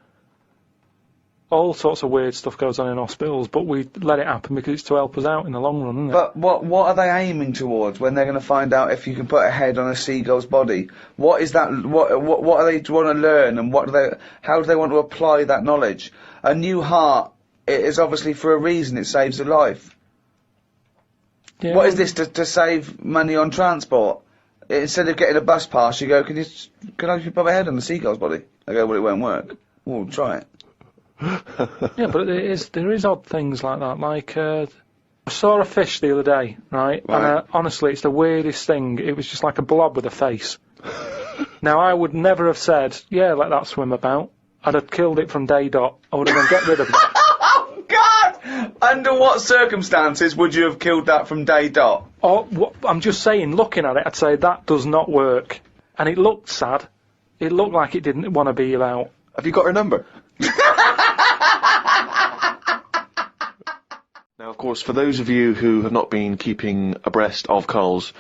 All sorts of weird stuff goes on in hospitals, but we let it happen because it's to help us out in the long run, isn't it? But what are they aiming towards when they're going to find out if you can put a head on a seagull's body? What is that? What are they want to learn, and how do they want to apply that knowledge? A new heart is obviously for a reason. It saves a life. Yeah, What is this to save money on transport? Instead of getting a bus pass, you go, can I just put my head on the seagull's body? I go, well, it won't work. We'll try it. Yeah, but there is odd things like that. Like, I saw a fish the other day, right? Right. And honestly, it's the weirdest thing. It was just like a blob with a face. Now, I would never have said, yeah, let that swim about. I'd have killed it from day dot. I would have gone, get rid of that. Oh, God! Under what circumstances would you have killed that from day dot? I'm just saying, looking at it, I'd say that does not work. And it looked sad. It looked like it didn't want to be about. Have you got her number? Now, of course, for those of you who have not been keeping abreast of Karl's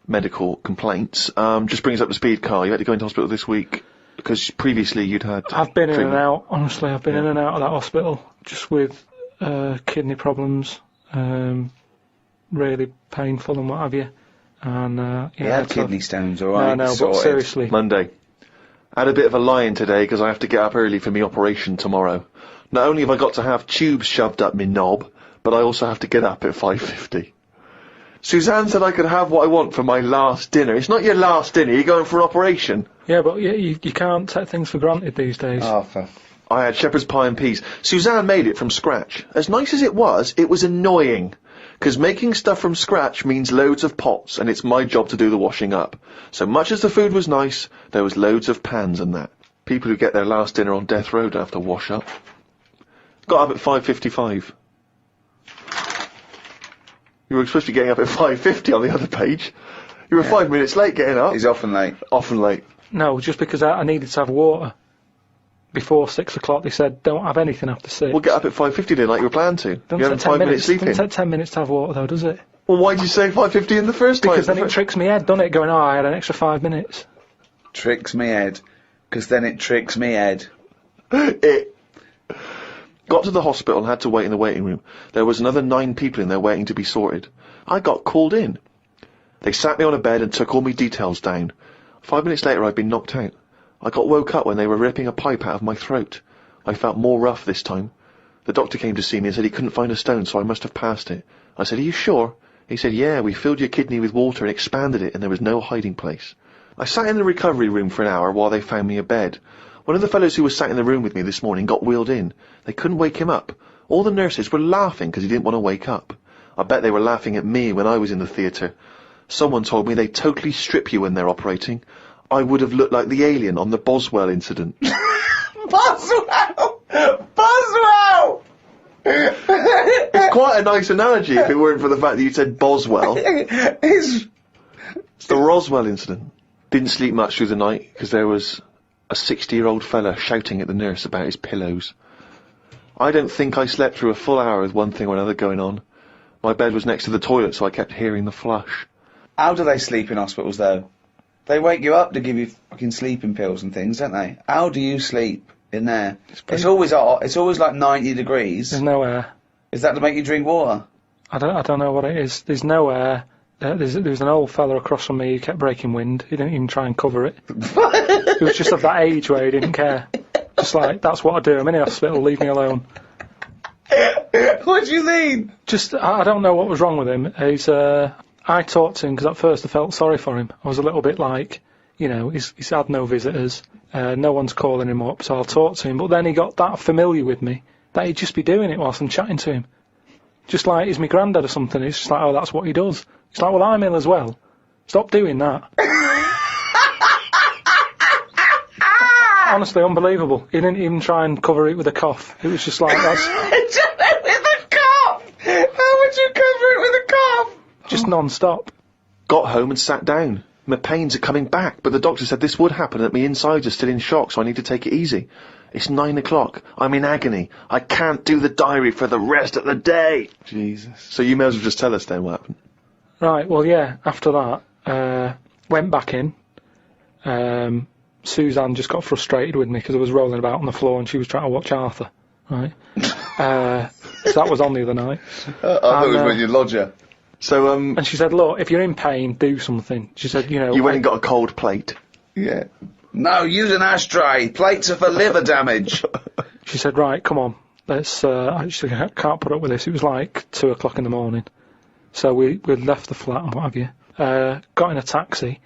medical complaints, just bring us up to speed, Karl. You had to go into hospital this week because previously you'd had. I've been in and treatment. out. Honestly, I've been in and out of that hospital just with kidney problems, really painful and what have you. And He had it's kidney stones, alright. No, but sorted. seriously. Monday. I had a bit of a lie-in today because I have to get up early for my operation tomorrow. Not only have I got to have tubes shoved up me knob, but I also have to get up at 5:50. Suzanne said I could have what I want for my last dinner. It's not your last dinner, you're going for an operation. Yeah, but you can't take things for granted these days. I had shepherd's pie and peas. Suzanne made it from scratch. As nice as it was annoying. Because making stuff from scratch means loads of pots, and it's my job to do the washing up. So much as the food was nice, there was loads of pans and that. People who get their last dinner on death row don't have to wash up. Got up at 5:55. You were supposed to be getting up at 5:50 on the other page. You were 5 minutes late getting up. He's often late. Often late. No, just because I needed to have water. Before 6 o'clock, they said, don't have anything after 6. We'll get up at 5:50 then, like you were planned to. Don't you had 5 minutes sleeping. Doesn't take 10 minutes to have water, though, does it? Well, why did you say 5:50 in the first place? Because then it tricks me head, doesn't it? Going, I had an extra 5 minutes. Tricks me head. Because then it tricks me head. It. Got to the hospital and had to wait in the waiting room. There was another 9 people in there waiting to be sorted. I got called in. They sat me on a bed and took all my details down. 5 minutes later, I'd been knocked out. I got woke up when they were ripping a pipe out of my throat. I felt more rough this time. The doctor came to see me and said he couldn't find a stone, so I must have passed it. I said, are you sure? He said, yeah, we filled your kidney with water and expanded it, and there was no hiding place. I sat in the recovery room for an hour while they found me a bed. One of the fellows who was sat in the room with me this morning got wheeled in. They couldn't wake him up. All the nurses were laughing because he didn't want to wake up. I bet they were laughing at me when I was in the theatre. Someone told me they totally strip you when they're operating. I would have looked like the alien on the Boswell incident. Boswell! Boswell! It's quite a nice analogy if it weren't for the fact that you said Boswell. It's the Roswell incident. Didn't sleep much through the night because there was a 60-year-old fella shouting at the nurse about his pillows. I don't think I slept through a full hour with one thing or another going on. My bed was next to the toilet, so I kept hearing the flush. How do they sleep in hospitals, though? They wake you up to give you fucking sleeping pills and things, don't they? How do you sleep in there? It's always hot. It's always like 90 degrees. There's no air. Is that to make you drink water? I don't know what it is. There's no air. There's an old fella across from me who kept breaking wind. He didn't even try and cover it. He was just of that age where he didn't care. Just like, that's what I do. I'm in the hospital, leave me alone. What do you mean? Just, I don't know what was wrong with him. I talked to him because at first I felt sorry for him. I was a little bit like, you know, he's had no visitors. No one's calling him up, so I'll talk to him. But then he got that familiar with me that he'd just be doing it whilst I'm chatting to him. Just like he's my granddad or something. It's just like, oh, that's what he does. It's like, well, I'm ill as well. Stop doing that. Honestly, unbelievable. He didn't even try and cover it with a cough. It was just like, that's... With a cough! How would you cover it with a cough? Just non-stop. Got home and sat down. My pains are coming back, but the doctor said this would happen and that my insides are still in shock, so I need to take it easy. It's 9 o'clock. I'm in agony. I can't do the diary for the rest of the day. Jesus. So you may as well just tell us then what happened. Right, well, yeah, after that, went back in. Suzanne just got frustrated with me because I was rolling about on the floor and she was trying to watch Arthur. Right? So that was on the other night. I thought it was when you lodger. So, and she said, look, if you're in pain, do something. She said, you know... You went and got a cold plate. Yeah. No, use an ashtray. Plates are for liver damage. She said, right, come on. Let's, I can't put up with this. It was like 2 o'clock in the morning. So we left the flat and what have you. Got in a taxi.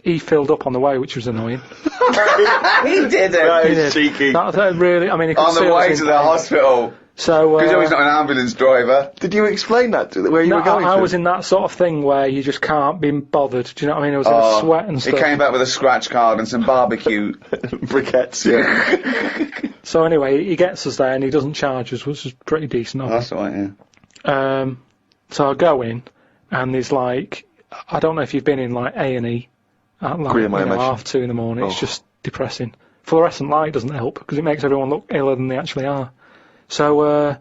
He filled up on the way, which was annoying. He did it. That He is did. cheeky. That really, I mean, he could On see the I was way in to the pain. hospital. So, Because he's not an ambulance driver. Did you explain that to where you were going I to? was in that sort of thing where you just can't be bothered. Do you know what I mean? I was in a sweat and He stuff. came back with a scratch card and some barbecue. Briquettes, yeah. So anyway, he gets us there and he doesn't charge us, which is pretty decent of him. That's right, yeah. So I go in and there's like, I don't know if you've been in like A&E at like, Grim, I imagine. 2:30 in the morning. It's Oh. just depressing. Fluorescent light doesn't help because it makes everyone look iller than they actually are. So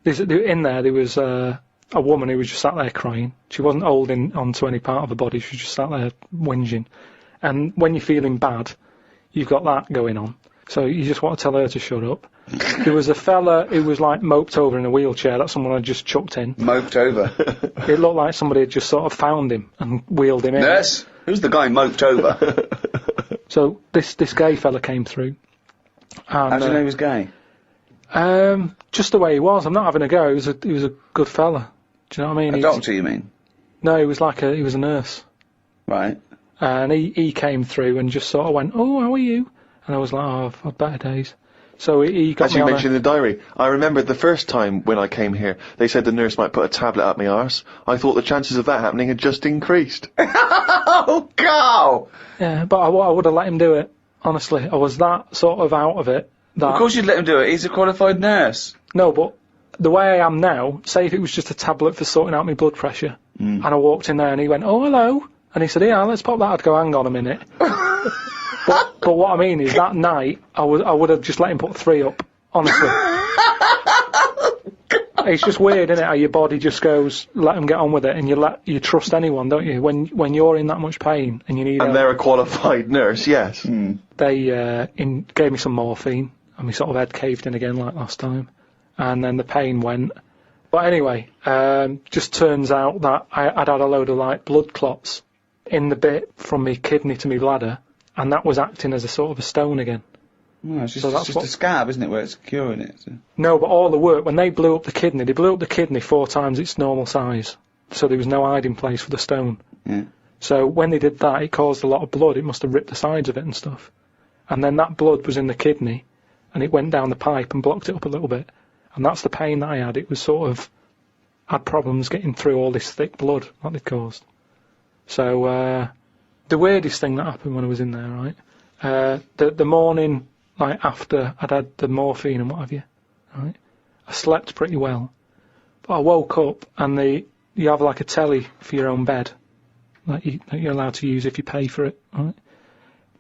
in there was a woman who was just sat there crying. She wasn't holding onto any part of her body. She was just sat there whinging. And when you're feeling bad, you've got that going on. So you just want to tell her to shut up. There was a fella who was like moped over in a wheelchair that someone had just chucked in. Moped over. It looked like somebody had just sort of found him and wheeled him in. Nurse? Who's the guy moped over? So this gay fella came through. And, How do you know he was gay? Just the way he was. I'm not having a go. He was a good fella. Do you know what I mean? A doctor, you mean? No, he was a nurse. Right. And he came through and just sort of went, "Oh, how are you?" And I was like, "Oh, I've had better days." So he got As me you on mentioned in the diary, I remember the first time when I came here, they said the nurse might put a tablet up my arse. I thought the chances of that happening had just increased. Oh, Karl! Yeah, but I would have let him do it. Honestly, I was that sort of out of it. That Of course you'd let him do it. He's a qualified nurse. No, but the way I am now, say if it was just a tablet for sorting out my blood pressure, and I walked in there and he went, "Oh, hello," and he said, "Yeah, let's pop that." I'd go, "Hang on a minute." but what I mean is that night I would have just let him put 3 up. Honestly. It's just weird, isn't it? How your body just goes, let them get on with it, and you trust anyone, don't you? When you're in that much pain and you need. And they're a qualified nurse, yes. They gave me some morphine, and my sort of head caved in again like last time, and then the pain went. But anyway, just turns out that I'd had a load of like blood clots in the bit from my kidney to my bladder, and that was acting as a sort of a stone again. No, it's just a scab, isn't it, where it's curing it? So. No, but all the work, when they blew up the kidney 4 times its normal size. So there was no hiding place for the stone. Yeah. So when they did that, it caused a lot of blood. It must have ripped the sides of it and stuff. And then that blood was in the kidney, and it went down the pipe and blocked it up a little bit. And that's the pain that I had. It was sort of, had problems getting through all this thick blood that they'd caused. So, the weirdest thing that happened when I was in there, right? The morning, like after I'd had the morphine and what have you, right? I slept pretty well, but I woke up and you have like a telly for your own bed, that you're allowed to use if you pay for it, right?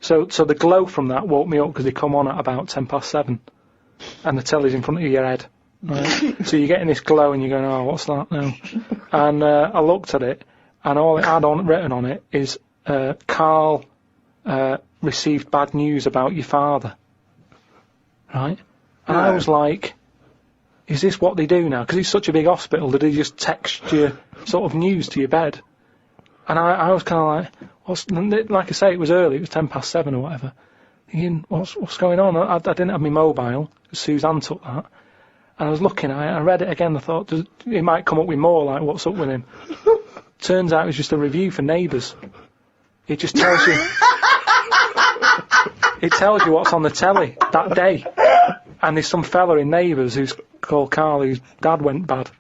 So the glow from that woke me up because they come on at about 7:10, and the telly's in front of your head, right? So you're getting this glow and you're going, "Oh, what's that now?" And I looked at it, and all it had written on it is, "Karl received bad news about your father." Right? And I was like, is this what they do now? Because it's such a big hospital, do they just text you sort of news to your bed? And I was kind of like, like I say, it was early, it was 7:10 or whatever. Thinking, what's going on? I didn't have my mobile, Suzanne took that. And I was looking at it, I read it again, I thought, it might come up with more, like, what's up with him? Turns out it was just a review for Neighbours. It just tells you... It tells you what's on the telly that day. And there's some fella in Neighbours who's called Karl, whose dad went bad.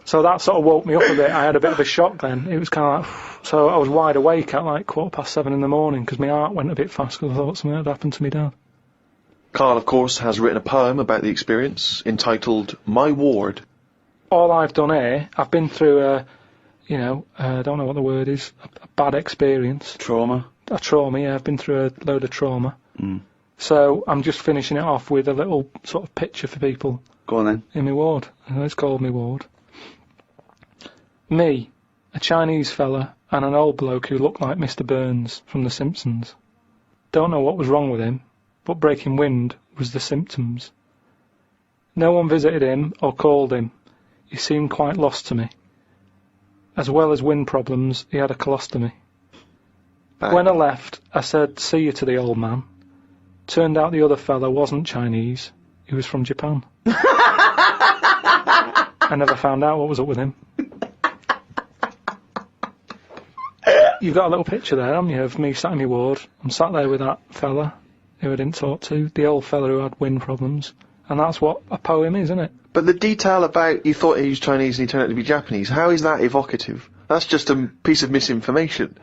So that sort of woke me up a bit. I had a bit of a shock then. It was kind of like... So I was wide awake at like 7:15 in the morning because my heart went a bit fast because I thought something had happened to me dad. Karl, of course, has written a poem about the experience entitled My Ward. All I've done here, I've been through I don't know what the word is, a bad experience. Trauma. A trauma, yeah. I've been through a load of trauma. So I'm just finishing it off with a little sort of picture for people. Go on then. In my ward. It's called my ward. Me, a Chinese fella, and an old bloke who looked like Mr. Burns from The Simpsons. Don't know what was wrong with him, but breaking wind was the symptoms. No one visited him or called him. He seemed quite lost to me. As well as wind problems, he had a colostomy. Bang. When I left, I said, "See you" to the old man. Turned out the other fella wasn't Chinese. He was from Japan. I never found out what was up with him. You've got a little picture there, haven't you, of me sat in my ward. I'm sat there with that fella who I didn't talk to, the old fella who had wind problems. And that's what a poem is, isn't it? But the detail about you thought he was Chinese and he turned out to be Japanese, how is that evocative? That's just a piece of misinformation.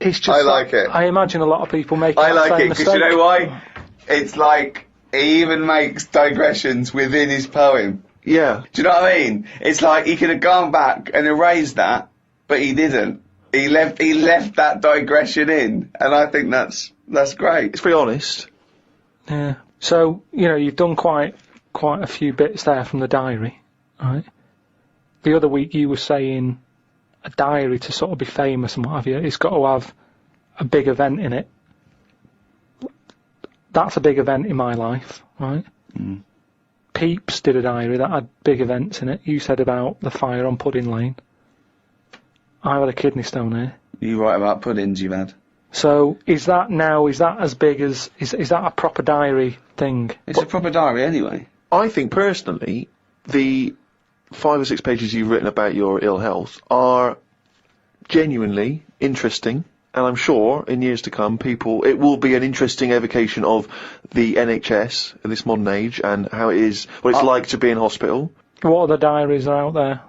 It's just I like it. I imagine a lot of people make I that like same it, because mistake. you know why? It's like, he even makes digressions within his poem. Yeah. Do you know what I mean? It's like, he could have gone back and erased that, but he didn't. He left that digression in, and I think that's great. It's very honest. Yeah. So, you've done quite a few bits there from the diary, right? The other week you were saying a diary to sort of be famous and what have you, it's got to have a big event in it. That's a big event in my life, right? Peeps did a diary that had big events in it. You said about the fire on Pudding Lane. I had a kidney stone here. You write about puddings you've had. So is that as big as, is that a proper diary thing? It's a proper diary anyway. I think personally, the 5 or 6 pages you've written about your ill health are genuinely interesting, and I'm sure in years to come it will be an interesting evocation of the NHS in this modern age and what it's like to be in hospital. What other diaries are out there?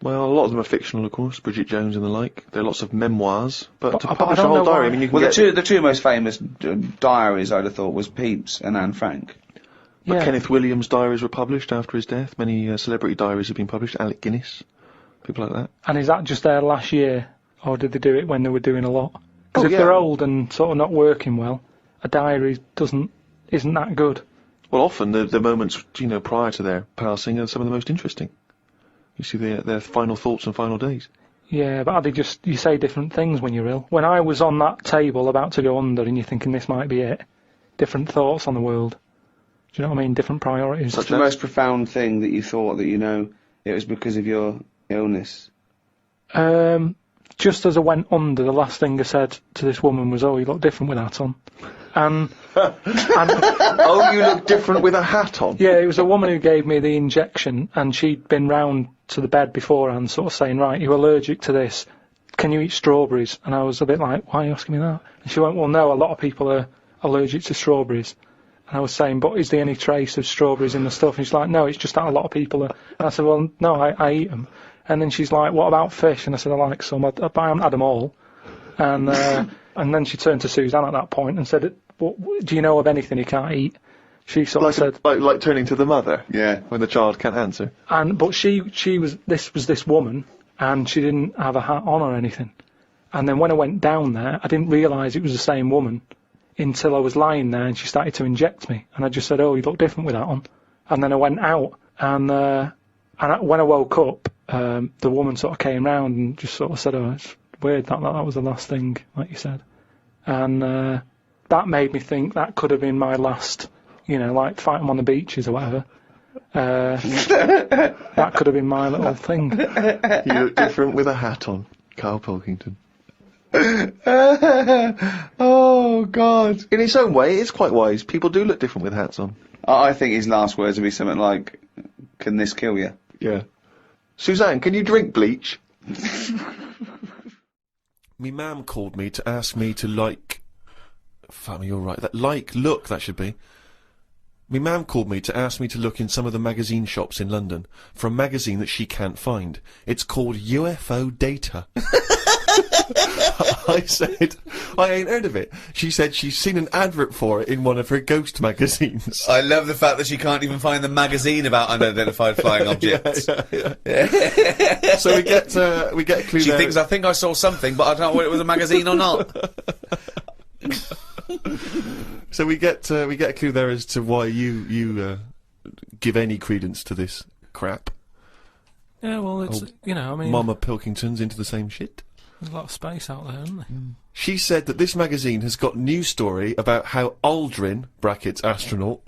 Well, a lot of them are fictional, of course, Bridget Jones and the like. There are lots of memoirs, but to I publish a don't whole know diary, why. I mean, you can Well, get... the two most famous diaries, I'd have thought, was Pepys and Anne Frank. But Yeah. Kenneth Williams' diaries were published after his death. Many celebrity diaries have been published. Alec Guinness, people like that. And is that just their last year, or did they do it when they were doing a lot? Because if yeah. they're old and sort of not working well, a diary isn't that good. Well, often the moments, prior to their passing are some of the most interesting. You see their final thoughts and final days. Yeah, but you say different things when you're ill. When I was on that table about to go under and you're thinking this might be it, different thoughts on the world. Do you know what I mean? Different priorities. What's the most profound thing that you thought that it was because of your illness? Just as I went under, the last thing I said to this woman was, "Oh, you look different with that on." And Oh, you look different with a hat on. yeah, it was a woman who gave me the injection, and she'd been round to the bed beforehand, sort of saying, "Right, you're allergic to this. Can you eat strawberries?" And I was a bit like, "Why are you asking me that?" And she went, "Well, no, a lot of people are allergic to strawberries." And I was saying, "But is there any trace of strawberries in the stuff?" And she's like, "No, it's just that a lot of people are." And I said, "Well, no, I eat them." And then she's like, "What about fish?" And I said, "I like some, but I haven't had them all." And and then she turned to Suzanne at that point and said, "Do you know of anything you can't eat?" She sort of said, like turning to the mother. Yeah. When the child can't answer. but she was this woman, and she didn't have a hat on or anything. And then when I went down there, I didn't realise it was the same woman until I was lying there and she started to inject me. And I just said, "Oh, you look different with that on." And then I went out, and when I woke up, the woman sort of came round and just sort of said, "Oh, it's weird that was the last thing, like you said." And that made me think that could have been my last, like fighting on the beaches or whatever. That could have been my little thing. You look different with a hat on, Karl Pilkington. Oh, God. In its own way, it's quite wise. People do look different with hats on. I think his last words would be something like, "Can this kill you?" Yeah. Suzanne, can you drink bleach? Me mam called me to ask me to Fuck me, you're right. That should be. Me mam called me to ask me to look in some of the magazine shops in London for a magazine that she can't find. It's called UFO Data. I said, I ain't heard of it. She said she's seen an advert for it in one of her ghost magazines. I love the fact that she can't even find the magazine about unidentified flying objects. Yeah. So we get a clue. She thinks, I think I saw something, but I don't know whether it was a magazine or not. So we get a clue there as to why you give any credence to this crap. Yeah, well, it's, I mean, Mama Pilkingtons into the same shit. there's a lot of space out there, isn't there? She said that this magazine has got news story about how Aldrin, brackets astronaut,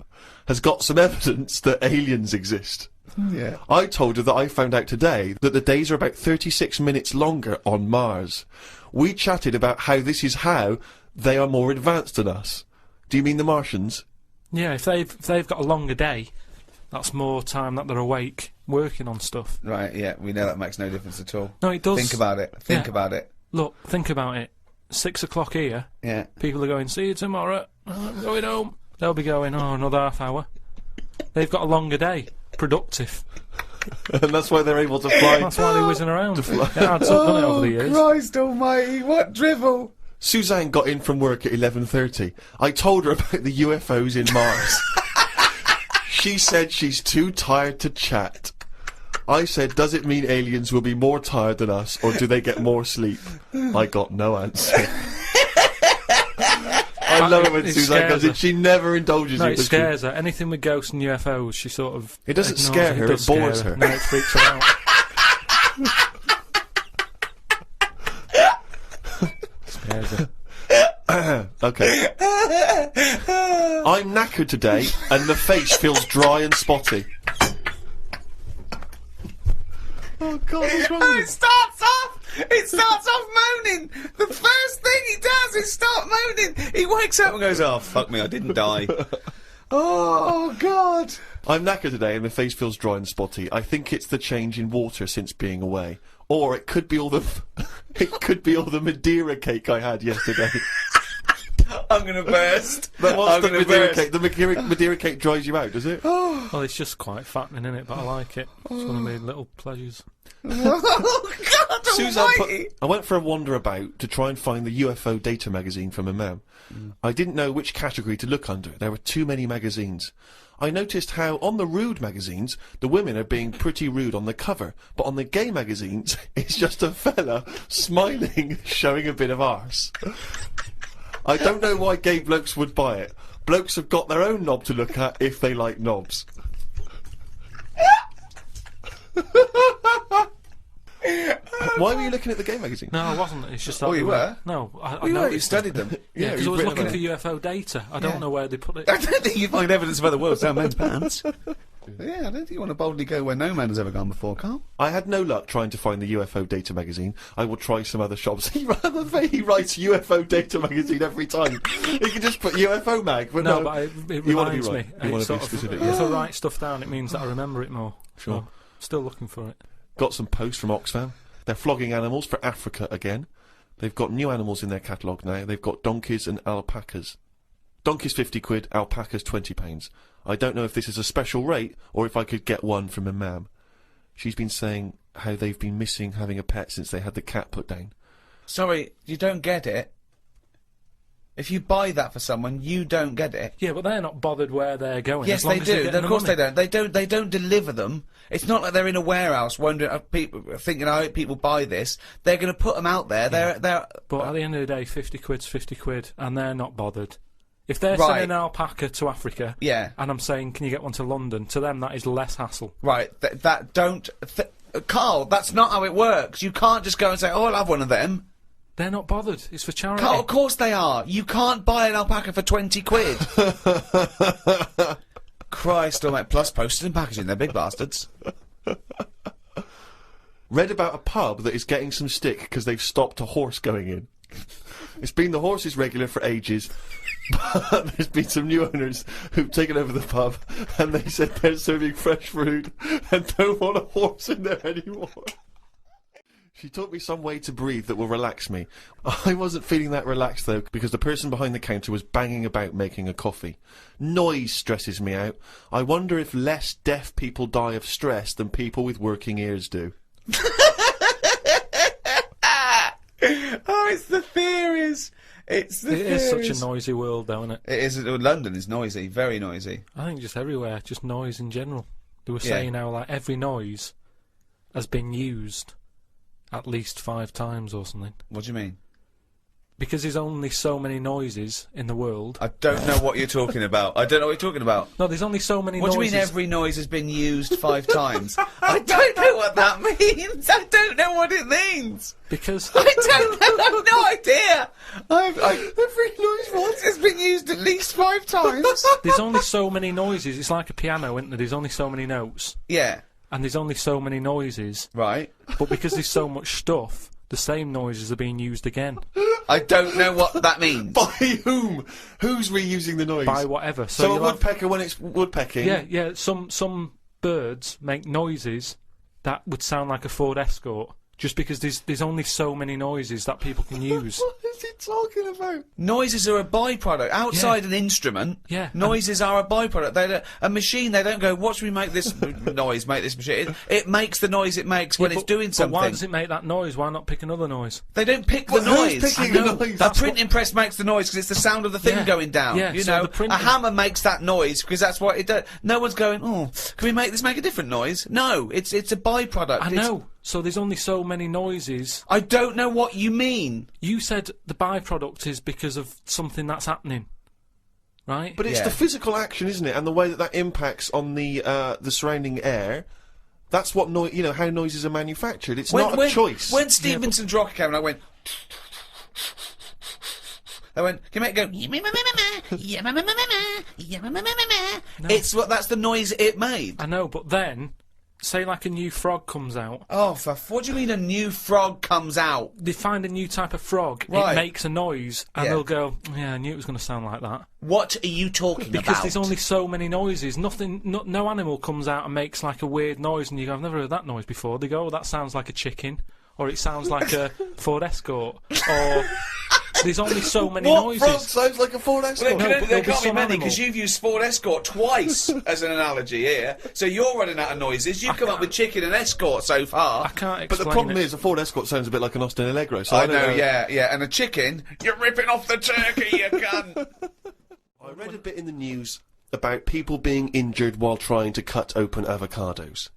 has got some evidence that aliens exist. Yeah. I told her that I found out today that the days are about 36 minutes longer on Mars. We chatted about how this is how they are more advanced than us. Do you mean the Martians? Yeah, if they've got a longer day, that's more time that they're awake working on stuff. Right, yeah, we know that makes no difference at all. No, it does. Think about it. Think Yeah. about it. Look, think about it. 6 o'clock here. Yeah. People are going, "See you tomorrow. I'm going home." They'll be going, "Oh, another half hour." They've got a longer day. Productive. And that's why they're able to fly. That's why they're whizzing around. It adds up, doesn't it, over the years? Christ almighty, what drivel! Suzanne got in from work at 11:30. I told her about the UFOs in Mars. She said she's too tired to chat. I said, does it mean aliens will be more tired than us, or do they get more sleep? I got no answer. I love it when Suzanne goes in. She never indulges No, you. it scares her. Anything with ghosts and UFOs, she sort of... It doesn't ignores scare her, does it bores scare her. No, it freaks her out. Scares her. Okay. I'm knackered today, and the face feels dry and spotty. Oh God, what's wrong with you? It starts off It starts off moaning. The first thing he does is start moaning. He wakes up and goes, "Oh, fuck me, I didn't die." Oh, God. I'm knackered today and my face feels dry and spotty. I think it's the change in water since being away. Or it could be all the it could be all the Madeira cake I had yesterday. I'm gonna burst. But what's I'm the gonna Madeira burst. cake? The Madeira cake dries you out, does it? Well, it's just quite fattening, isn't it? But I like it. It's one of my little pleasures. Oh, God Suzanne almighty. I went for a wander about to try and find the UFO data magazine from a mem. I didn't know which category to look under. There were too many magazines. I noticed how on the rude magazines, the women are being pretty rude on the cover, but on the gay magazines, it's just a fella smiling, showing a bit of arse. I don't know why gay blokes would buy it. Blokes have got their own knob to look at if they like knobs. Why were you looking at the gay magazine? No, I wasn't. It's just that. Oh, you were? No, I You noticed studied them. Yeah, because I you've was written looking about for UFO data. I don't know where they put it. I don't think you find evidence of other worlds down men's pants. Yeah, I don't think you want to boldly go where no man has ever gone before, Karl. I had no luck trying to find the UFO data magazine. I will try some other shops. He writes UFO data magazine every time. He can just put UFO mag. But No, but it You wanna be reminds me. right. You wanna It's be sort of- specific, If yeah. I write stuff down, it means that I remember it more. Sure. So, still looking for it. Got some posts from Oxfam. They're flogging animals for Africa again. They've got new animals in their catalogue now. They've got donkeys and alpacas. Donkeys 50 quid, alpacas 20 pounds. I don't know if this is a special rate or if I could get one from a mam. She's been saying how they've been missing having a pet since they had the cat put down. Sorry, you don't get it. If you buy that for someone, you don't get it. Yeah, but they're not bothered where they're going. Yes, as long they as they're do. getting Of the course money. they don't. They don't deliver them. It's not like they're in a warehouse wondering, people thinking, I hope people buy this. They're going to put them out there. They're. But at the end of the day, 50 quid's 50 quid, and they're not bothered. If they're Right. sending an alpaca to Africa, Yeah. and I'm saying, can you get one to London? To them, that is less hassle. Right. Karl, that's not how it works. You can't just go and say, oh, I'll have one of them. They're not bothered. It's for charity. Karl, of course they are. You can't buy an alpaca for 20 quid. Christ almighty. Plus postage and packaging. They're big bastards. Read about a pub that is getting some stick because they've stopped a horse going in. It's been the horse's regular for ages, but there's been some new owners who've taken over the pub and they said they're serving fresh food and don't want a horse in there anymore. She taught me some way to breathe that will relax me. I wasn't feeling that relaxed though, because the person behind the counter was banging about making a coffee. Noise stresses me out. I wonder if less deaf people die of stress than people with working ears do. Oh, it's the theories. It's the It theories. is such a noisy world, though, isn't it? It is. London is noisy. Very noisy. I think just everywhere, just noise in general. They were Yeah. saying now, like, every noise has been used at least 5 times or something. What do you mean? Because there's only so many noises in the world. I don't know what you're talking about. I don't know what you're talking about. No, there's only so many What do noises. you mean every noise has been used 5 times? I don't know what that means. I don't know what it means. Because I don't know. I've no idea. Every noise once has been used at least 5 times. there's only so many noises. It's like a piano, isn't there? There's only so many notes. Yeah. And there's only so many noises. Right. But because there's so much stuff, the same noises are being used again. I don't know what that means. By whom? Who's reusing the noise? By whatever. So a you'll have- woodpecker when it's woodpecking? Yeah. Some birds make noises that would sound like a Ford Escort, just because there's only so many noises that people can use. What is he talking about? Noises are a byproduct. Outside an instrument, Yeah. noises are a byproduct. A machine, they don't go, what should we make this noise, make this machine. It makes the noise it makes when Yeah, it's doing but something. why does it make that noise? Why not pick another noise? They don't pick Well, the who's noise. picking the noise? A That's printing press makes the noise because it's the sound of the thing Yeah. going down. Yeah, You so know, the printing- a hammer makes that noise because that's what it does. No one's going, oh, can we make this make a different noise? No, it's a byproduct. I It's- know. So there's only so many noises. I don't know what you mean. You said the byproduct is because of something that's happening, right? But it's Yeah. the physical action, isn't it? And the way that impacts on the surrounding air. That's what how noises are manufactured. It's not a choice. When Stevenson's rocket came and I went... I went, can you make it go... It's what, that's the noise it made. I know, but then say like a new frog comes out. Oh, what do you mean a new frog comes out? They find a new type of frog. Right. It makes a noise, and Yeah. they'll go, "Yeah, I knew it was going to sound like that." What are you talking Because about? there's only so many noises. No animal comes out and makes like a weird noise, and you go, "I've never heard that noise before." They go, "Oh, that sounds like a chicken," or "It sounds like a Ford Escort," or there's only so many What frog noises. sounds like a Ford Escort? No, but there there'll be can't be some many, animal. because you've used Ford Escort twice as an analogy here. So you're running out of noises. You've come up with chicken and Escort so far. I can't But explain the problem it. is, a Ford Escort sounds a bit like an Austin Allegro. So I don't know, yeah. And a chicken, you're ripping off the turkey, you cunt. I read a bit in the news about people being injured while trying to cut open avocados.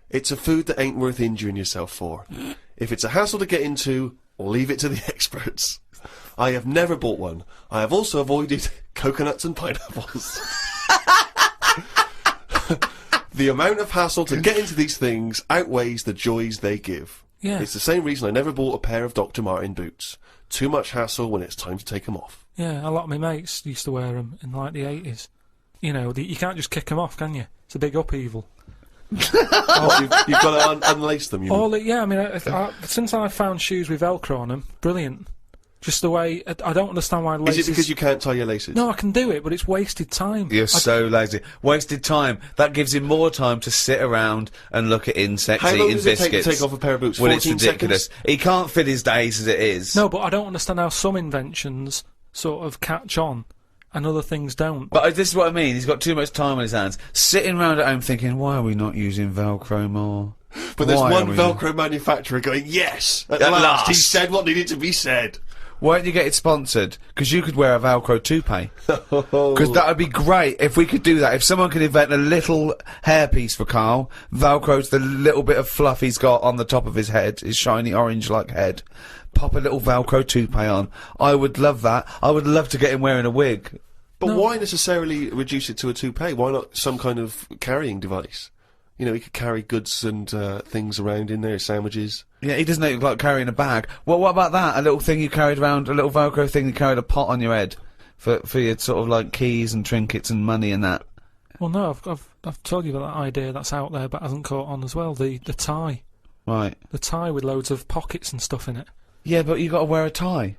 It's a food that ain't worth injuring yourself for. If it's a hassle to get into, leave it to the experts. I have never bought one. I have also avoided coconuts and pineapples. The amount of hassle to get into these things outweighs the joys they give. Yeah. It's the same reason I never bought a pair of Dr. Martin boots. Too much hassle when it's time to take them off. Yeah, a lot of my mates used to wear them in like the 80s. You know, you can't just kick them off, can you? It's a big upheaval. You've got to unlace them, you mean? Yeah, I mean, since I found shoes with Velcro on them, brilliant. Just the way, I don't understand why laces... Is it because you can't tie your laces? No, I can do it, but it's wasted time. You're so lazy. Wasted time. That gives him more time to sit around and look at insects, How long eating does it take biscuits. to take off a pair of boots? Well, it's 14 ridiculous. seconds? He can't fit his days as it is. No, but I don't understand how some inventions sort of catch on and other things don't. But this is what I mean. He's got too much time on his hands. Sitting around at home thinking, why are we not using Velcro more? But there's Why one are we Velcro manufacturer going, yes! At At last! He last. said what needed to be said. Why don't you get it sponsored? Because you could wear a Velcro toupee. Because that would be great if we could do that. If someone could invent a little hairpiece for Karl, Velcro's the little bit of fluff he's got on the top of his head, his shiny orange-like head. Pop a little Velcro toupee on. I would love that. I would love to get him wearing a wig. But why necessarily reduce it to a toupee? Why not some kind of carrying device? You know, he could carry goods and things around in there, sandwiches. Yeah, he doesn't look like carrying a bag. Well, what about that? A little thing you carried around, a little Velcro thing you carried a pot on your head for your sort of like keys and trinkets and money and that. Well, no, I've told you about that idea that's out there but hasn't caught on as well, the tie. Right. The tie with loads of pockets and stuff in it. Yeah, but you got to wear a tie.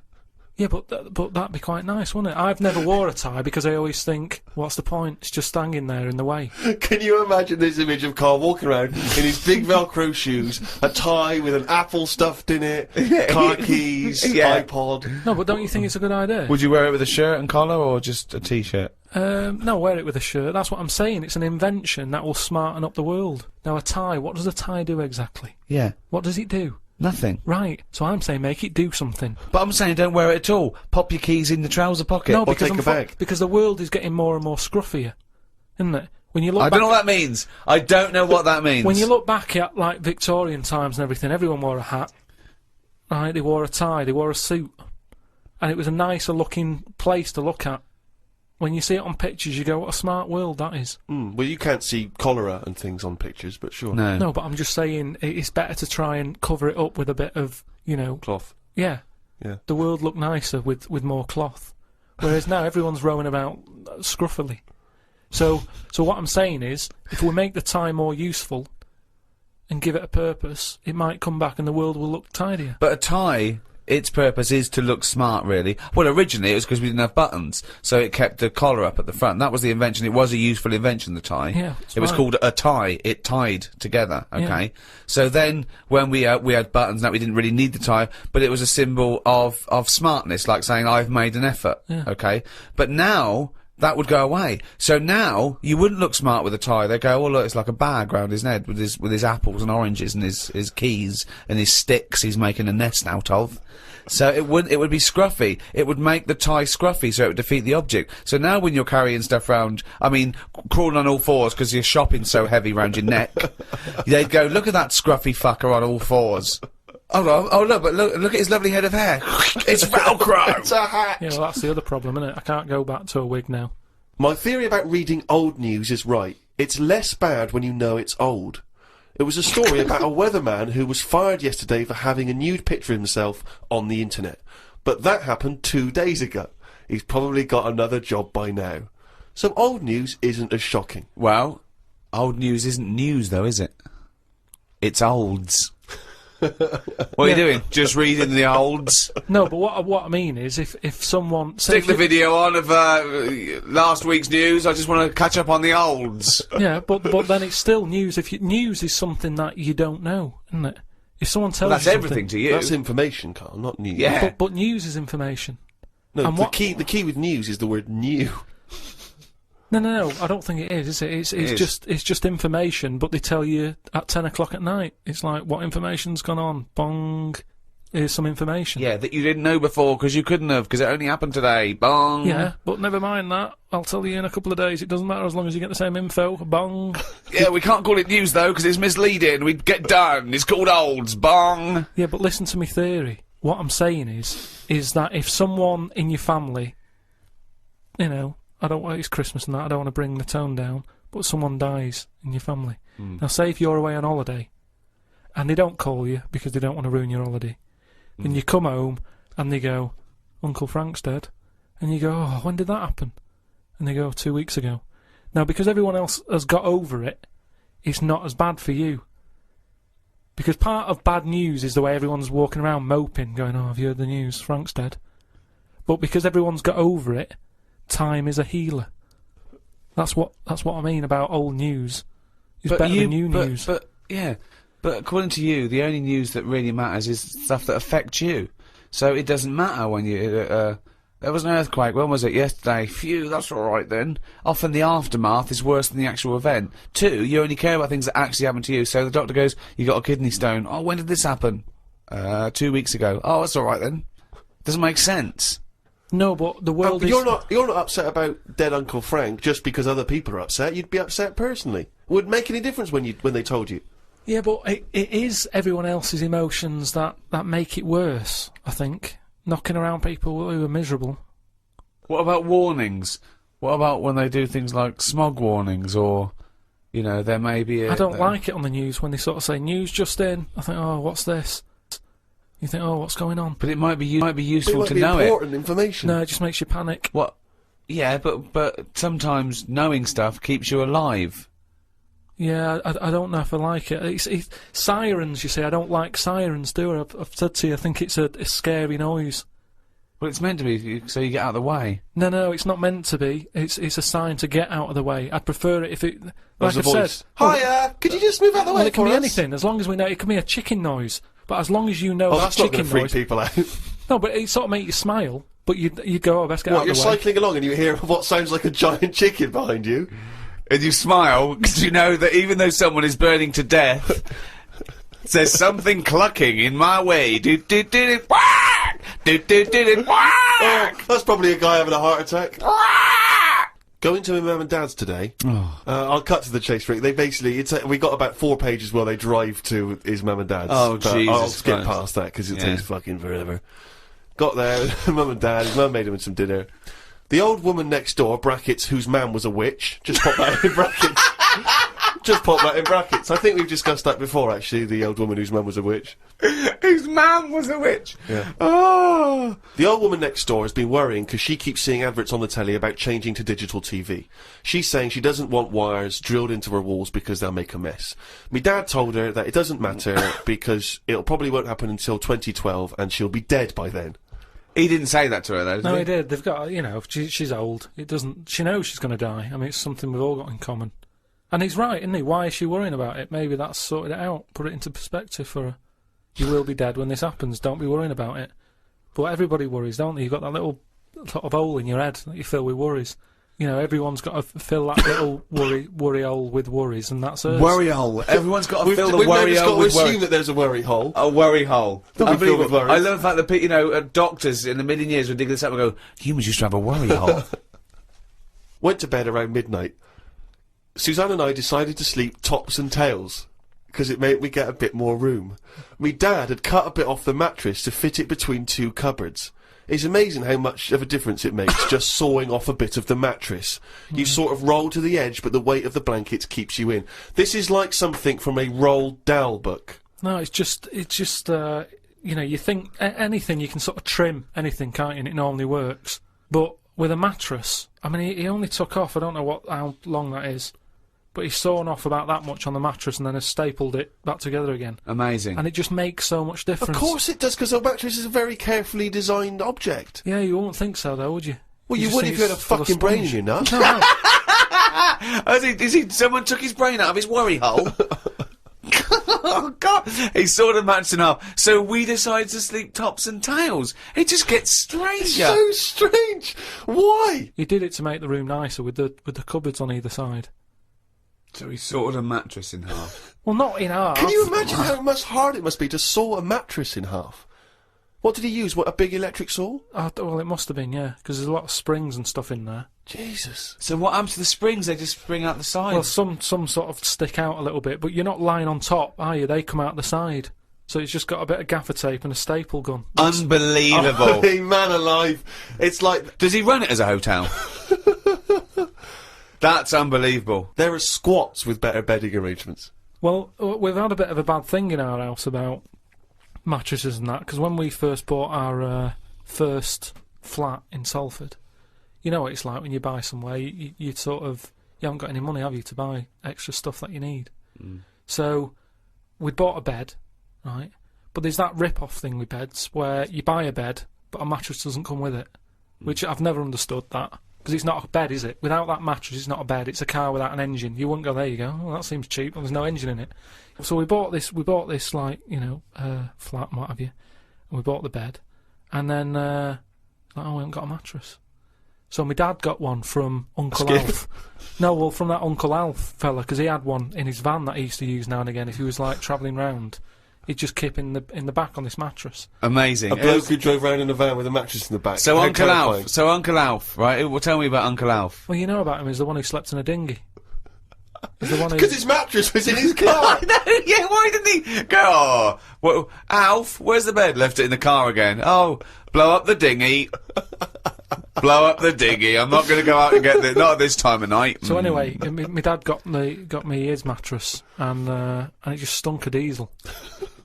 Yeah, but that'd be quite nice, wouldn't it? I've never wore a tie because I always think, what's the point? It's just hanging there in the way. Can you imagine this image of Karl walking around in his big Velcro shoes, a tie with an apple stuffed in it, car keys, Yeah. iPod? No, but don't you think it's a good idea? Would you wear it with a shirt and collar or just a t-shirt? No, wear it with a shirt. That's what I'm saying. It's an invention that will smarten up the world. Now, a tie, what does a tie do exactly? Yeah. What does it do? Nothing. Right, so I'm saying make it do something. But I'm saying don't wear it at all. Pop your keys in the trouser pocket. No, or because take a bag. because the world is getting more and more scruffier, isn't it? When you look I back don't know what that means. I don't know what that means. when you look back at like Victorian times and everything, everyone wore a hat. Right, they wore a tie, they wore a suit, and it was a nicer looking place to look at. When you see it on pictures, you go, "What a smart world that is." Well, you can't see cholera and things on pictures, but sure. No. No, but I'm just saying it's better to try and cover it up with a bit of, you know, Cloth. yeah. Yeah. The world looked nicer with more cloth, whereas now everyone's rowing about scruffily. So what I'm saying is, if we make the tie more useful and give it a purpose, it might come back and the world will look tidier. But a tie, its purpose is to look smart, really. Well, originally it was because we didn't have buttons, so it kept the collar up at the front. That was the invention. It was a useful invention, the tie. Yeah, that's it was right. called a tie. It tied together, okay? Yeah. So then, when we had buttons, now we didn't really need the tie, but it was a symbol of smartness, like saying, I've made an effort, Yeah. okay? But now, that would go away. So now, you wouldn't look smart with a tie. They go, oh look, it's like a bag round his neck with his apples and oranges and his keys and his sticks he's making a nest out of. So it would be scruffy. It would make the tie scruffy, so it would defeat the object. So now when you're carrying stuff round, I mean, crawling on all fours because your shopping's so heavy round your neck, they'd go, look at that scruffy fucker on all fours. Oh look, but look at his lovely head of hair. It's Velcro! It's a hat! Yeah, well, that's the other problem, isn't it? I can't go back to a wig now. My theory about reading old news is right. It's less bad when you know it's old. It was a story about a weatherman who was fired yesterday for having a nude picture of himself on the internet. But that happened 2 days ago. He's probably got another job by now. So old news isn't as shocking. Well, old news isn't news though, is it? It's olds. What are you doing? Just reading the olds? No, but what I mean is, if someone Stick the video on of last week's news. I just want to catch up on the olds. Yeah, but then it's still news. News is something that you don't know, isn't it? If someone tells Well, that's you everything to you. That's information, Karl, not news. Yeah. but news is information. No, And the key with news is the word new. No, I don't think it is it? It's just information, but they tell you at 10 o'clock at night. It's like, what information's gone on? Bong. Here's some information. Yeah, that you didn't know before because you couldn't have, because it only happened today. Bong. Yeah, but never mind that. I'll tell you in a couple of days. It doesn't matter as long as you get the same info. Bong. Yeah, we can't call it news though because it's misleading. We'd get done. It's called olds. Bong. Yeah, but listen to me theory. What I'm saying is that if someone in your family, you know, it's Christmas and that, I don't want to bring the tone down, but someone dies in your family. Now, say if you're away on holiday, and they don't call you because they don't want to ruin your holiday, and you come home, and they go, Uncle Frank's dead, and you go, oh, when did that happen? And they go, 2 weeks ago. Now, because everyone else has got over it, it's not as bad for you. Because part of bad news is the way everyone's walking around moping, going, oh, have you heard the news? Frank's dead. But because everyone's got over it, time is a healer. That's what I mean about old news. It's better than new news. But according to you, the only news that really matters is stuff that affects you. So it doesn't matter when you. There was an earthquake. When was it? Yesterday. Phew, that's all right then. Often the aftermath is worse than the actual event. 2, you only care about things that actually happen to you. So the doctor goes, "You got a kidney stone." Oh, when did this happen? 2 weeks ago. Oh, that's all right then. Doesn't make sense. No, but the world is... You're not upset about dead Uncle Frank just because other people are upset. You'd be upset personally. Would it make any difference when they told you? Yeah, but it is everyone else's emotions that make it worse, I think. Knocking around people who are miserable. What about warnings? What about when they do things like smog warnings, or, you know, there may be a... I don't like it on the news when they sort of say, news just in. I think, oh, what's this? You think, oh, what's going on? But it might be useful to be know important information. No, it just makes you panic. What? Yeah, but sometimes knowing stuff keeps you alive. Yeah, I don't know if I like it. It's sirens, you see. I don't like sirens, do I? I've said to you, I think it's a scary noise. Well, it's meant to be so you get out of the way. No, it's not meant to be. It's a sign to get out of the way. I'd prefer it if it... Like I've said... Hiya! Could you just move out of the way Well, it can for be us? anything, as long as we know... It can be a chicken noise. But as long as you know that's not chicken going to freak noise... people out. No, but it sort of makes you smile. But you go, oh, best get out of the way. You're cycling along and you hear what sounds like a giant chicken behind you. And you smile because you know that even though someone is burning to death, there's something clucking in my way. Whack! Whack! That's probably a guy having a heart attack. Going to my mum and dad's today. I'll cut to the chase. Rick. They basically, we got about 4 pages where they drive to his mum and dad's. Oh, but Jesus I'll skip Christ. past that because it takes fucking forever. Got there, mum and dad. His mum made him some dinner. The old woman next door, brackets, whose man was a witch. Just pop that in brackets. Just pop that in brackets. I think we've discussed that before, actually, the old woman whose man was a witch. Whose man was a witch? Yeah. Oh! The old woman next door has been worrying because she keeps seeing adverts on the telly about changing to digital TV. She's saying she doesn't want wires drilled into her walls because they'll make a mess. Me dad told her that it doesn't matter because it'll probably won't happen until 2012 and she'll be dead by then. He didn't say that to her, though, did No, he? he did. They've got, you know, she's old. It doesn't... She knows she's going to die. I mean, it's something we've all got in common. And he's right, isn't he? Why is she worrying about it? Maybe that's sorted it out. Put it into perspective for her. You will be dead when this happens. Don't be worrying about it. But everybody worries, don't they? You've got that little sort of hole in your head that you fill with worries. You know, everyone's got to fill that little worry hole with worries, and that's hers. Worry hole. Everyone's got to fill the We've worry just got hole to with assume worry. that there's a worry hole. A worry hole. Don't be filled with worries. I love the fact that, you know, doctors in the million years would dig this up and go, humans used to have a worry hole. Went to bed around midnight. Suzanne and I decided to sleep tops and tails, because it made me get a bit more room. Me dad had cut a bit off the mattress to fit it between 2 cupboards. It's amazing how much of a difference it makes just sawing off a bit of the mattress. You sort of roll to the edge, but the weight of the blankets keeps you in. This is like something from a Roald Dahl book. No, it's just, you know, you think anything, you can sort of trim anything, can't you, and it normally works. But with a mattress, I mean, he only took off, I don't know how long that is, but he's sawn off about that much on the mattress and then has stapled it back together again. Amazing. And it just makes so much difference. Of course it does, because a mattress is a very carefully designed object. Yeah, you wouldn't think so, though, would you? Well, you would if you had a fucking brain in your nut. No. Someone took his brain out of his worry hole? Oh, God. He sawed the mattress in half. So we decided to sleep tops and tails. It just gets stranger. So strange. Why? He did it to make the room nicer with the cupboards on either side. So he sawed a mattress in half. Well, not in half. Can you imagine how much hard it must be to saw a mattress in half? What did he use? What, a big electric saw? Well, it must have been, yeah, because there's a lot of springs and stuff in there. Jesus. So what happens to the springs? They just spring out the sides? Well, some sort of stick out a little bit, but you're not lying on top, are you? They come out the side. So it's just got a bit of gaffer tape and a staple gun. Unbelievable. Hey, man alive. It's like... Does he run it as a hotel? That's unbelievable. There are squats with better bedding arrangements. Well, we've had a bit of a bad thing in our house about mattresses and that, because when we first bought our first flat in Salford, you know what it's like when you buy somewhere, you sort of, you haven't got any money, have you, to buy extra stuff that you need. So we'd bought a bed, right, but there's that rip-off thing with beds where you buy a bed but a mattress doesn't come with it, which I've never understood that, because it's not a bed, is it? Without that mattress it's not a bed, it's a car without an engine. You wouldn't go, there you go, well, that seems cheap, well, there's no engine in it. So we bought this like, you know, flat and what have you, and we bought the bed, and then like, oh, we haven't got a mattress. So my dad got one from Uncle Alf. No, well, from that Uncle Alf fella, because he had one in his van that he used to use now and again if he was like travelling round. He'd just keep in the back on this mattress. Amazing. A bloke who drove around in a van with a mattress in the back. So How Uncle terrifying. Alf. So Uncle Alf, right? Well, tell me about Uncle Alf. Well, you know about him, he's the one who slept in a dinghy. He's the one who... Because his mattress was in his car. No, yeah, why didn't he go, oh, well, Alf, where's the bed? Left it in the car again. Oh, blow up the dinghy. Blow up the dinghy. I'm not going to go out and get it. Not at this time of night. So anyway, my dad got me his mattress, and it just stunk of diesel.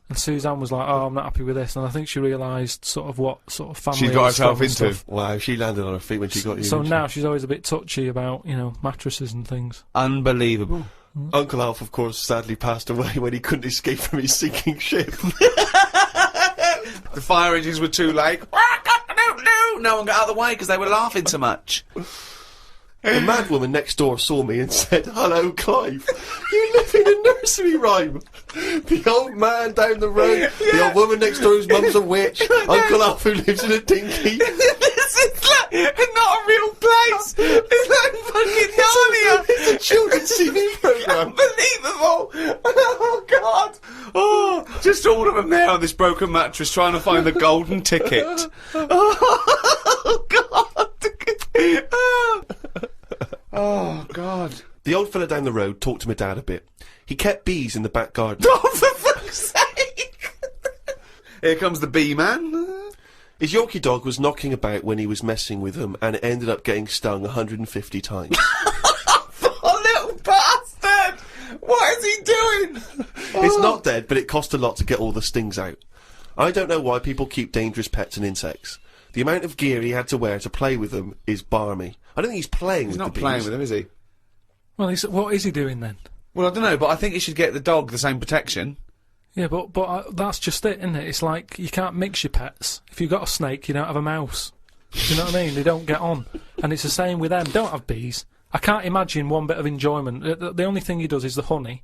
And Suzanne was like, "Oh, I'm not happy with this," and I think she realised sort of what sort of family she got herself and into. stuff. Wow, she landed on her feet when she got you. So now she's always a bit touchy about, you know, mattresses and things. Unbelievable. Uncle Alf, of course, sadly passed away when he couldn't escape from his sinking ship. The fire engines were too late. No one got out of the way because they were laughing so much. The mad woman next door saw me and said, "Hello, Clive. You live in a nursery rhyme. The old man down the road, the old woman next door whose mum's a witch, Uncle Alf who lives in a dinghy." This is like not a real place. It's like fucking Narnia. It's a children's TV programme. Unbelievable. Oh, God. Oh, just all of them there on this broken mattress trying to find the golden ticket. Oh, God. Oh, God. The old fella down the road talked to my dad a bit. He kept bees in the back garden. Oh, for fuck's sake. Here comes the bee man. His Yorkie dog was knocking about when he was messing with them, and it ended up getting stung 150 times. Oh, little bastard! What is he doing? It's not dead, but it cost a lot to get all the stings out. I don't know why people keep dangerous pets and insects. The amount of gear he had to wear to play with them is barmy. I don't think he's playing with the bees. He's not playing with them, is he? Well, what is he doing then? Well, I don't know, but I think he should get the dog the same protection. Yeah, but that's just it, isn't it? It's like you can't mix your pets. If you've got a snake, you don't have a mouse. Do you know what I mean? They don't get on. And it's the same with them. Don't have bees. I can't imagine one bit of enjoyment. The only thing he does is the honey.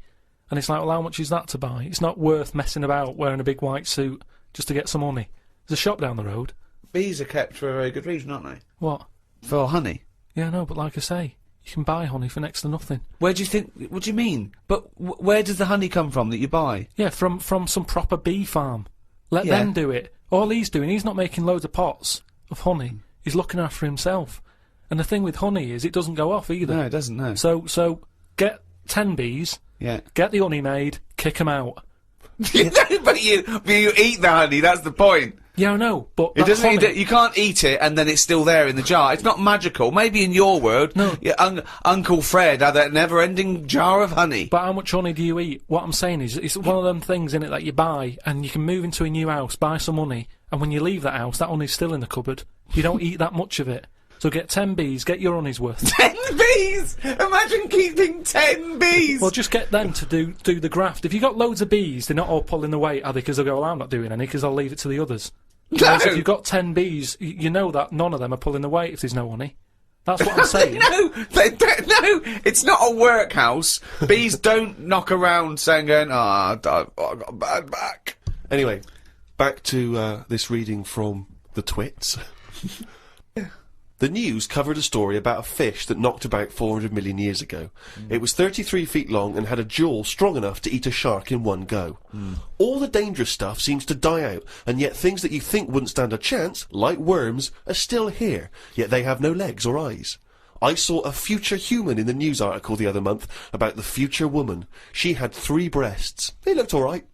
And it's like, well, how much is that to buy? It's not worth messing about wearing a big white suit just to get some honey. There's a shop down the road. Bees are kept for a very good reason, aren't they? What? For honey. Yeah, no, but like I say, you can buy honey for next to nothing. Where do you think... What do you mean? But where does the honey come from that you buy? Yeah, from some proper bee farm. Let them do it. All he's doing, he's not making loads of pots of honey. He's looking after himself. And the thing with honey is it doesn't go off either. No, it doesn't, no. So get 10 bees, get the honey made, kick them out. but you eat the honey, that's the point. Yeah, I know, but It doesn't. You can't eat it and then it's still there in the jar. It's not magical. Maybe in your world, no. Uncle Fred had that never-ending jar of honey. But how much honey do you eat? What I'm saying is, it's one of them things in it that you buy, and you can move into a new house, buy some honey, and when you leave that house, that honey's still in the cupboard. You don't eat that much of it. So get 10 bees, get your honey's worth. 10 bees! Imagine keeping 10 bees! Well, just get them to do the graft. If you got loads of bees, they're not all pulling the weight, are they? Because they'll go, well, I'm not doing any, because I'll leave it to the others. Whereas if you've got 10 bees, you know that none of them are pulling the weight if there's no honey. That's what I'm saying. No, it's not a workhouse. Bees don't knock around saying, I got a bad back. Anyway, back to this reading from the twits. The news covered a story about a fish that knocked about 400 million years ago. It was 33 feet long and had a jaw strong enough to eat a shark in one go. All the dangerous stuff seems to die out, and yet things that you think wouldn't stand a chance, like worms, are still here, yet they have no legs or eyes. I saw a future human in the news article the other month about the future woman. She had 3 breasts. They looked alright.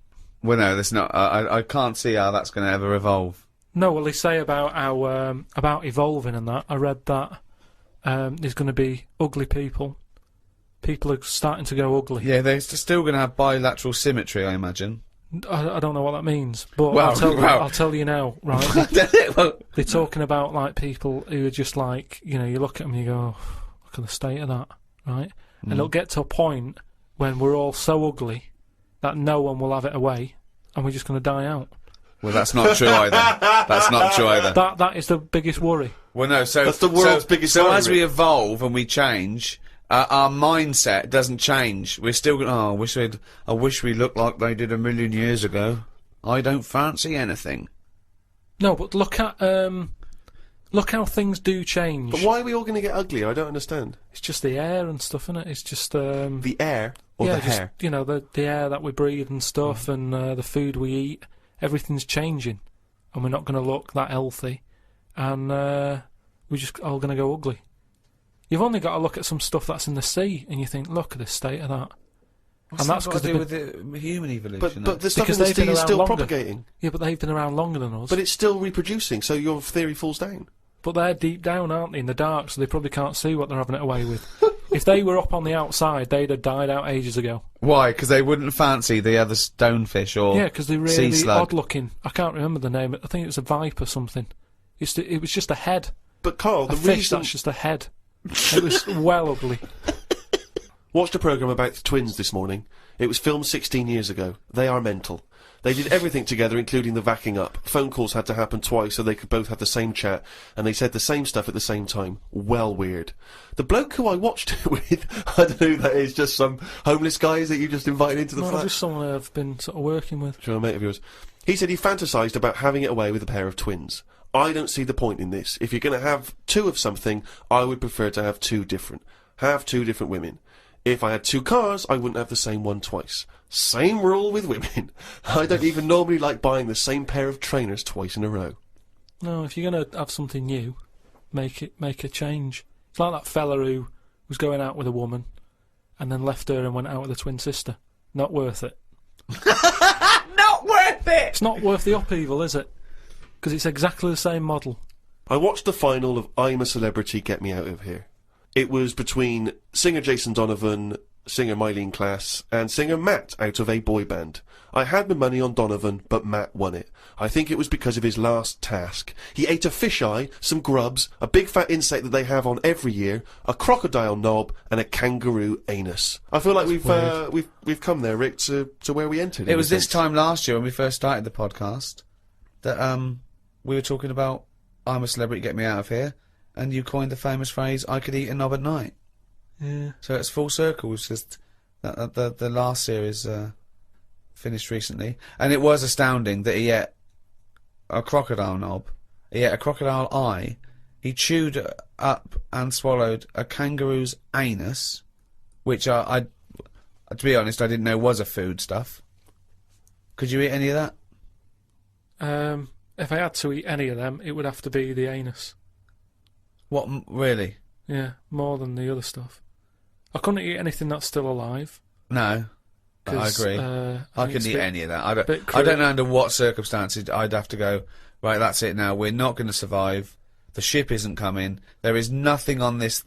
Well, no, that's not. I can't see how that's going to ever evolve. No, well, they say about how about evolving and that. I read that there's going to be ugly people. People are starting to go ugly. Yeah, they're still going to have bilateral symmetry, I imagine. I don't know what that means, but Well, I'll tell you now, right? They're talking about like people who are just like, you know, you look at them and you go, oh, look at the state of that, right? And it'll get to a point when we're all so ugly that no one will have it away, and we're just going to die out. Well, that's not true either. That's not true either. That is the biggest worry. Well, no, so that's the world's biggest So worry. as we evolve and we change, our mindset doesn't change. We're still going, I wish we looked like they did a million years ago. I don't fancy anything. No, but look how things do change. But why are we all going to get ugly? I don't understand. It's just the air and stuff, isn't it? It's just the air or yeah, the just, hair? you know, the air that we breathe and stuff, and the food we eat. Everything's changing, and we're not going to look that healthy, and we're just all going to go ugly. You've only got to look at some stuff that's in the sea, and you think, look at the state of that. What's and that's got to do because with the human evolution. But the stuff Because in the they've been sea is around still longer. propagating. Yeah, but they've been around longer than us. But it's still reproducing, so your theory falls down. But they're deep down, aren't they, in the dark, so they probably can't see what they're having it away with. If they were up on the outside, they'd have died out ages ago. Why? Because they wouldn't fancy the other stonefish or Yeah, because they're sea really slug. odd-looking. I can't remember the name. I think it was a viper something. It was just a head. But Karl, the A fish reason... that's just a head. It was well ugly. Watched a programme about the twins this morning. It was filmed 16 years ago. They are mental. They did everything together, including the vacking up. Phone calls had to happen twice so they could both have the same chat, and they said the same stuff at the same time. Well weird. The bloke who I watched it with, I don't know who that is, just some homeless guys that you just invited into the No, flat? just someone I've been sort of working with. Sure, a mate of yours. He said he fantasised about having it away with a pair of twins. I don't see the point in this. If you're going to have 2 of something, I would prefer to have 2 different. Have 2 different women. If I had 2 cars, I wouldn't have the same one twice. Same rule with women. I don't even normally like buying the same pair of trainers twice in a row. No, if you're going to have something new, make a change. It's like that fella who was going out with a woman and then left her and went out with a twin sister. Not worth it. Not worth it! It's not worth the upheaval, is it? Because it's exactly the same model. I watched the final of I'm a Celebrity, Get Me Out of Here. It was between singer Jason Donovan, singer Mylene Klass, and singer Matt out of a boy band. I had my money on Donovan, but Matt won it. I think it was because of his last task. He ate a fisheye, some grubs, a big fat insect that they have on every year, a crocodile knob, and a kangaroo anus. I feel like we've come there, Rick, to where we entered. It was this time last year when we first started the podcast that we were talking about I'm a Celebrity, Get Me Out of Here, and you coined the famous phrase, I could eat a knob at night. Yeah. So it's full circle. It's just that the last series finished recently, and it was astounding that he ate a crocodile knob, he ate a crocodile eye, he chewed up and swallowed a kangaroo's anus, which I to be honest, I didn't know was a food stuff. Could you eat any of that? If I had to eat any of them, it would have to be the anus. What, really? Yeah, more than the other stuff. I couldn't eat anything that's still alive. No. I 'cause, agree. I I think it's couldn't a eat bit- any of that. I bit don't know under what circumstances I'd have to go, right, that's it now, we're not going to survive, the ship isn't coming, there is nothing on this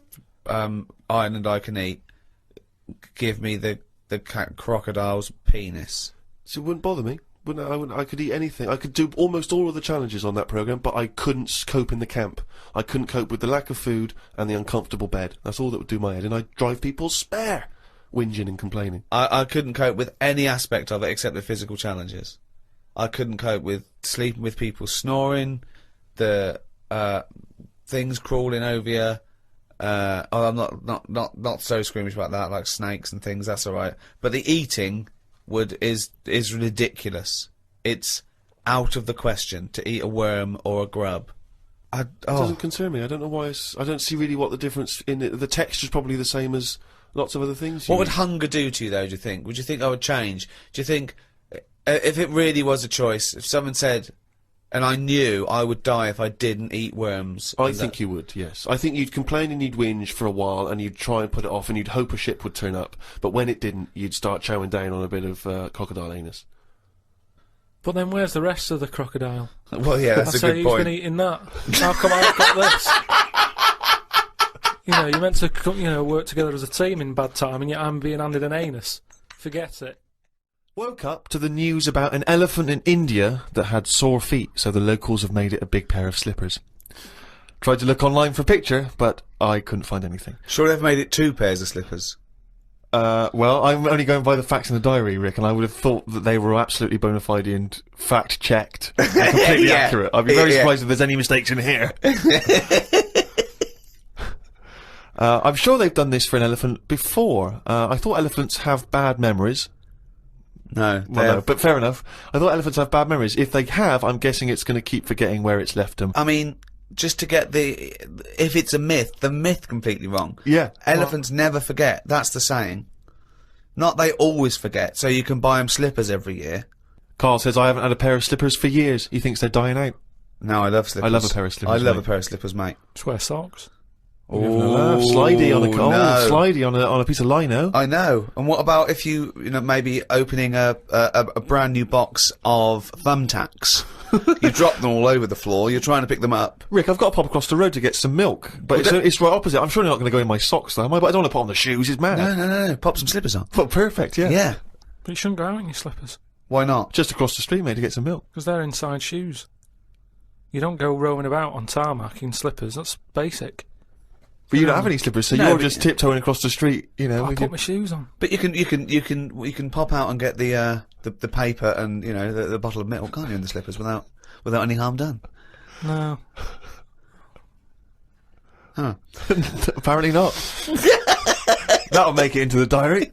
island I can eat, give me the crocodile's penis. So it wouldn't bother me. I could eat anything. I could do almost all of the challenges on that programme, but I couldn't cope in the camp. I couldn't cope with the lack of food and the uncomfortable bed. That's all that would do my head, and I'd drive people spare, whinging and complaining. I couldn't cope with any aspect of it except the physical challenges. I couldn't cope with sleeping with people snoring, the things crawling over you. I'm not so squeamish about that, like snakes and things. That's all right. But the eating is ridiculous. It's out of the question to eat a worm or a grub. It doesn't concern me. I don't know why. I don't see really what the difference in it. The texture's probably the same as lots of other things. What would hunger do to you, though? Do you think? Would you think I would change? Do you think if it really was a choice, if someone said, and I knew I would die if I didn't eat worms? I think you would, yes. I think you'd complain and you'd whinge for a while and you'd try and put it off and you'd hope a ship would turn up. But when it didn't, you'd start chowing down on a bit of crocodile anus. But then where's the rest of the crocodile? Well, yeah, that's a good who's point. been eating that? How come I've got this? You're meant to work together as a team in bad time, and yet I'm being handed an anus. Forget it. Woke up to the news about an elephant in India that had sore feet, so the locals have made it a big pair of slippers. Tried to look online for a picture, but I couldn't find anything. Sure, they've made it 2 pairs of slippers. Well, I'm only going by the facts in the diary, Rick, and I would have thought that they were absolutely bona fide and fact-checked and completely accurate. I'd be very surprised if there's any mistakes in here. I'm sure they've done this for an elephant before. I thought elephants have bad memories. No. Well, no, but fair enough. I thought elephants have bad memories. If they have, I'm guessing it's going to keep forgetting where it's left them. I mean, just to get if it's a myth, the myth completely wrong. Yeah. Elephants never forget. That's the saying. Not they always forget, so you can buy them slippers every year. Karl says, I haven't had a pair of slippers for years. He thinks they're dying out. No, I love slippers. I love a pair of slippers, I love mate. a pair of slippers, mate. Just wear socks. Oh, slidey on a no. slidey on a piece of lino. I know. And what about if you maybe opening a brand new box of thumbtacks? You drop them all over the floor. You're trying to pick them up. Rick, I've got to pop across the road to get some milk, but it's right opposite. I'm surely not going to go in my socks, though, am I? But I don't want to put on the shoes. It's mad. No. Pop some slippers on. Well, perfect. Yeah. Yeah. But you shouldn't go out in your slippers, Why not? Just across the street, mate, to get some milk. because they're inside shoes. You don't go roaming about on tarmac in slippers. That's basic. But you don't have any slippers, so No, you're but just tiptoeing across the street. You know. I with put your- my shoes on. But you can pop out and get the paper and the bottle of milk, can't you, in the slippers without any harm done? No. Huh. Apparently not. That'll make it into the diary.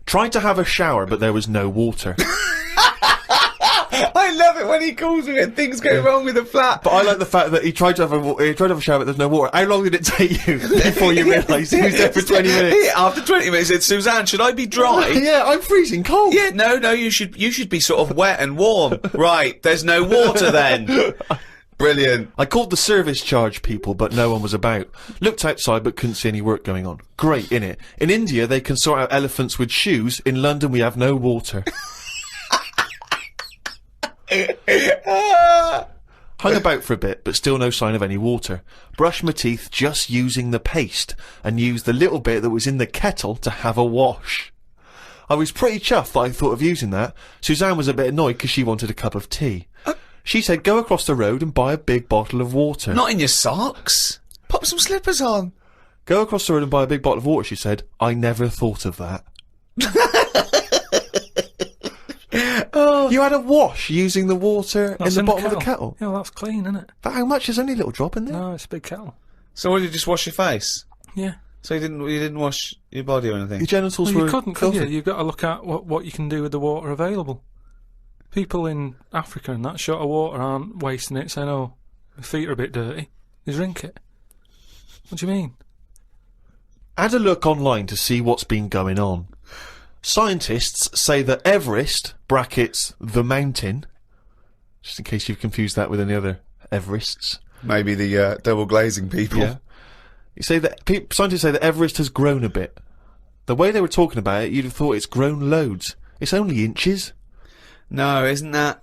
Tried to have a shower, but there was no water. I love it when he calls me and things go wrong with the flat. But I like the fact that he tried to have a shower, but there's no water. How long did it take you before you realised he was there for 20 minutes? Yeah, after 20 minutes, he said, Suzanne, should I be dry? Yeah, I'm freezing cold. Yeah, no, you should be sort of wet and warm. Right, there's no water then. Brilliant. I called the service charge people, but no one was about. Looked outside, but couldn't see any work going on. Great, innit? In India, they can sort out elephants with shoes. In London, we have no water. Hung about for a bit, but still no sign of any water. Brushed my teeth just using the paste, and used the little bit that was in the kettle to have a wash. I was pretty chuffed that I thought of using that. Suzanne was a bit annoyed because she wanted a cup of tea. She said, go across the road and buy a big bottle of water. Not in your socks. Pop some slippers on. Go across the road and buy a big bottle of water, she said. I never thought of that. You had a wash using the water in the bottom of the kettle. Yeah, well, that's clean, isn't it? But how much? There's only a little drop in there. No, it's a big kettle. So what, did you just wash your face? Yeah. So you didn't wash your body or anything? Your genitals Well, were you couldn't, could filthy. you? You've got to look at what you can do with the water available. People in Africa and that short of water aren't wasting it, saying, oh, my feet are a bit dirty. They drink it. What do you mean? Had a look online to see what's been going on. Scientists say that Everest, brackets, the mountain, just in case you've confused that with any other Everests. Maybe the double glazing people. Yeah. You say that scientists say that Everest has grown a bit. The way they were talking about it, you'd have thought it's grown loads. It's only inches. No, isn't that...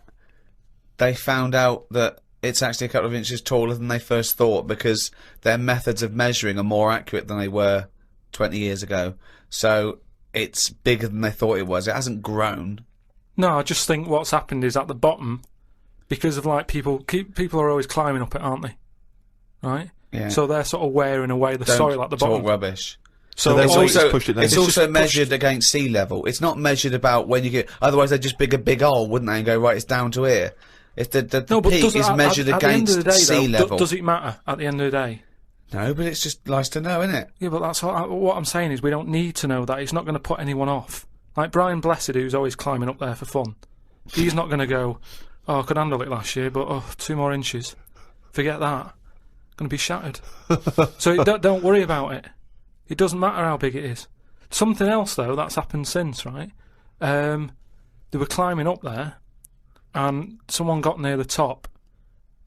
They found out that it's actually a couple of inches taller than they first thought because their methods of measuring are more accurate than they were 20 years ago. So it's bigger than they thought it was. It hasn't grown. No, I just think what's happened is at the bottom, because of like people are always climbing up it, aren't they? Right. Yeah. So they're sort of wearing away the Don't soil at the bottom. talk rubbish. So their it's weight also has pushed it down. It's It's also just measured pushed- against sea level. It's not measured about when you get. Otherwise, they'd just dig a big hole, wouldn't they, and go right. It's down to here. If the no, but peak does it- is measured at the end of against the day, sea though, level. does it matter at the end of the day? No, but it's just nice to know, isn't it? Yeah, but that's what I'm saying is we don't need to know that. It's not going to put anyone off. Like Brian Blessed, who's always climbing up there for fun. He's not going to go, oh, I could handle it last year, but 2 more inches. Forget that. Going to be shattered. So don't worry about it. It doesn't matter how big it is. Something else, though, that's happened since, right? They were climbing up there, and someone got near the top,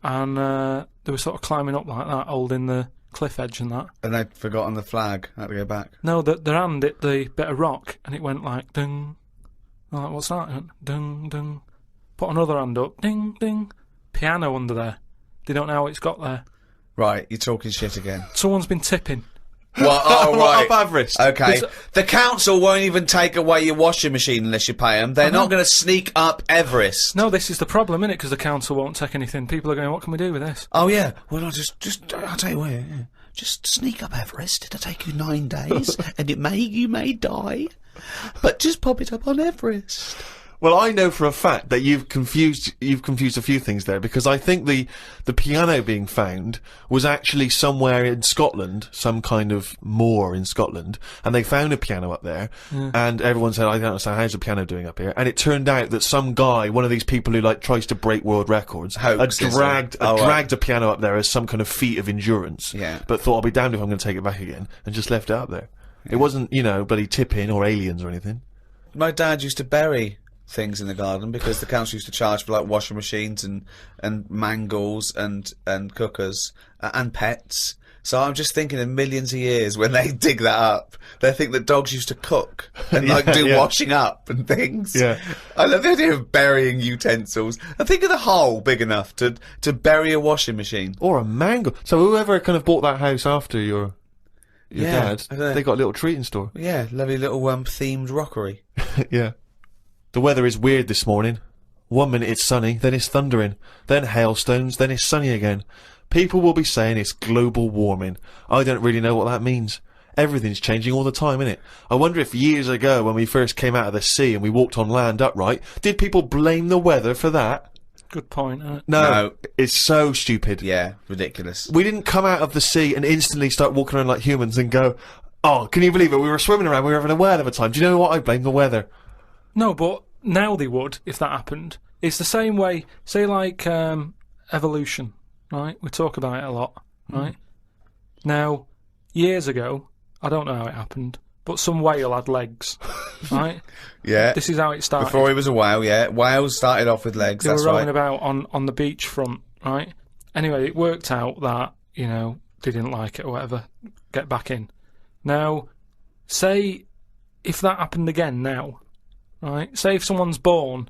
and they were sort of climbing up like that, holding the cliff edge and that. And they'd forgotten the flag. Had to go back. No, their hand hit the bit of rock, and it went like, ding. I'm like, what's that? It went, ding, ding. Put another hand up, ding, ding. Piano under there. They don't know how it's got there. Right, you're talking shit again. Someone's been tipping. Well, oh, right. Up Everest. Okay. It's- The council won't even take away your washing machine unless you pay them. They're know. not going to sneak up Everest. No, this is the problem, innit? Because the council won't take anything. People are going, what can we do with this? Oh, yeah. Well, I'll tell you what, yeah. Just sneak up Everest. It'll take you 9 days, and you may die. But just pop it up on Everest. Well, I know for a fact that you've confused a few things there, because I think the piano being found was actually somewhere in Scotland, some kind of moor in Scotland, and they found a piano up there, and everyone said, I don't understand, how's the piano doing up here? And it turned out that some guy, one of these people who like tries to break world records, Hoax, had is it? dragged Oh, right. dragged a piano up there as some kind of feat of endurance, Yeah. but thought, I'll be damned if I'm going to take it back again, and just left it up there. It wasn't, bloody tipping or aliens or anything. My dad used to bury things in the garden because the council used to charge for like washing machines and mangles and cookers and pets. So I'm just thinking in millions of years when they dig that up, they think that dogs used to cook and like do washing up and things. Yeah. I love the idea of burying utensils. And think of the hole big enough to bury a washing machine. Or a mango. So whoever kind of bought that house after your Yeah, dad, I don't know. they got a little treat in store. Yeah, lovely little themed rockery. Yeah. The weather is weird this morning. 1 minute it's sunny, then it's thundering, then hailstones, then it's sunny again. People will be saying it's global warming. I don't really know what that means. Everything's changing all the time, innit? I wonder if years ago, when we first came out of the sea and we walked on land upright, did people blame the weather for that? Good point, isn't it? No. It's so stupid. Yeah, ridiculous. We didn't come out of the sea and instantly start walking around like humans and go, oh, can you believe it? We were swimming around, we were having a whale of a time. Do you know what? I blame the weather. No, but now they would, if that happened. It's the same way, say like evolution, right? We talk about it a lot, right? Now, years ago, I don't know how it happened, but some whale had legs, right? Yeah. This is how it started. Before he was a whale, yeah. Whales started off with legs, They that's were rowing right. about on the beach front, right? Anyway, it worked out that, they didn't like it or whatever. Get back in. Now, say if that happened again now, right? Say if someone's born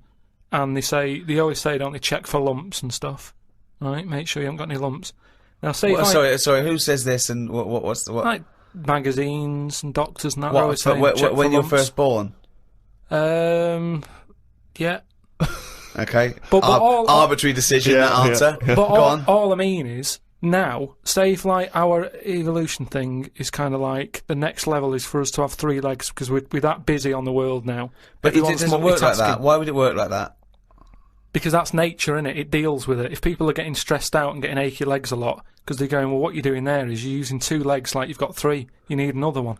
and they always say, don't they, check for lumps and stuff, right? Make sure you haven't got any lumps. Now, say if Sorry, who says this and what's the... What? like magazines and doctors and that, they're always But saying, check when for you're lumps. first born? Yeah. Okay. But all- arbitrary decision, that Yeah, answer. yeah. But Go on. all I mean is, now, say if like our evolution thing is kind of like the next level is for us to have 3 legs because we're that busy on the world now. But it Everyone's doesn't work like that. multitasking. Why would it work like that? Because that's nature, innit? It deals with it. If people are getting stressed out and getting achy legs a lot because they're going, well, what you're doing there is you're using 2 legs like you've got 3. You need another one.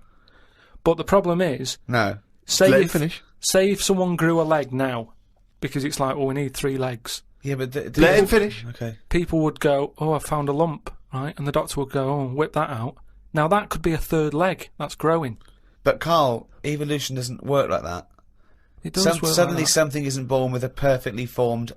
But the problem is, No. Let it finish. say if someone grew a leg now, because it's like, well, we need 3 legs. Yeah, but... Let him finish. Okay. People would go, oh, I found a lump, right? And the doctor would go, oh, whip that out. Now that could be a 3rd leg. That's growing. But Karl, evolution doesn't work like that. It does work like Suddenly that. something isn't born with a perfectly formed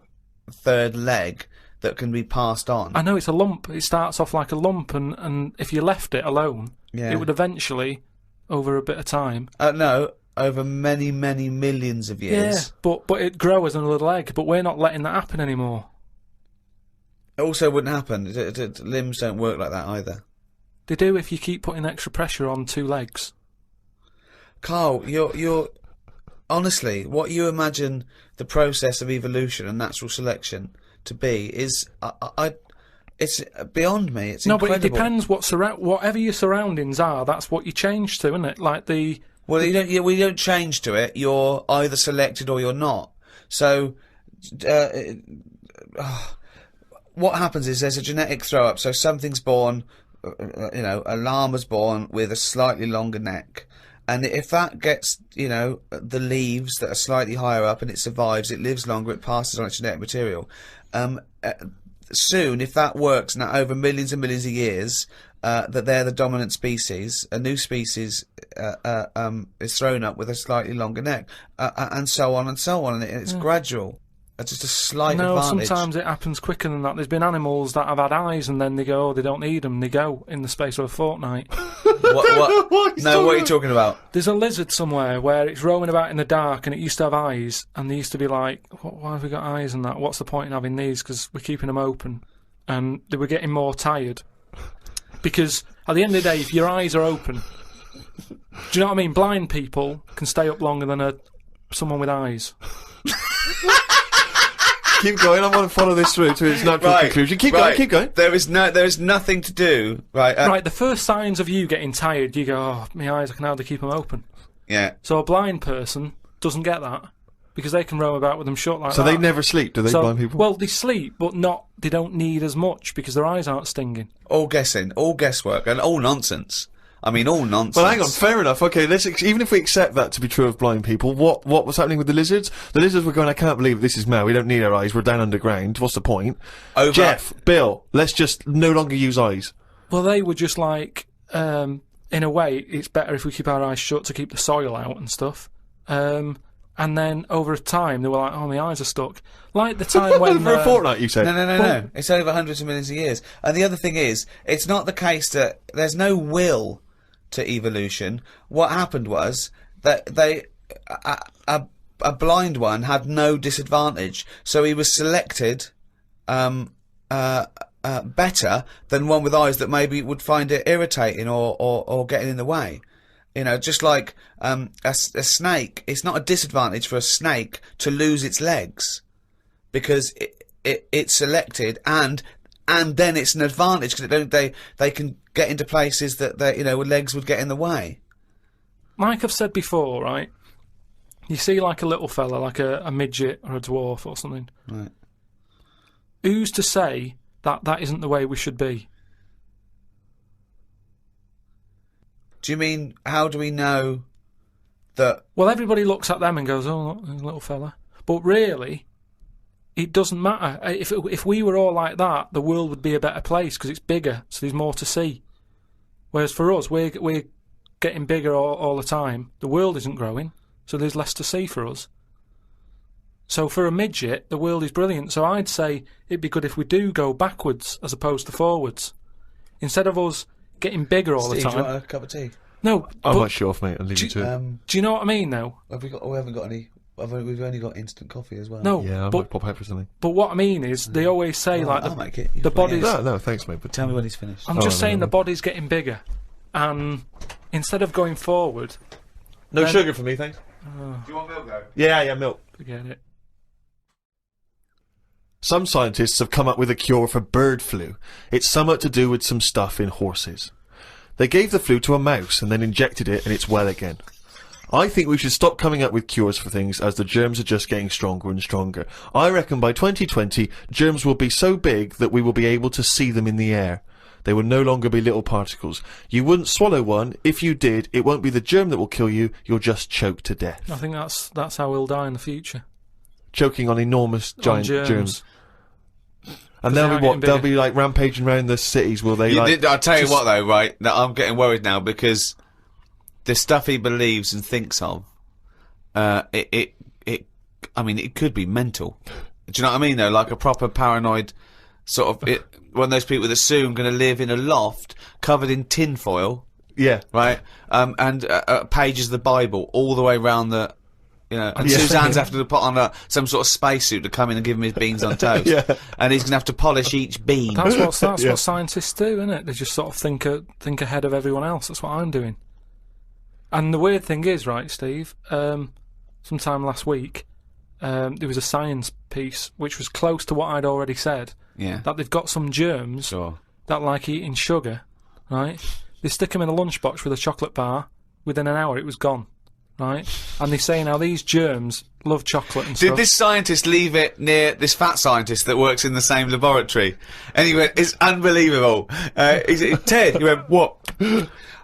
3rd leg that can be passed on. I know it's a lump. It starts off like a lump, and if you left it alone, Yeah. it would eventually, over a bit of time. No, over many, many millions of years. Yeah, but it'd grow as another leg. But we're not letting that happen anymore. It also wouldn't happen. Limbs don't work like that either. They do if you keep putting extra pressure on 2 legs. Karl, you're honestly, what you imagine the process of evolution and natural selection to be is, it's beyond me. It's no, incredible. but it depends whatever your surroundings are. That's what you change to, isn't it? Like the. Well, you don't change to it. You're either selected or you're not. So, what happens is there's a genetic throw up. So something's born, a llama's born with a slightly longer neck. And if that gets, the leaves that are slightly higher up and it survives, it lives longer, it passes on its genetic material. Soon, if that works, now over millions and millions of years, that they're the dominant species, a new species is thrown up with a slightly longer neck, and so on and so on, and it's gradual. It's just a slight advantage. Sometimes it happens quicker than that. There's been animals that have had eyes and then they go, they don't need them, they go in the space of a fortnight. What? No, what are you talking about? There's a lizard somewhere where it's roaming about in the dark and it used to have eyes, and they used to be like, why have we got eyes and that? What's the point in having these? Because we're keeping them open. And they were getting more tired. Because at the end of the day, if your eyes are open, do you know what I mean? Blind people can stay up longer than someone with eyes. Keep going. I want to follow this through to its natural conclusion. Keep going. There is nothing to do. Right. The first signs of you getting tired, you go, oh, my eyes, I can hardly keep them open. Yeah. So a blind person doesn't get that because they can roam about with them shut like that. So they never sleep, do they, blind people? Well, they sleep, but they don't need as much because their eyes aren't stinging. All guessing, all guesswork, and all nonsense. I mean, all nonsense. Well, hang on, fair enough. Okay, even if we accept that to be true of blind people, what was happening with the lizards? The lizards were going, I can't believe this is mad. We don't need our eyes. We're down underground. What's the point? Jeff, Bill, let's just no longer use eyes. Well, they were just like, in a way, it's better if we keep our eyes shut to keep the soil out and stuff. And then over time, they were like, oh, my eyes are stuck. Like the time when... For a fortnight, you said? No. It's over hundreds of millions of years. And the other thing is, it's not the case that there's no will to evolution. What happened was that a blind one had no disadvantage, so he was selected better than one with eyes that maybe would find it irritating or getting in the way. Just like a snake, it's not a disadvantage for a snake to lose its legs because it's selected, and then it's an advantage because they can get into places that with legs would get in the way. Like I've said before, right? You see like a little fella, like a midget or a dwarf or something. Right. Who's to say that isn't the way we should be? Do you mean, how do we know that... Well, everybody looks at them and goes, oh, look, there's a little fella. But really, it doesn't matter. If we were all like that, the world would be a better place because it's bigger, so there's more to see. Whereas for us, we're getting bigger all the time. The world isn't growing, so there's less to see for us. So for a midget, the world is brilliant. So I'd say it'd be good if we do go backwards as opposed to forwards. Instead of us getting bigger all the time. Do you want a cup of tea? No, I might show off, mate. I'll leave you to it. Do you know what I mean, though? We haven't got any. We've only got instant coffee as well. No, yeah, I might pop out for something. But what I mean is, they always say I'll make it. the body's. No, thanks, mate. But tell me when he's finished. I'm just saying the body's getting bigger, and instead of going forward. No sugar for me, thanks. Do you want milk though? Yeah, milk. Forget it. Some scientists have come up with a cure for bird flu. It's somewhat to do with some stuff in horses. They gave the flu to a mouse and then injected it and it's well again. I think we should stop coming up with cures for things as the germs are just getting stronger and stronger. I reckon by 2020, germs will be so big that we will be able to see them in the air. They will no longer be little particles. You wouldn't swallow one. If you did, it won't be the germ that will kill you. You'll just choke to death. I think that's how we'll die in the future. Choking on enormous giant germs. And they'll be like rampaging around the cities, will they? I'll tell you what though, right? Now, I'm getting worried now because the stuff he believes and thinks of, I mean, it could be mental. Do you know what I mean though? Like a proper paranoid sort of, one of those people that's soon going to live in a loft covered in tinfoil. Yeah. Right? And pages of the Bible all the way around the... and Suzanne's having to put on some sort of spacesuit to come in and give him his beans on toast. Yeah. And he's going to have to polish each bean. That's what scientists do, isn't it? They just sort of think ahead of everyone else. That's what I'm doing. And the weird thing is, right, Steve, sometime last week, there was a science piece which was close to what I'd already said, Yeah. that they've got some germs Sure. that like eating sugar, right? They stick them in a lunchbox with a chocolate bar, within an hour it was gone, right? And they say now these germs love chocolate and Did stuff. this scientist leave it near this fat scientist that works in the same laboratory? And he went, it's unbelievable. He said, Ted, he went, what?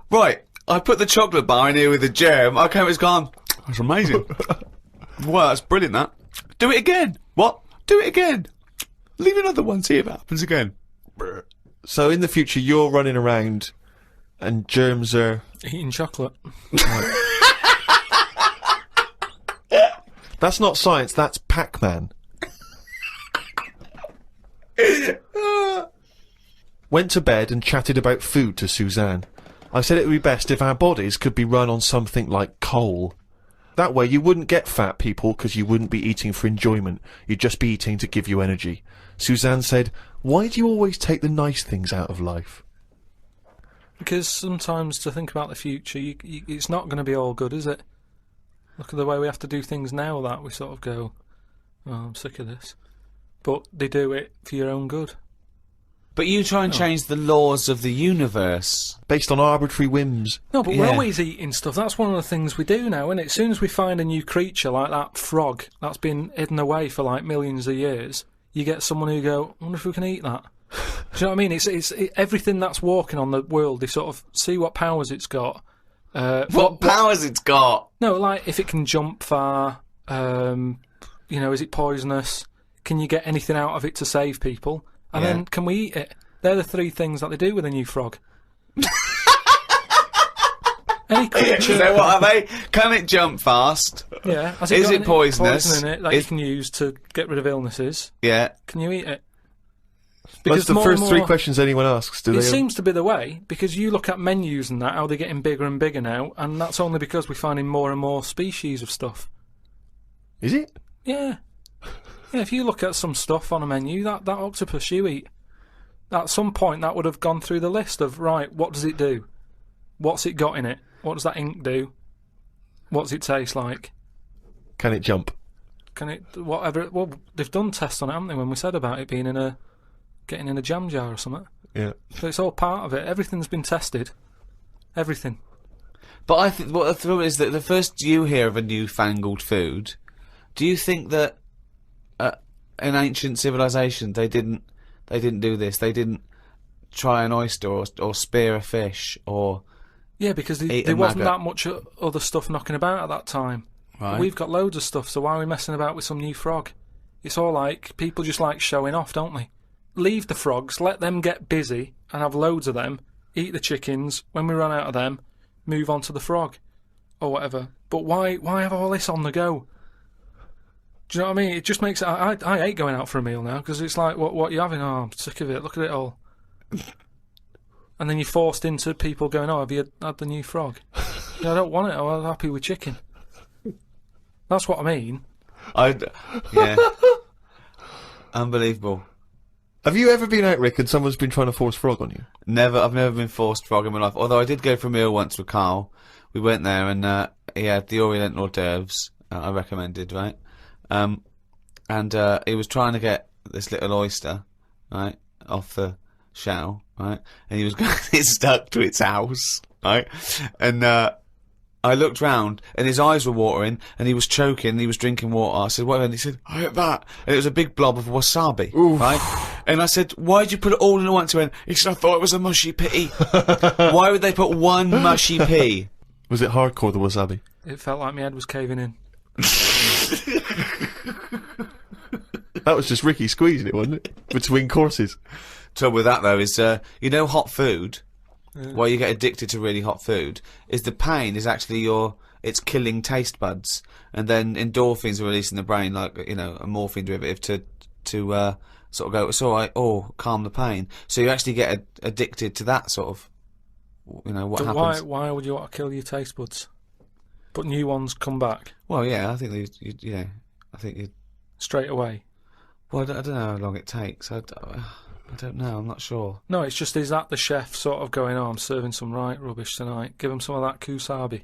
Right, I put the chocolate bar in here with the germ. I came, it's gone. That's amazing. Wow, that's brilliant, that. Do it again. What? Do it again. Leave another one, see if it happens again. So in the future, you're running around, and germs are. Eating chocolate. That's not science. That's Pac-Man. Went to bed and chatted about food to Suzanne. I said it would be best if our bodies could be run on something like coal. That way you wouldn't get fat, people, because you wouldn't be eating for enjoyment. You'd just be eating to give you energy. Suzanne said, why do you always take the nice things out of life? Because sometimes to think about the future, it's not going to be all good, is it? Look at the way we have to do things now that we sort of go, oh, I'm sick of this. But they do it for your own good. But you try and change the laws of the universe. Based on arbitrary whims. No, but we're Yeah. always eating stuff. That's one of the things we do now, isn't it? As soon as we find a new creature like that frog that's been hidden away for like millions of years, you get someone who go, I wonder if we can eat that. Do you know what I mean? It's everything that's walking on the world, they sort of see what powers it's got. What powers it's got? No, like if it can jump far, is it poisonous? Can you get anything out of it to save people? And Yeah. then can we eat it? They're the three things that they do with a new frog. Any creature. So what are they? Can it jump fast? Yeah. Has Is got it any poisonous? poison in it that you can use to get rid of illnesses? Yeah. Can you eat it? That's the more first and three more- questions anyone asks. Do It they? seems to be the way, because you look at menus and that, how they're getting bigger and bigger now, and that's only because we're finding more and more species of stuff. Is it? Yeah. Yeah, if you look at some stuff on a menu, that octopus you eat, at some point that would have gone through the list of, right, what does it do? What's it got in it? What does that ink do? What's it taste like? Can it jump? Can it, whatever, well, they've done tests on it, haven't they, when we said about it being getting in a jam jar or something. Yeah. So it's all part of it. Everything's been tested. Everything. But I think what the problem is that the first you hear of a newfangled food, do you think that in ancient civilization they didn't do this? They didn't try an oyster or spear a fish or Yeah, because eat a there wasn't maggot. that much other stuff knocking about at that time. Right. We've got loads of stuff, so why are we messing about with some new frog? It's all like, people just like showing off, don't they? Leave the frogs, let them get busy and have loads of them, eat the chickens, when we run out of them, move on to the frog. Or whatever. But why have all this on the go? Do you know what I mean? It just makes it... I hate going out for a meal now, because it's like, what are you having? Oh, I'm sick of it, look at it all. And then you're forced into people going, oh, have you had the new frog? Yeah, I don't want it, I'm happy with chicken. That's what I mean. Yeah. Unbelievable. Have you ever been out, Rick, and someone's been trying to force frog on you? I've never been forced frog in my life. Although I did go for a meal once with Karl. We went there and he had the Oriental hors d'oeuvres. I recommended, right? And he was trying to get this little oyster, right, off the shell, right? And he was going it stuck to its house, right? And I looked round and his eyes were watering and he was choking and he was drinking water. I said, what? And he said, I ate that. And it was a big blob of wasabi, right? And I said, why'd you put it all in at once? He went, he said, I thought it was a mushy pea. Why would they put one mushy pea? Was it hardcore, the wasabi? It felt like my head was caving in. That was just Ricky squeezing it, wasn't it? Between courses. Trouble with that though is, hot food, why you get addicted to really hot food, is the pain is actually it's killing taste buds, and then endorphins are released in the brain, like, a morphine derivative to sort of go, it's alright, or calm the pain. So you actually get addicted to that sort of, what But happens. why would you want to kill your taste buds? But new ones come back Well, yeah, I think I think you. straight away. Well, I don't know how long it takes. I don't know. I'm not sure. No, it's just, is that the chef sort of going, oh, I'm serving some right rubbish tonight, give him some of that kusabi.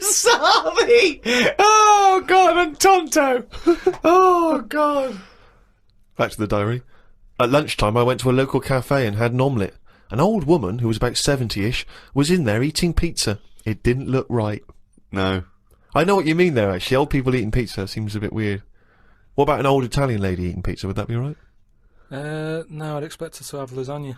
Sorry! Oh, God, and Tonto! Oh, God. Back to the diary. At lunchtime, I went to a local cafe and had an omelette. An old woman, who was about 70-ish, was in there eating pizza. It didn't look right. No. I know what you mean there, actually. Old people eating pizza seems a bit weird. What about an old Italian lady eating pizza? Would that be all right? No, I'd expect her to have lasagna.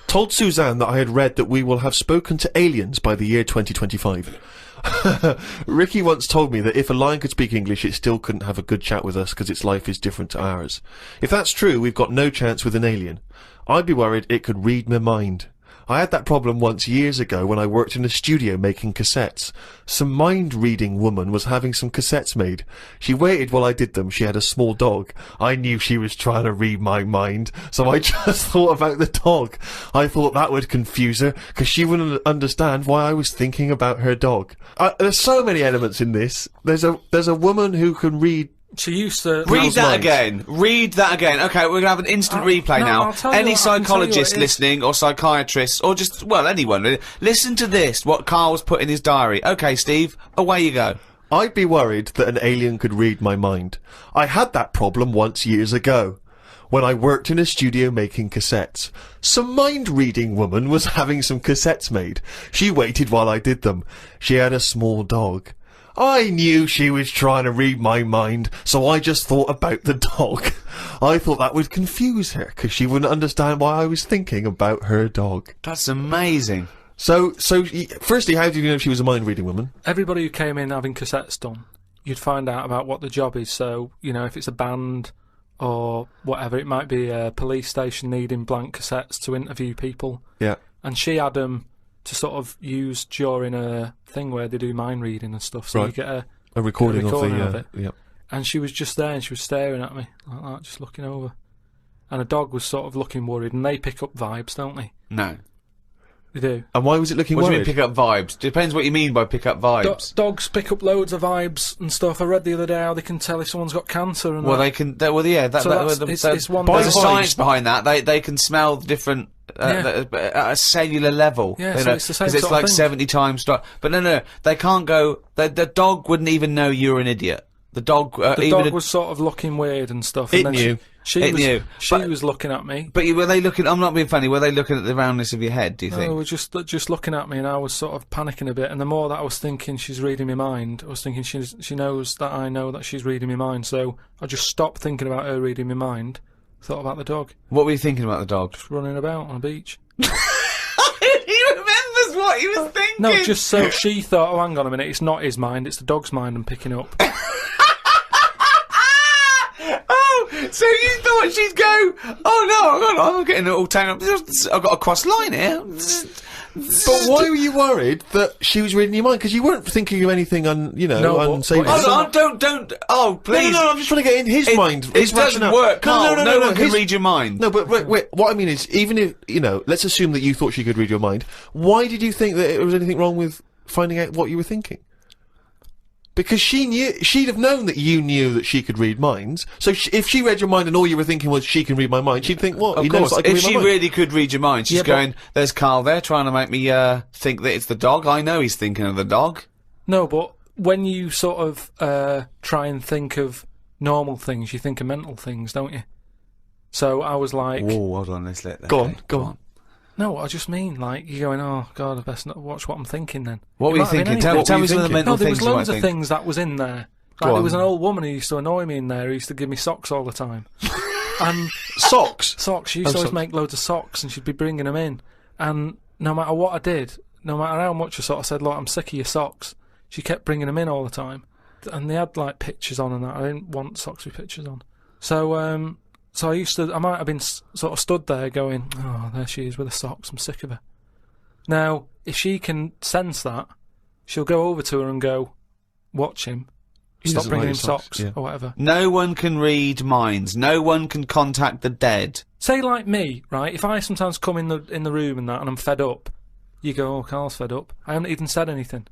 Told Suzanne that I had read that we will have spoken to aliens by the year 2025. Ricky once told me that if a lion could speak English, it still couldn't have a good chat with us because its life is different to ours. If that's true, we've got no chance with an alien. I'd be worried it could read my mind. I had that problem once years ago when I worked in a studio making cassettes. Some mind-reading woman was having some cassettes made. She waited while I did them. She had a small dog. I knew she was trying to read my mind, so I just thought about the dog. I thought that would confuse her, because she wouldn't understand why I was thinking about her dog. There's so many elements in this. There's a woman who can read. She used to... Read that again. Read that again. Okay, we're gonna have an instant replay now. Any psychologist listening, or psychiatrists, or just, well, anyone, really, listen to this, what Karl's put in his diary. Okay, Steve, away you go. I'd be worried that an alien could read my mind. I had that problem once years ago, when I worked in a studio making cassettes. Some mind-reading woman was having some cassettes made. She waited while I did them. She had a small dog. I knew she was trying to read my mind, so I just thought about the dog. I thought that would confuse her, because she wouldn't understand why I was thinking about her dog. That's amazing. So, firstly, how did you know she was a mind-reading woman? Everybody who came in having cassettes done, you'd find out about what the job is. So, you know, if it's a band or whatever, it might be a police station needing blank cassettes to interview people. Yeah. And she had them to sort of use during a thing where they do mind reading and stuff. So you get a recording of it. Yeah. And she was just there and she was staring at me like that, just looking over. And a dog was sort of looking worried, and they pick up vibes, don't they? No. They do. And why was it looking What do worried? you mean pick up vibes? Depends what you mean by pick up vibes. Dogs pick up loads of vibes and stuff. I read the other day how they can tell if someone's got cancer and Well, that. they can. Well, yeah. It's one There's a vibes. science behind that. They can smell different at a cellular level. Yeah, you so know, it's the same because it's sort of like thing. 70 times. But no, they can't go. The dog wouldn't even know you're an idiot. The dog. The dog was sort of looking weird and stuff. It and then knew. She But- was looking at me. But were they looking? I'm not being funny. Were they looking at the roundness of your head? Do you No, think? they were just looking at me, and I was sort of panicking a bit. And the more that I was thinking she's reading my mind, I was thinking she knows that I know that she's reading my mind. So I just stopped thinking about her reading my mind. Thought about the dog What were you thinking about the dog? just running about on a beach. He remembers what he was thinking. No, just so she thought, oh, hang on a minute, it's not his mind, it's the dog's mind I'm picking up. Oh, so you thought she'd go, oh no, I'm getting it all tangled up. I've got a cross line here. But why were you worried that she was reading your mind? Because you weren't thinking of anything unsavory. Don't, oh, please. No, I'm just trying to get in his mind. It his doesn't rationale. work, Karl. No one can his- read your mind. No, but wait, what I mean is, even if, let's assume that you thought she could read your mind, why did you think that there was anything wrong with finding out what you were thinking? Because she'd have known that you knew that she could read minds, so if she read your mind and all you were thinking was she can read my mind, she'd think, what? Of He knows course, that I can if read my she mind. really could read your mind, she's Yeah, but- going, there's Karl there trying to make me think that it's the dog. I know he's thinking of the dog. No, but when you sort of try and think of normal things, you think of mental things, don't you? So I was like, Whoa, hold on, let's let that Go on. no, I just mean, like, you're going, oh, God, I best not watch what I'm thinking then. What It were you might have been thinking? anything. Tell were me you some of the thinking? mental No, there things was you might loads of think. things that was in there. Go Like, there on. was an old woman who used to annoy me in there, who used to give me socks all the time. And Socks? socks, she used to always socks. make loads of socks, and she'd be bringing them in. And no matter what I did, no matter how much I sort of said, look, I'm sick of your socks, she kept bringing them in all the time. And they had, like, pictures on and that. I didn't want socks with pictures on. So I might have been sort of stood there going, oh, there she is with the socks, I'm sick of her. Now, if she can sense that, she'll go over to her and go, watch him, He stop doesn't bringing like him socks, socks, yeah. or whatever. No one can read minds. No one can contact the dead. Say like me, right? If I sometimes come in the room and that, and I'm fed up, you go, oh, Karl's fed up. I haven't even said anything.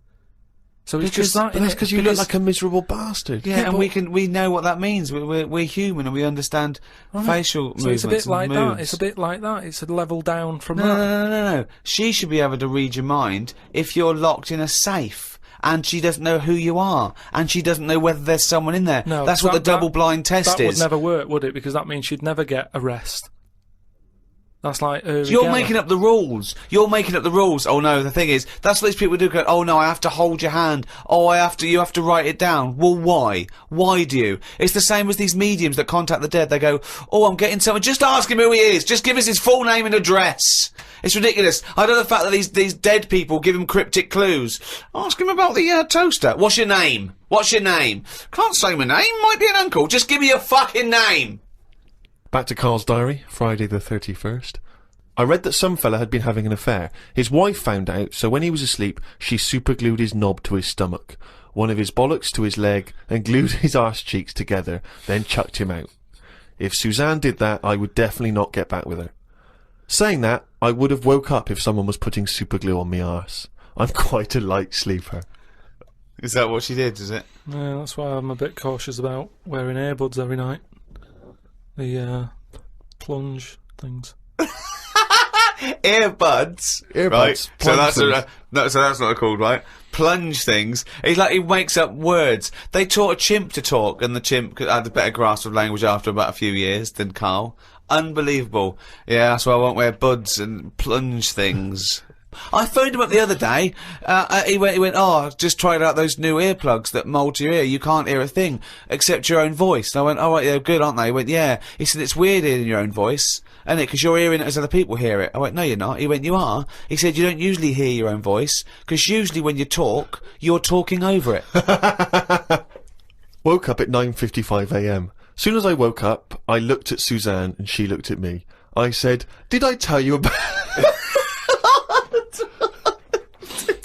So it's just that. But that's because you look like a miserable bastard. Yeah, and we know what that means. We're human and we understand facial movements. So it's a bit like moves. that. It's a bit like that. It's a level down from that. No. She should be able to read your mind if you're locked in a safe and she doesn't know who you are and she doesn't know whether there's someone in there. No, that's what the double-blind test that is. That would never work, would it? Because that means she'd never get a rest. That's like You're making up the rules. You're making up the rules. Oh no, the thing is, that's what these people do. Go, oh no, I have to hold your hand. Oh, you have to write it down. Well, why? Why do you? It's the same as these mediums that contact the dead. They go, oh, I'm getting someone. Just ask him who he is. Just give us his full name and address. It's ridiculous. I know the fact that these dead people give him cryptic clues. Ask him about the toaster. What's your name? What's your name? Can't say my name. Might be an uncle. Just give me your fucking name. Back to Karl's diary, Friday the 31st. I read that some fella had been having an affair. His wife found out, so when he was asleep, she superglued his knob to his stomach, one of his bollocks to his leg, and glued his arse cheeks together, then chucked him out. If Suzanne did that, I would definitely not get back with her. Saying that, I would have woke up if someone was putting superglue on me arse. I'm quite a light sleeper. Is that what she did, is it? Yeah, that's why I'm a bit cautious about wearing earbuds every night. The plunge things. Earbuds, right? So that's not called, right? Plunge things. He's like, he makes up words. They taught a chimp to talk, and the chimp had a better grasp of language after about a few years than Karl. Unbelievable. Yeah, that's why I won't wear buds and plunge things. I phoned him up the other day. He went, oh, I've just tried out those new earplugs that mould to your ear. You can't hear a thing except your own voice. And I went, oh, right, they're good, aren't they? He went, yeah. He said, it's weird hearing your own voice, isn't it? Because you're hearing it as other people hear it. I went, no, you're not. He went, you are. He said, you don't usually hear your own voice, because usually when you talk, you're talking over it. Woke up at 9:55 a.m. Soon as I woke up, I looked at Suzanne and she looked at me. I said, did I tell you about...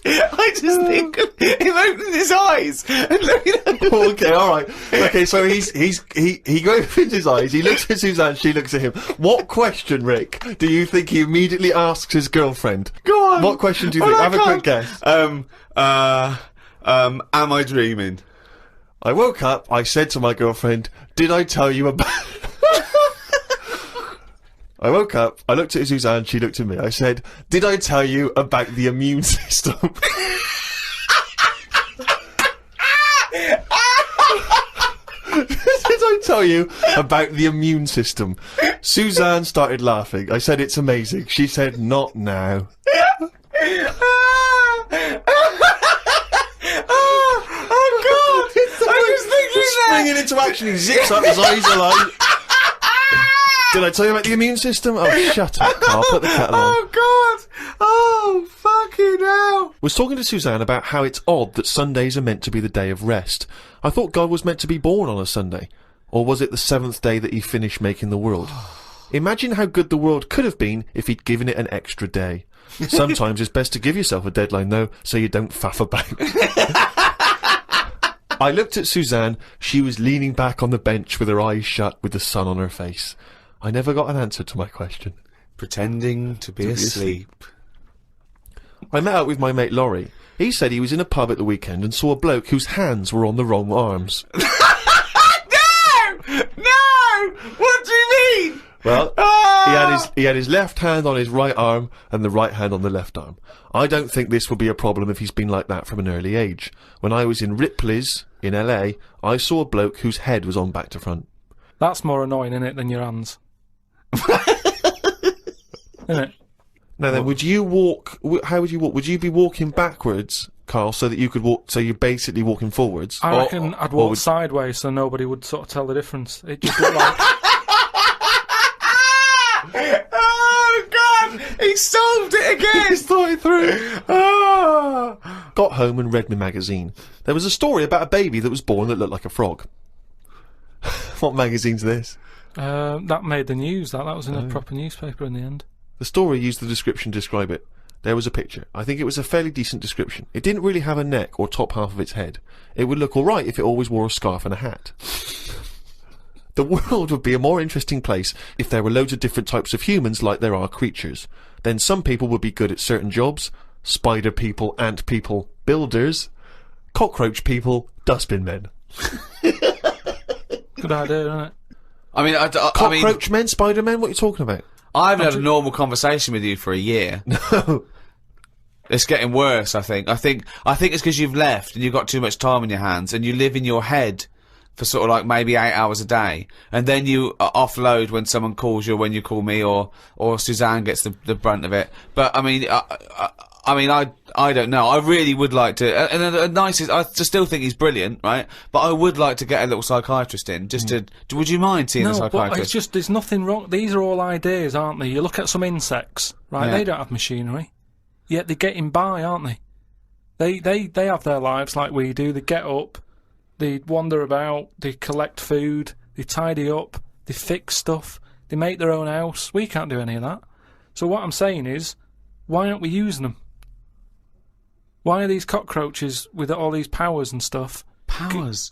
I just think of him opening his eyes and looking at him. Okay, alright. Okay, so he opens his eyes, he looks at Suzanne, she looks at him. What question, Rick, do you think he immediately asks his girlfriend? Go on. What question do you think? Have a quick guess. Am I dreaming? I woke up, I said to my girlfriend, did I tell you about... I woke up, I looked at Suzanne, she looked at me. I said, did I tell you about the immune system? Did I tell you about the immune system? Suzanne started laughing. I said, it's amazing. She said, not now. Oh, God! I was thinking that! Springing into action, he zips up, his eyes are like... Did I tell you about the immune system? Oh, shut up, Karl. Put the kettle on. Oh, God! Oh, fucking hell! Was talking to Suzanne about how it's odd that Sundays are meant to be the day of rest. I thought God was meant to be born on a Sunday. Or was it the 7th day that he finished making the world? Imagine how good the world could have been if he'd given it an extra day. Sometimes it's best to give yourself a deadline, though, so you don't faff about. I looked at Suzanne. She was leaning back on the bench with her eyes shut with the sun on her face. I never got an answer to my question. Pretending to be asleep. I met up with my mate Laurie. He said he was in a pub at the weekend and saw a bloke whose hands were on the wrong arms. No! No! What do you mean? Well, he had his left hand on his right arm and the right hand on the left arm. I don't think this will be a problem if he's been like that from an early age. When I was in Ripley's in LA, I saw a bloke whose head was on back to front. That's more annoying, innit, than your hands. Innit? Now then, would you walk? How would you walk? Would you be walking backwards, Karl, so that you could walk? So you're basically walking forwards. I reckon I'd walk sideways, so nobody would sort of tell the difference. It just looked like. Oh God! He solved it again. He's thought it through. Oh. Got home and read my magazine. There was a story about a baby that was born that looked like a frog. What magazine's this? That made the news. That was in a proper newspaper in the end. The story used the description to describe it. There was a picture. I think it was a fairly decent description. It didn't really have a neck or top half of its head. It would look alright if it always wore a scarf and a hat. The world would be a more interesting place if there were loads of different types of humans like there are creatures. Then some people would be good at certain jobs. Spider people, ant people, builders. cockroach people, dustbin men. Good idea, isn't it? I mean, Cockroach men, Spider-Men, what are you talking about? I haven't had a normal conversation with you for a year. No. It's getting worse, I think. I think it's because you've left and you've got too much time on your hands and you live in your head for sort of like maybe 8 hours a day, and then you offload when someone calls you, or when you call me, or Suzanne gets the brunt of it. But I mean, I don't know. I really would like to. And the nicest, I still think he's brilliant, right? But I would like to get a little psychiatrist in, just to. Would you mind seeing a No, psychiatrist? but it's just there's nothing wrong. These are all ideas, aren't they? You look at some insects, right? Yeah. They don't have machinery, yet they're getting by, aren't they? They have their lives like we do. They get up, they wander about, they collect food, they tidy up, they fix stuff, they make their own house. We can't do any of that. So what I'm saying is, why aren't we using them? Why are these cockroaches with all these powers and stuff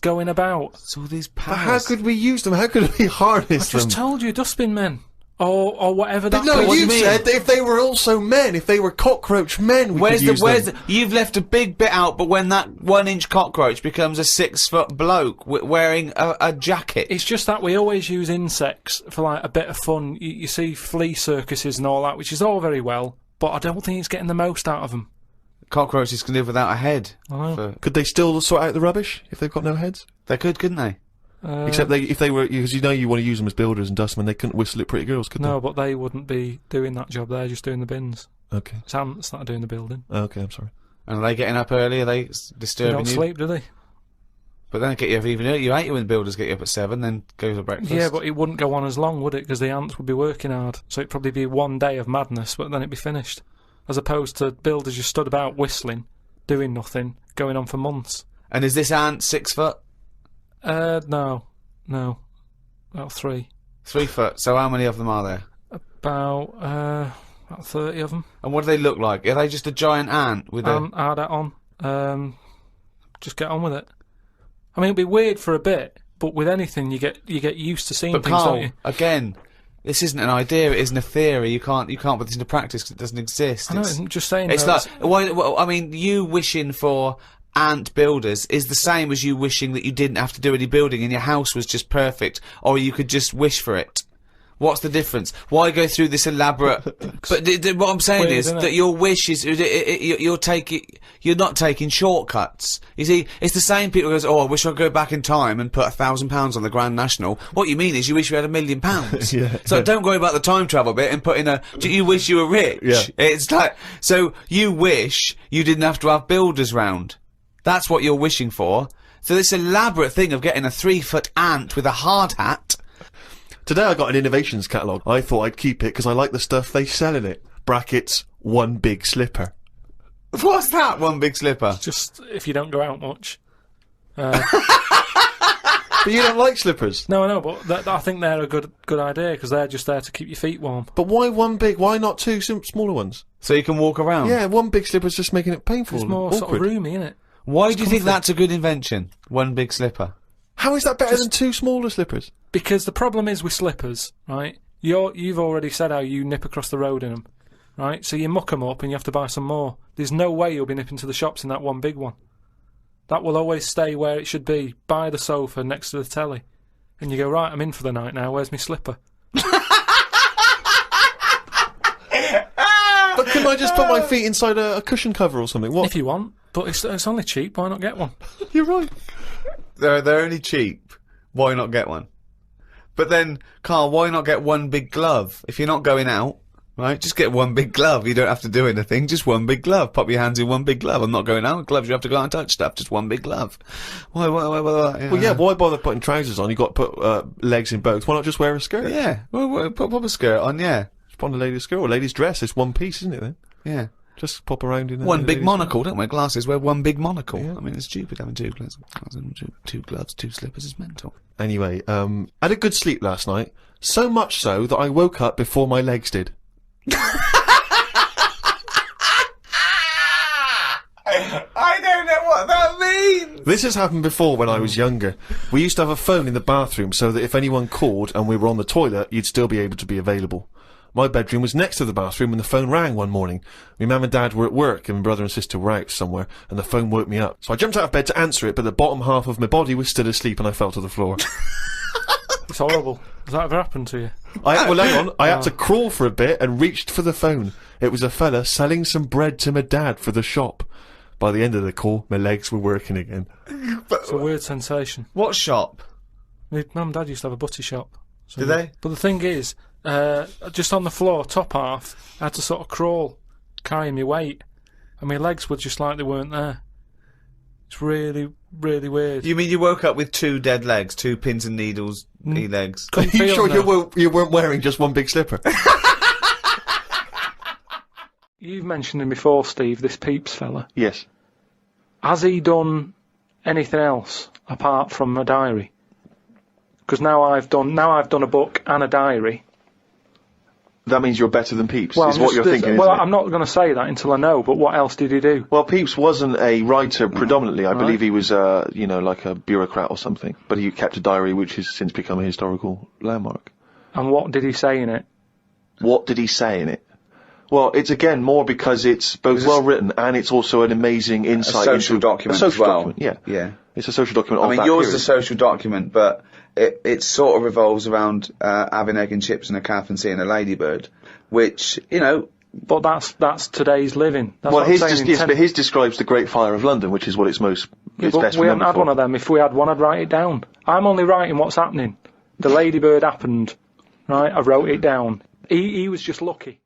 going about? It's all these powers. But how could we use them? How could we harness I them? just told you, dustbin men. Or whatever that No, was. you said that if they were also men, if they were cockroach men, we could use them. You've left a big bit out, but when that 1-inch cockroach becomes a 6-foot bloke wearing a jacket. It's just that we always use insects for like a bit of fun. You see flea circuses and all that, which is all very well, but I don't think it's getting the most out of them. Cockroaches can live without a head. I know. Could they still sort out the rubbish if they've got no heads? They could, couldn't they? Except if they were, because you want to use them as builders and dustmen, they couldn't whistle at pretty girls, could No, but they wouldn't be doing that job. They're just doing the bins. they? Okay. It's ants that are doing the building. Okay, I'm sorry. And are they getting up early? Are they They disturbing don't you? sleep, do they? But then get you up even earlier. You hate it when builders get you up at 7, then go for breakfast. Yeah, but it wouldn't go on as long, would it? Because the ants would be working hard. So it'd probably be one day of madness, but then it'd be finished. As opposed to builders just stood about whistling, doing nothing, going on for months. And is this ant 6 foot? No. About 3. 3 foot. So how many of them are there? About 30 of them. And what do they look like? Are they just a giant ant with a... Add that on. Just get on with it. I mean, it'd be weird for a bit, but with anything, you get used to seeing But things, don't Karl, you? again, this isn't an idea. It isn't a theory. You can't put this into practice because it doesn't exist. I know, I'm just saying. It's though, like, well, I mean, you wishing for ant builders is the same as you wishing that you didn't have to do any building and your house was just perfect, or you could just wish for it. What's the difference? Why go through this elaborate? But what I'm saying Weird, is isn't that it? your wish is you're not taking shortcuts. You see, it's the same people who goes, "Oh, I wish I'd go back in time and put £1,000 on the Grand National." What you mean is you wish you had £1 million. Yeah. So don't worry about the time travel bit and put in you wish you were rich. Yeah. It's like, so you wish you didn't have to have builders round. That's what you're wishing for. So this elaborate thing of getting a 3-foot ant with a hard hat. Today I got an innovations catalogue. I thought I'd keep it because I like the stuff they sell in it. Brackets, one big slipper. What's that? One big slipper. just if you don't go out much. But you don't like slippers. No, I know, but I think they're a good idea because they're just there to keep your feet warm. But why one big? Why not two smaller ones? So you can walk around. Yeah, one big slipper's just making it painful It's and more awkward. sort of roomy, isn't it? Why do you think comfy. that's a good invention? One big slipper. How is that better than two smaller slippers? Because the problem is with slippers, right? You've already said how you nip across the road in them, right? So you muck them up and you have to buy some more. There's no way you'll be nipping to the shops in that one big one. That will always stay where it should be, by the sofa next to the telly. And you go, right, I'm in for the night now, where's my slipper? But can I just put my feet inside a cushion cover or something? What? If you want, but it's only cheap, why not get one? You're right. They're only cheap. Why not get one? But then, Karl, why not get one big glove? If you're not going out, right, just get one big glove. You don't have to do anything, just one big glove. Pop your hands in one big glove. I'm not going out. Gloves, you have to go out and touch stuff. Just one big glove. Why? Well, yeah, why bother putting trousers on? You've got to put legs in both. Why not just wear a skirt? Yeah. Well, pop a skirt on, yeah. Just put on a lady's skirt or a lady's dress. It's one piece, isn't it, then? Yeah. Just pop around in One a big lady's- monocle. Don't wear glasses, wear one big monocle. Yeah. I mean, it's stupid having two gloves. Two gloves, two slippers is mental. Anyway, had a good sleep last night. So much so that I woke up before my legs did. I don't know what that means! This has happened before when I was younger. We used to have a phone in the bathroom so that if anyone called and we were on the toilet, you'd still be able to be available. My bedroom was next to the bathroom when the phone rang one morning. My mum and dad were at work and my brother and sister were out somewhere, and the phone woke me up. So I jumped out of bed to answer it, but the bottom half of my body was still asleep and I fell to the floor. It's horrible. Has that ever happened to you? Well, hang on. I had to crawl for a bit and reached for the phone. It was a fella selling some bread to my dad for the shop. By the end of the call, my legs were working again. It's a weird sensation. What shop? My mum and dad used to have a butty shop. So Did they? But the thing is, just on the floor, top half, I had to sort of crawl, carrying my weight, and my legs were just like they weren't there. It's really, really weird. You mean you woke up with 2 dead legs, 2 pins and needles, legs? Are you sure you weren't wearing just one big slipper? You've mentioned him before, Steve, this Peeps fella. Yes. Has he done anything else apart from a diary? Because now I've done a book and a diary. That means you're better than Peeps, Well, is what you're thinking, well, isn't it? I'm not going to say that until I know, but what else did he do? Well, Peeps wasn't a writer predominantly. I believe he was, like a bureaucrat or something. But he kept a diary which has since become a historical landmark. And what did he say in it? What did he say in it? Well, it's again more because it's both well written and it's also an amazing insight a social into document a social as well. document. Yeah, Yeah. It's a social document. I of mean, that yours period. is a social document, but it sort of revolves around having egg and chips and a calf and seeing a ladybird, which, But that's today's living. That's Well, what I'm saying, but his describes the Great Fire of London, which is what it's most. Yeah, it's but best we haven't remembered had for. one of them. If we had one, I'd write it down. I'm only writing what's happening. The ladybird happened, right? I wrote it down. He was just lucky.